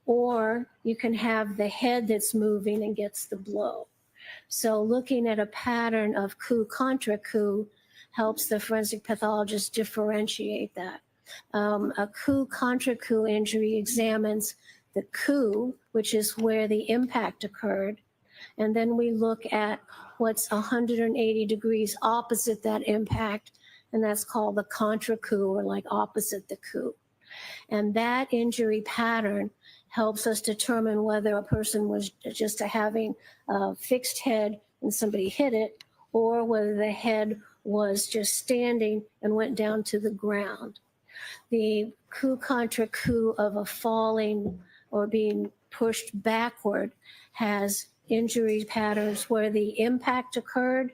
or you can have the head that's moving and gets the blow. So looking at a pattern of coup contra coup helps the forensic pathologist differentiate that. A coup contra coup injury examines the coup, which is where the impact occurred, And then we look at what's 180 degrees opposite that impact, and that's called the contra coup, or like opposite the coup. And that injury pattern helps us determine whether a person was just having a fixed head and somebody hit it, or whether the head was just standing and went down to the ground. The coup contra coup of a falling or being pushed backward has injury patterns where the impact occurred,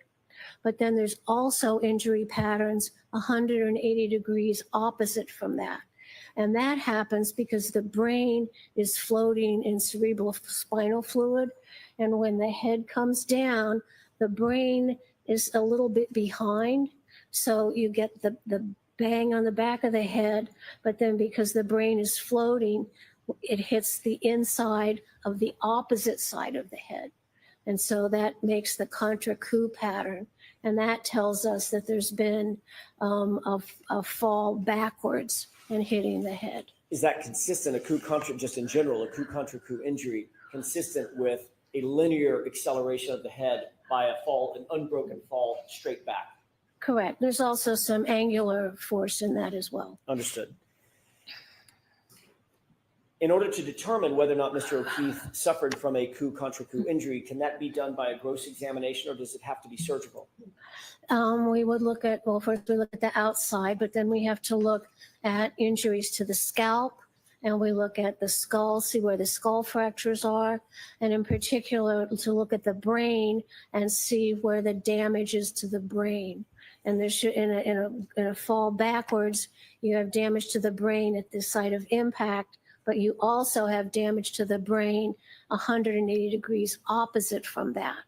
but then there's also injury patterns 180 degrees opposite from that. And that happens because the brain is floating in cerebral spinal fluid. And when the head comes down, the brain is a little bit behind. So you get the bang on the back of the head, but then because the brain is floating, it hits the inside of the opposite side of the head. And so that makes the contra coup pattern. And that tells us that there's been a fall backwards and hitting the head. Is that consistent, a coup contra, just in general, a coup contra coup injury, consistent with a linear acceleration of the head by a fall, an unbroken fall straight back? Correct. There's also some angular force in that as well. Understood. In order to determine whether or not Mr. O'Keefe suffered from a coup contra coup injury, can that be done by a gross examination, or does it have to be surgical? We would look at, well, first we look at the outside, but then we have to look at injuries to the scalp, and we look at the skull, see where the skull fractures are, and in particular to look at the brain and see where the damage is to the brain. And there should, in a fall backwards, you have damage to the brain at the site of impact, but you also have damage to the brain 180 degrees opposite from that.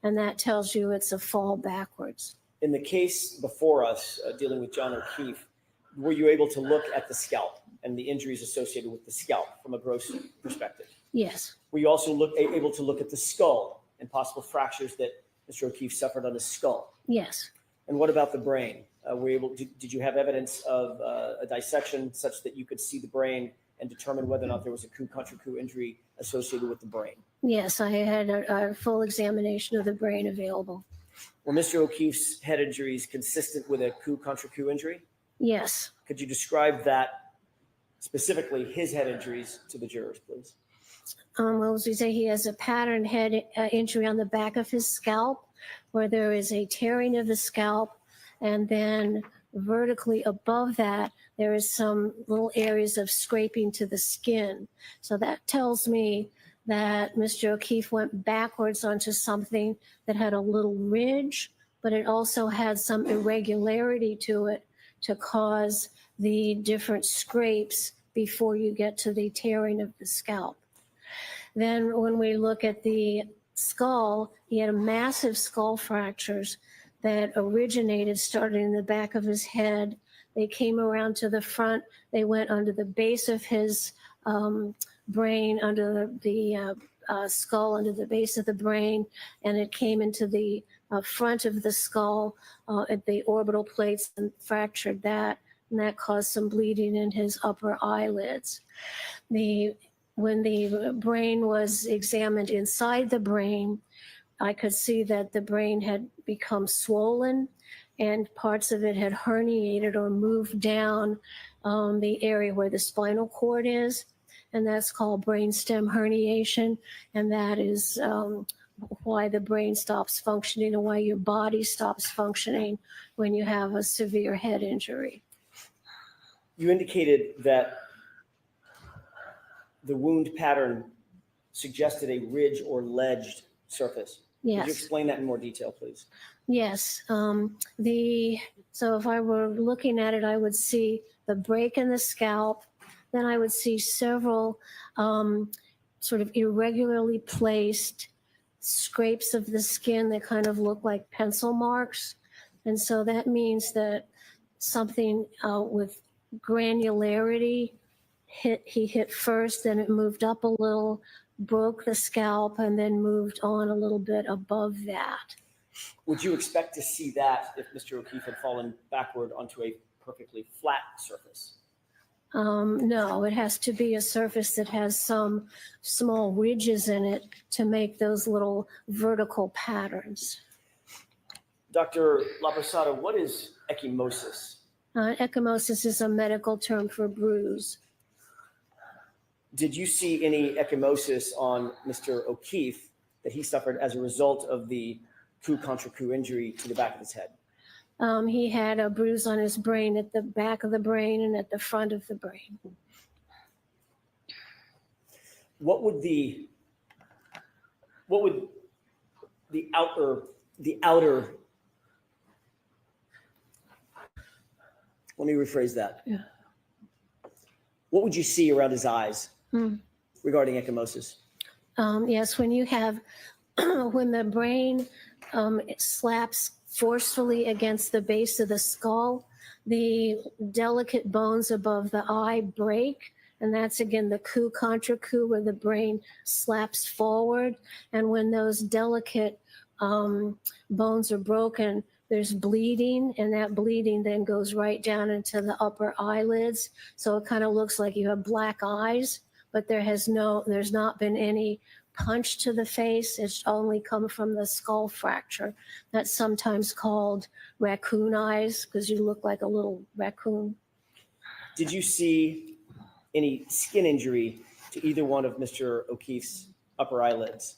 And that tells you it's a fall backwards. In the case before us, dealing with John O'Keefe, were you able to look at the scalp and the injuries associated with the scalp from a gross perspective? Yes. Were you also able to look at the skull and possible fractures that Mr. O'Keefe suffered on his skull? Yes. And what about the brain? Did you have evidence of a dissection such that you could see the brain and determine whether or not there was a coup contra coup injury associated with the brain? Yes, I had a full examination of the brain available. Were Mr. O'Keefe's head injuries consistent with a coup contra coup injury? Yes. Could you describe that, specifically his head injuries, to the jurors, please? Well, as we say, he has a pattern head injury on the back of his scalp, where there is a tearing of the scalp, and then vertically above that, there is some little areas of scraping to the skin. So that tells me that Mr. O'Keefe went backwards onto something that had a little ridge, but it also had some irregularity to it to cause the different scrapes before you get to the tearing of the scalp. Then when we look at the skull, he had a massive skull fractures that originated, started in the back of his head. They came around to the front. They went under the base of his brain, under the skull, under the base of the brain, and it came into the front of the skull at the orbital plates and fractured that, and that caused some bleeding in his upper eyelids. When the brain was examined inside the brain, I could see that the brain had become swollen and parts of it had herniated or moved down the area where the spinal cord is. And that's called brainstem herniation. And that is why the brain stops functioning and why your body stops functioning when you have a severe head injury. You indicated that the wound pattern suggested a ridge or ledged surface. Yes. Could you explain that in more detail, please? Yes. So if I were looking at it, I would see the break in the scalp. Then I would see several sort of irregularly placed scrapes of the skin that kind of look like pencil marks. And so that means that something with granularity he hit first, then it moved up a little, broke the scalp, and then moved on a little bit above that. Would you expect to see that if Mr. O'Keefe had fallen backward onto a perfectly flat surface? No, it has to be a surface that has some small ridges in it to make those little vertical patterns. Dr. LaPosada, what is ecchymosis? Ecchymosis is a medical term for bruise. Did you see any ecchymosis on Mr. O'Keefe that he suffered as a result of the coup contra coup injury to the back of his head? He had a bruise on his brain at the back of the brain and at the front of the brain. What would the outer let me rephrase that. Yeah. What would you see around his eyes regarding ecchymosis? Yes, when you have, when the brain slaps forcefully against the base of the skull, the delicate bones above the eye break. And that's again the coup contra coup, where the brain slaps forward. And when those delicate bones are broken, there's bleeding, and that bleeding then goes right down into the upper eyelids. So it kind of looks like you have black eyes, but there's not been any punch to the face. It's only come from the skull fracture. That's sometimes called raccoon eyes because you look like a little raccoon. Did you see any skin injury to either one of Mr. O'Keefe's upper eyelids?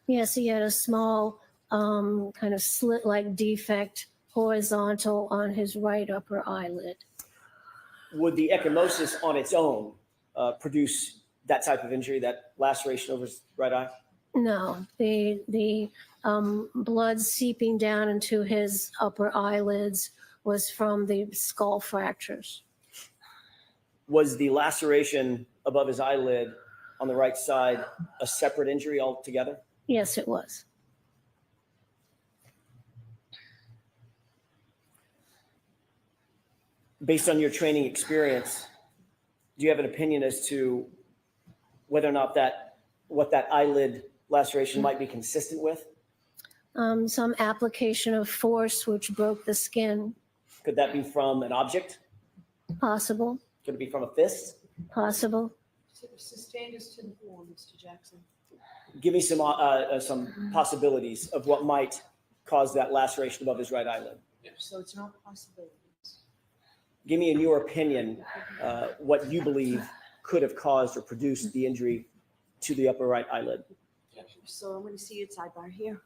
Yes, he had a small kind of slit-like defect horizontal on his right upper eyelid. Would the ecchymosis on its own produce that type of injury, that laceration over his right eye? No, the blood seeping down into his upper eyelids was from the skull fractures. Was the laceration above his eyelid on the right side a separate injury altogether? Yes, it was. Based on your training experience, do you have an opinion as to whether or not what that eyelid laceration might be consistent with? Some application of force which broke the skin. Could that be from an object? Possible. Could it be from a fist? Possible. Sustain us to the floor, Mr. Jackson. Give me some possibilities of what might cause that laceration above his right eyelid. So it's not possibilities. Give me, in your opinion, what you believe could have caused or produced the injury to the upper right eyelid. So I'm going to see its sidebar here.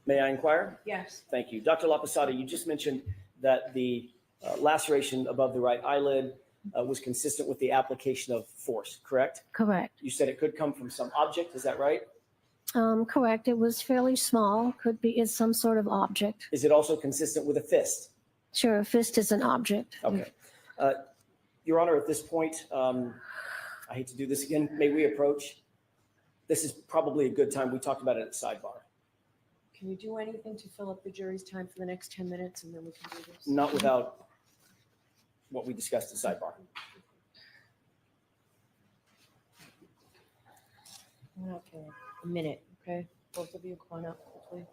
May I inquire? Yes. Thank you. Dr. Laposada, you just mentioned that the laceration above the right eyelid was consistent with the application of force, correct? Correct. You said it could come from some object, is that right? Correct. It was fairly small. Could be is some sort of object. Is it also consistent with a fist? Sure, a fist is an object. Okay. Your Honor, at this point, I hate to do this again. May we approach? This is probably a good time. We talked about it at the sidebar. Can we do anything to fill up the jury's time for the next 10 minutes and then we can do this? Not without what we discussed at sidebar. Okay, a minute, okay? Both of you come on up quickly.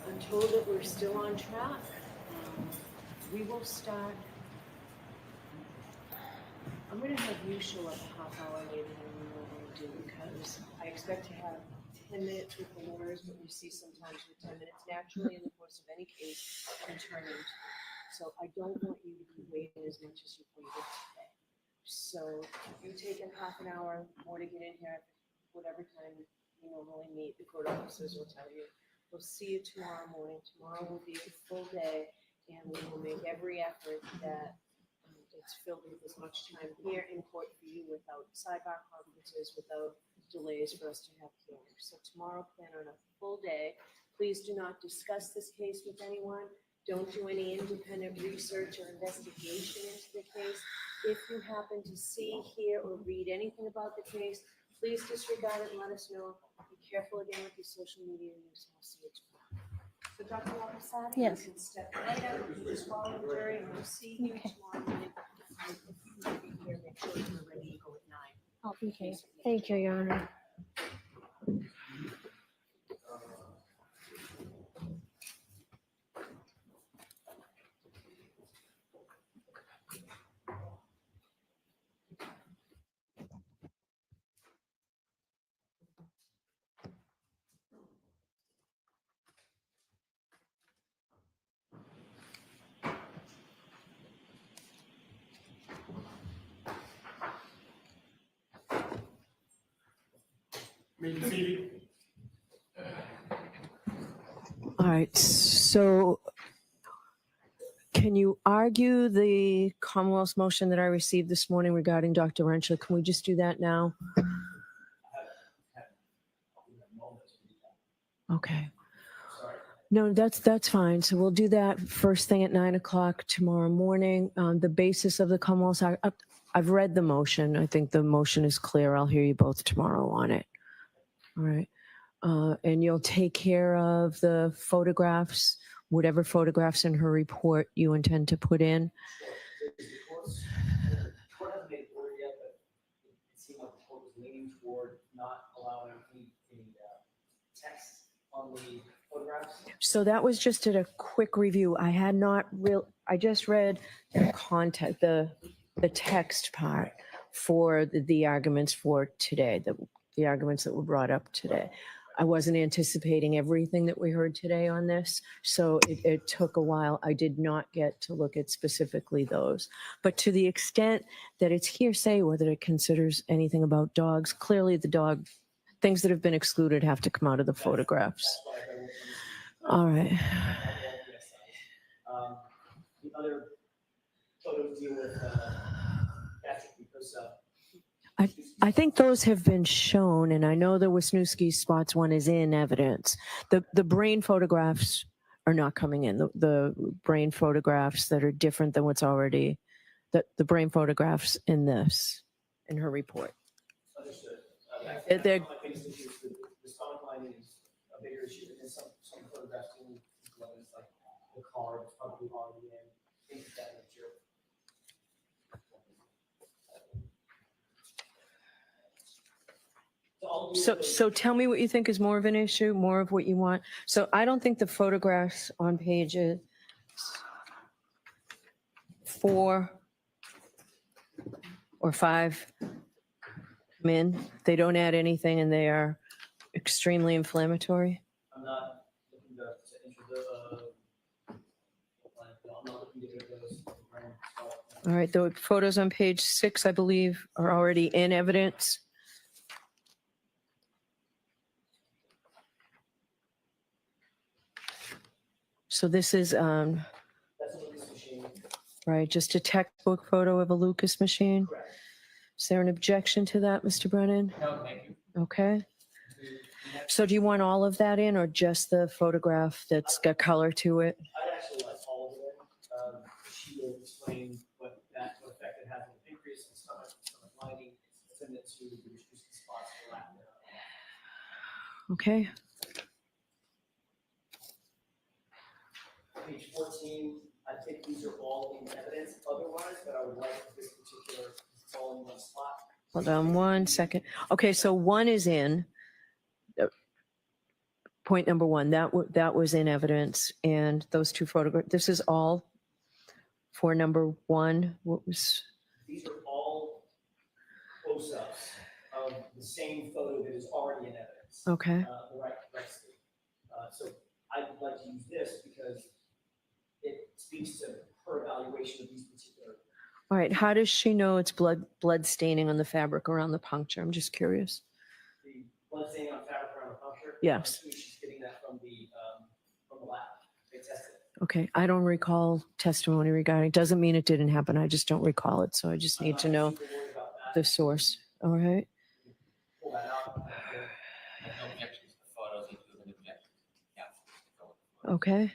I'm told that we're still on track. We will start. I'm going to have you show up a half hour later than we normally do because I expect to have 10 minutes with the lawyers, but we see sometimes with 10 minutes naturally in the course of any case can turn into. So I don't want you to be waiting as much as you've waited today. So if you take a half an hour more to get in here, whatever time you normally meet, the court officers will tell you. We'll see you tomorrow morning. Tomorrow will be a full day, and we will make every effort that it's filled with as much time here in court for you without sidebar conferences, without delays for us to have hearings. So tomorrow, plan on a full day. Please do not discuss this case with anyone. Don't do any independent research or investigation into the case. If you happen to see, hear, or read anything about the case, please disregard it and let us know. Be careful again with your social media use. We'll see you tomorrow. So Dr. Laposada, Yes. you can step right out, you just follow the jury, and we'll see you tomorrow morning. And if you can be here, make sure you're ready to go at 9. I'll be here. Thank you, Your Honor. All right, so can you argue the Commonwealth's motion that I received this morning regarding Dr. Renshaw? Can we just do that now? Okay. No, that's fine. So we'll do that first thing at 9 o'clock tomorrow morning. The basis of the Commonwealth's, I've read the motion. I think the motion is clear. I'll hear you both tomorrow on it. All right. And you'll take care of the photographs, whatever photographs in her report you intend to put in. The court hasn't made a order yet, but it seemed like the court was leaning toward not allowing any text on the photographs. So that was just at a quick review. I had not I just read the content, the text part for the arguments for today, the arguments that were brought up today. I wasn't anticipating everything that we heard today on this, so it took a while. I did not get to look at specifically those. But to the extent that it's hearsay, whether it considers anything about dogs, clearly the dog, things that have been excluded have to come out of the photographs. All right. The other photos deal with Patrick because I think those have been shown, and I know the Wisniewski spots one is in evidence. The brain photographs are not coming in. The brain photographs that are different than what's already, the brain photographs in her report. understood. They're- The stomach line is a bigger issue, and some photographs in like the car is probably already in, things of that nature. So So tell me what you think is more of an issue, more of what you want. So I don't think the photographs on pages 4 or 5 come in. They don't add anything and they are extremely inflammatory. I'm not looking to enter I'm not looking to get those. All right, the photos on page 6, I believe, are already in evidence. So this is, That's a Lucas machine. right, just a textbook photo of a Lucas machine. Correct. Is there an objection to that, Mr. Brennan? No, thank you. Okay. So do you want all of that in or just the photograph that's got color to it? I'd actually like all of it. She will explain what effect it has on the pancreas and stomach lining. It's intended to reduce the spots for lack thereof. Okay. Page 14, I think these are all in evidence otherwise, but I would like this particular all in one spot. Hold on one second. Okay, so 1 is in. Point number 1, that was in evidence, and those 2 photographs. This is all for number 1. What was? These are all close-ups of the same photo that is already in evidence. Okay. The right state. So I would like to use this because it speaks to her evaluation of these particular. All right. How does she know it's blood staining on the fabric around the puncture? I'm just curious. The blood staining on fabric around the puncture. Yes. She's getting that from the lab. They tested it. Okay. I don't recall testimony regarding. Doesn't mean it didn't happen. I just don't recall it. So I just need to know the source. All right. Pull that out. No objections to the photos, including objections. Yeah. Okay.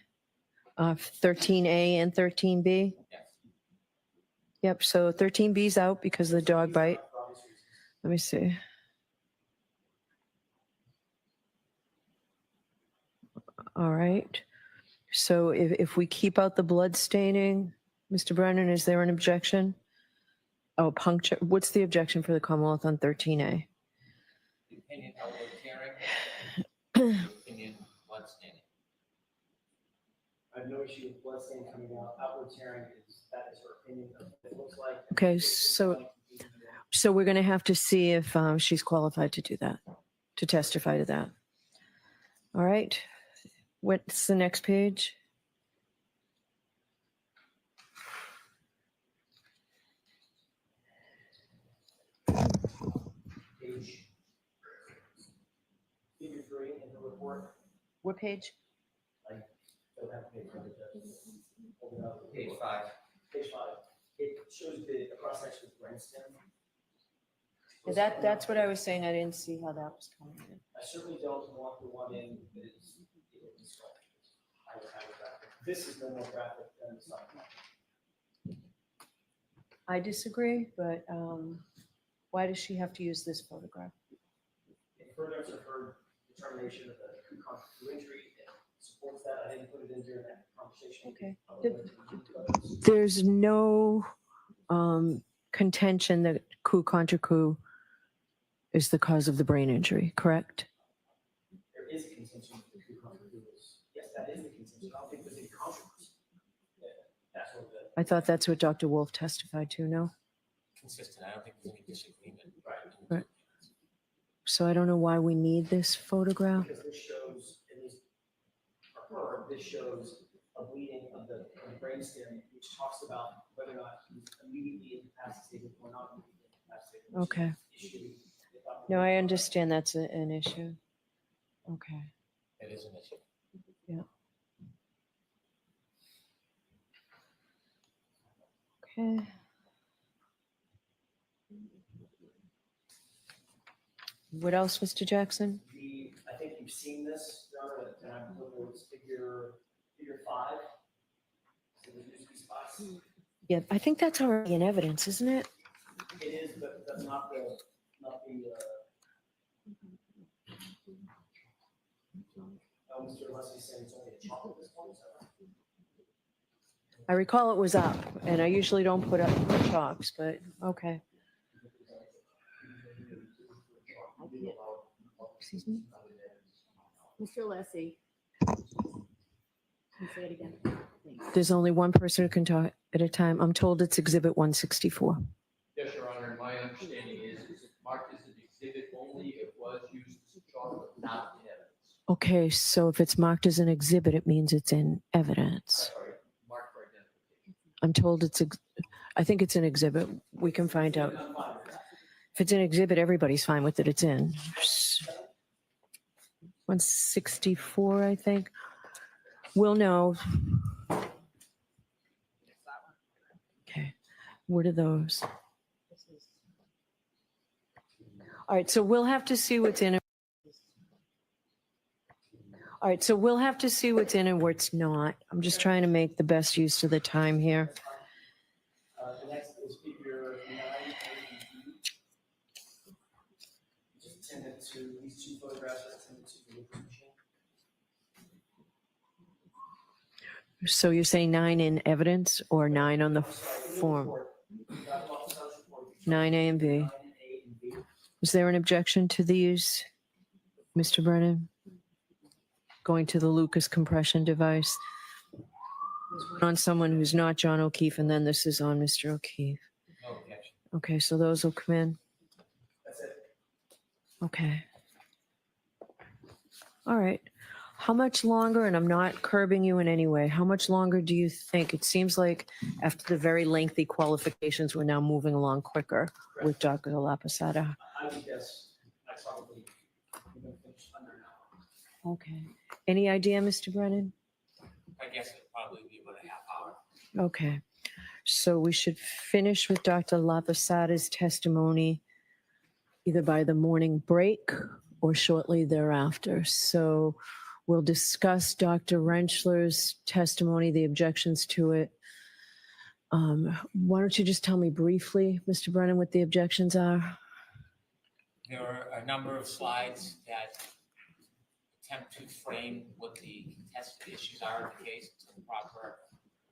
13A and 13B. Yes. Yep. So 13B's out because of the dog bite. Let me see. All right. So if we keep out the blood staining, Mr. Brennan, is there an objection? Oh, puncture. What's the objection for the Commonwealth on 13A? The opinion outward tearing, the opinion blood staining. I have no issue with blood stain coming out. Outward tearing that is her opinion of what it looks like. Okay, so we're going to have to see if she's qualified to do that, to testify to that. All right. What's the next page? Page figure 3 in the report. What page? I don't have page number. Hold it up. Page 5. Page 5. It shows the cross-section of the brainstem. That's what I was saying. I didn't see how that was coming in. I certainly don't want the one in that is this is no more graphic than the side. I disagree, but why does she have to use this photograph? In furtherance of her determination of the true injury, it supports that. I didn't put it in during that conversation. Okay. There's no contention that coup contra coup is the cause of the brain injury, correct? There is a contention that the coup contra coup is. Yes, that is the contention. I don't think there's any controversy. That's what the. I thought that's what Dr. Wolf testified to, no? Consistent. I don't think there's any disagreement. Right. So I don't know why we need this photograph. Because this shows, at least for her, this shows a bleeding of the brainstem, which talks about whether or not he's immediately incapacitated or not immediately incapacitated. Okay. No, I understand that's an issue. Okay. It is an issue. Yeah. Okay. What else, Mr. Jackson? I think you've seen this, Your Honor, and I'm looking at figure 5. So the Newsby spots. Yeah, I think that's already in evidence, isn't it? It is, but that's not the. Mr. Leslie's saying it's only a chocolate this one, is that right? I recall it was up, and I usually don't put up chalks, but okay. Excuse me? Mr. Alessi. Can you say it again? Thanks. There's only one person who can talk at a time. I'm told it's Exhibit 164. Yes, Your Honor, my understanding is it's marked as an exhibit only. It was used as a charge, but not in evidence. Okay, so if it's marked as an exhibit, it means it's in evidence. Sorry, marked for identification. I'm told I think it's an exhibit. We can find out. If it's an exhibit, everybody's fine with it. It's in 164, I think. We'll know. Okay, what are those? All right, so we'll have to see what's in it. All right, so we'll have to see what's in and what's not. I'm just trying to make the best use of the time here. The next is figure 9A and B. Just attended to, these two photographs are attended to the Lucas machine. So you're saying 9 in evidence or 9 on the form? 9A and B. Is there an objection to these, Mr. Brennan? Going to the Lucas compression device. There's one on someone who's not John O'Keefe, and then this is on Mr. O'Keefe. No objection. Okay, so those will come in. That's it. Okay. All right. How much longer, and I'm not curbing you in any way, how much longer do you think? It seems like after the very lengthy qualifications, we're now moving along quicker with Dr. Lapasada. I would guess I probably even finish under an hour. Okay. Any idea, Mr. Brennan? I guess it'd probably be about a half hour. Okay. So we should finish with Dr. Lapasada's testimony either by the morning break or shortly thereafter. So we'll discuss Dr. Rentschler's testimony, the objections to it. Why don't you just tell me briefly, Mr. Brennan, what the objections are? There are a number of slides that attempt to frame what the contested issues are in the case, improper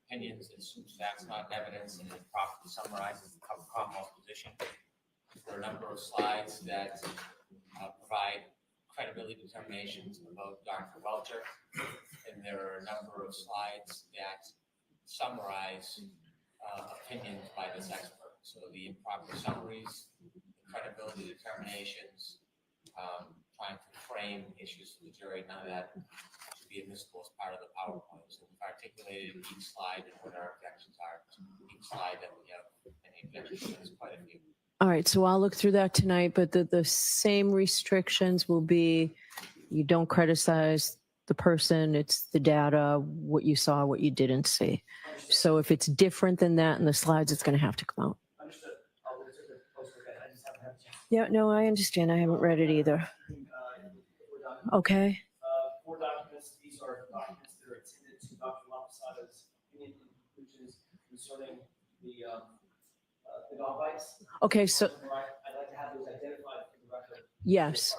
opinions, and assumes facts not evidence, and improperly summarizes the commonwealth position. There are a number of slides that provide credibility determinations about Dr. Welcher, and there are a number of slides that summarize opinions by this expert. So the improper summaries, the credibility determinations, trying to frame issues for the jury, none of that should be admissible as part of the PowerPoint. So we've articulated each slide and what our objections are. Each slide that we have any objections, there's quite a few. All right, so I'll look through that tonight, but the same restrictions will be, you don't criticize the person, it's the data, what you saw, what you didn't see. So if it's different than that in the slides, it's going to have to come out. Understood. I'll take a closer look at it. I just haven't had a chance. Yeah, no, I understand. I haven't read it either. Okay. 4 documents. These are documents that are intended to Dr. Lapasada's opinion and conclusions concerning the dog bites. Okay, so I'd like to have those identified for the record. yes.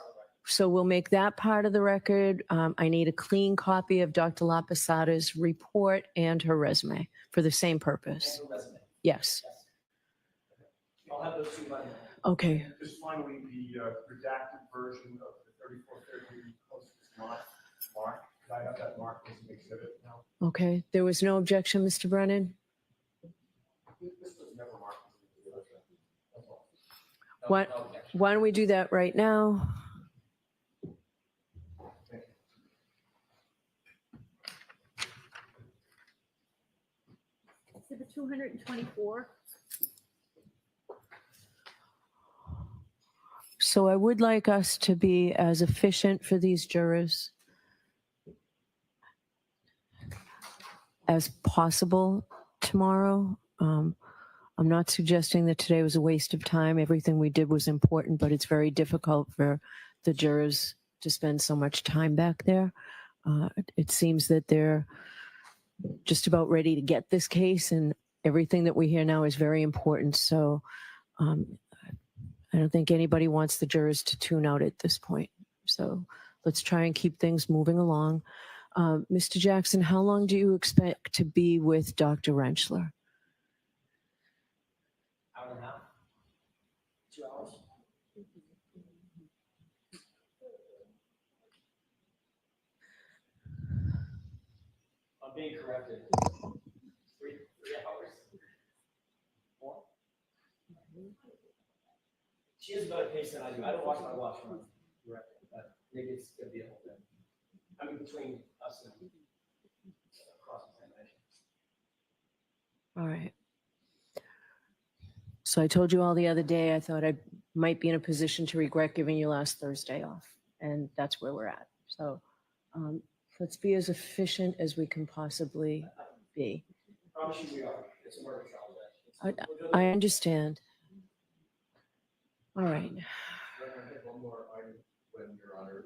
So we'll make that part of the record. I need a clean copy of Dr. Lapasada's report and her resume for the same purpose. And the resume. Yes. I'll have those 2 by now. Okay. Just finally, the redacted version of the 3430 post is not marked. Could I have that marked as an exhibit now? Okay. There was no objection, Mr. Brennan? This was never marked as an exhibit. That's all. Why don't we do that right now? Exhibit 224. So I would like us to be as efficient for these jurors as possible tomorrow. I'm not suggesting that today was a waste of time. Everything we did was important, but it's very difficult for the jurors to spend so much time back there. It seems that they're just about ready to get this case, and everything that we hear now is very important. So I don't think anybody wants the jurors to tune out at this point. So let's try and keep things moving along. Mr. Jackson, how long do you expect to be with Dr. Rentschler? Hour and a half. 2 hours. I'm being corrected. 3 hours. 4. She has a better pace than I do. I don't watch my watch run. But maybe it's gonna be a whole thing. I mean, between us and cross-examination. All right. So I told you all the other day, I thought I might be in a position to regret giving you last Thursday off, and that's where we're at. So let's be as efficient as we can possibly be. Promise you we are. It's a murder trial. I understand. All right. One more item, when Your Honor.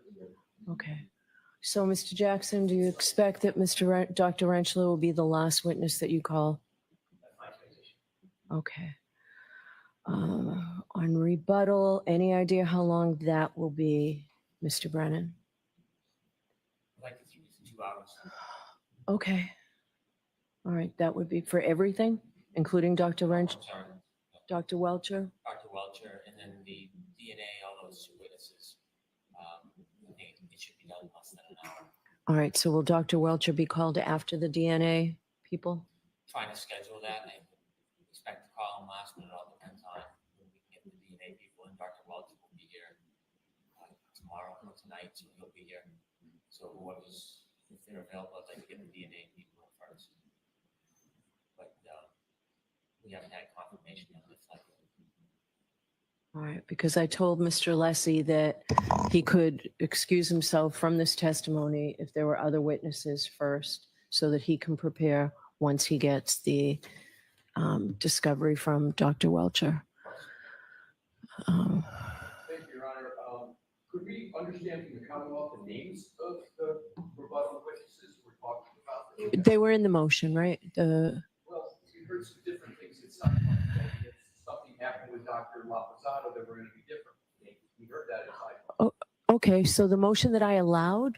Okay. So, Mr. Jackson, do you expect that Dr. Rentschler will be the last witness that you call? Okay. On rebuttal, any idea how long that will be, Mr. Brennan? Like 2 hours. Okay. All right, that would be for everything, including Dr. Wrench, Sorry, Dr. Welcher? Dr. Welcher, and then the DNA, all those 2 witnesses. I think it should be done in less than an hour. All right, so will Dr. Welcher be called after the DNA people? Trying to schedule that. I expect to call him last minute. It all depends on when we can get the DNA people, and Dr. Welcher will be here tomorrow or tonight, so he'll be here. So whoever's, if they're available, I'd like to get the DNA people in first. But we haven't had confirmation on this. All right, because I told Mr. Lessie that he could excuse himself from this testimony if there were other witnesses first, so that he can prepare once he gets the discovery from Dr. Welcher. Thank you, Your Honor. Could we understand from the Commonwealth the names of the rebuttal witnesses we're talking about? They were in the motion, right? Well, we heard some different things at some point. If something happened with Dr. Lapazzato, they were going to be different. We heard that at side. Okay, so the motion that I allowed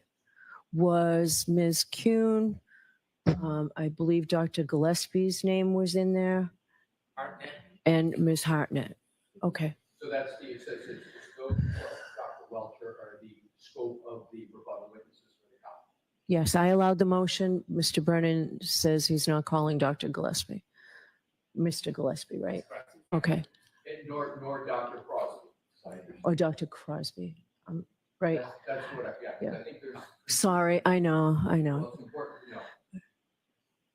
was Ms. Kuhn. I believe Dr. Gillespie's name was in there. Hartnett. And Ms. Hartnett. Okay. So that's the scope of Dr. Welcher, or the scope of the rebuttal witnesses for the Commonwealth. Yes, I allowed the motion. Mr. Brennan says he's not calling Dr. Gillespie. Mr. Gillespie, right? Okay. And nor Dr. Crosby. Or Dr. Crosby. Right. That's what Yeah. I think there's. Sorry, I know. Well, it's important to know.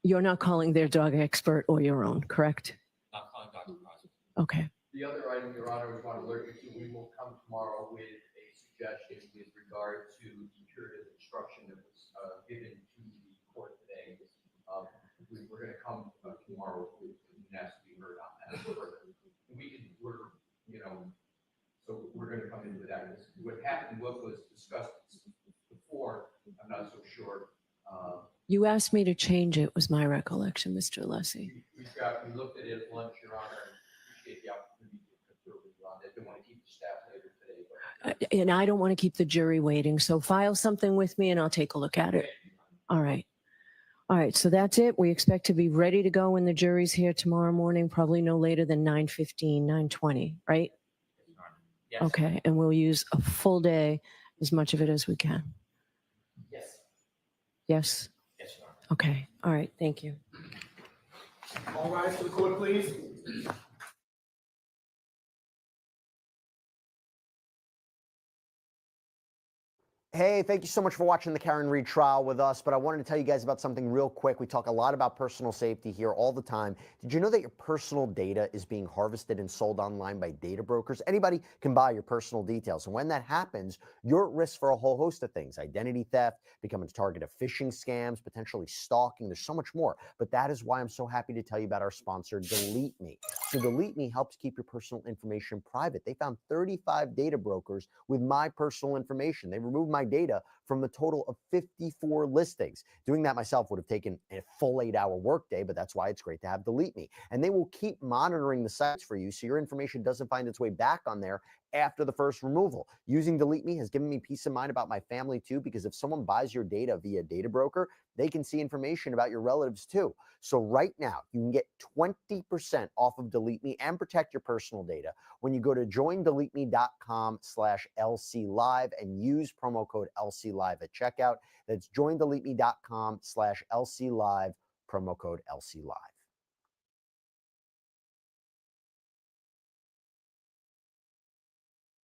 You're not calling their dog expert or your own, correct? Not calling Dr. Crosby. Okay. The other item, Your Honor, we want to alert you to, we will come tomorrow with a suggestion with regard to the curative instruction that was given to the court today. We're going to come tomorrow with and ask to be heard on that. So we're going to come in with that. What happened, what was discussed before, I'm not so sure. You asked me to change it, was my recollection, Mr. Lessie. We looked at it at lunch, Your Honor, and appreciate the opportunity to confer with you on that. Don't want to keep the staff later today. But And I don't want to keep the jury waiting, so file something with me and I'll take a look at it. All right. All right, so that's it. We expect to be ready to go when the jury's here tomorrow morning, probably no later than 9:15, 9:20, right? Yes. Okay, and we'll use a full day, as much of it as we can. Yes. Yes? Yes, Your Honor. Okay, all right, thank you. All rise for the court, please. Hey, thank you so much for watching the Karen Reed trial with us, but I wanted to tell you guys about something real quick. We talk a lot about personal safety here all the time. Did you know that your personal data is being harvested and sold online by data brokers? Anybody can buy your personal details, and when that happens, you're at risk for a whole host of things: identity theft, becoming a target of phishing scams, potentially stalking. There's so much more, but that is why I'm so happy to tell you about our sponsor, Delete Me. So Delete Me helps keep your personal information private. They found 35 data brokers with my personal information. They removed my data from a total of 54 listings. Doing that myself would have taken a full 8-hour workday, but that's why it's great to have Delete Me. And they will keep monitoring the sites for you so your information doesn't find its way back on there after the first removal. Using Delete Me has given me peace of mind about my family too, because if someone buys your data via data broker, they can see information about your relatives too. So right now, you can get 20% off of Delete Me and protect your personal data when you go to joindeleteme.com/LCLive and use promo code LC LC Live at checkout. That's joindeleteme.com/LC Live, promo code LC Live.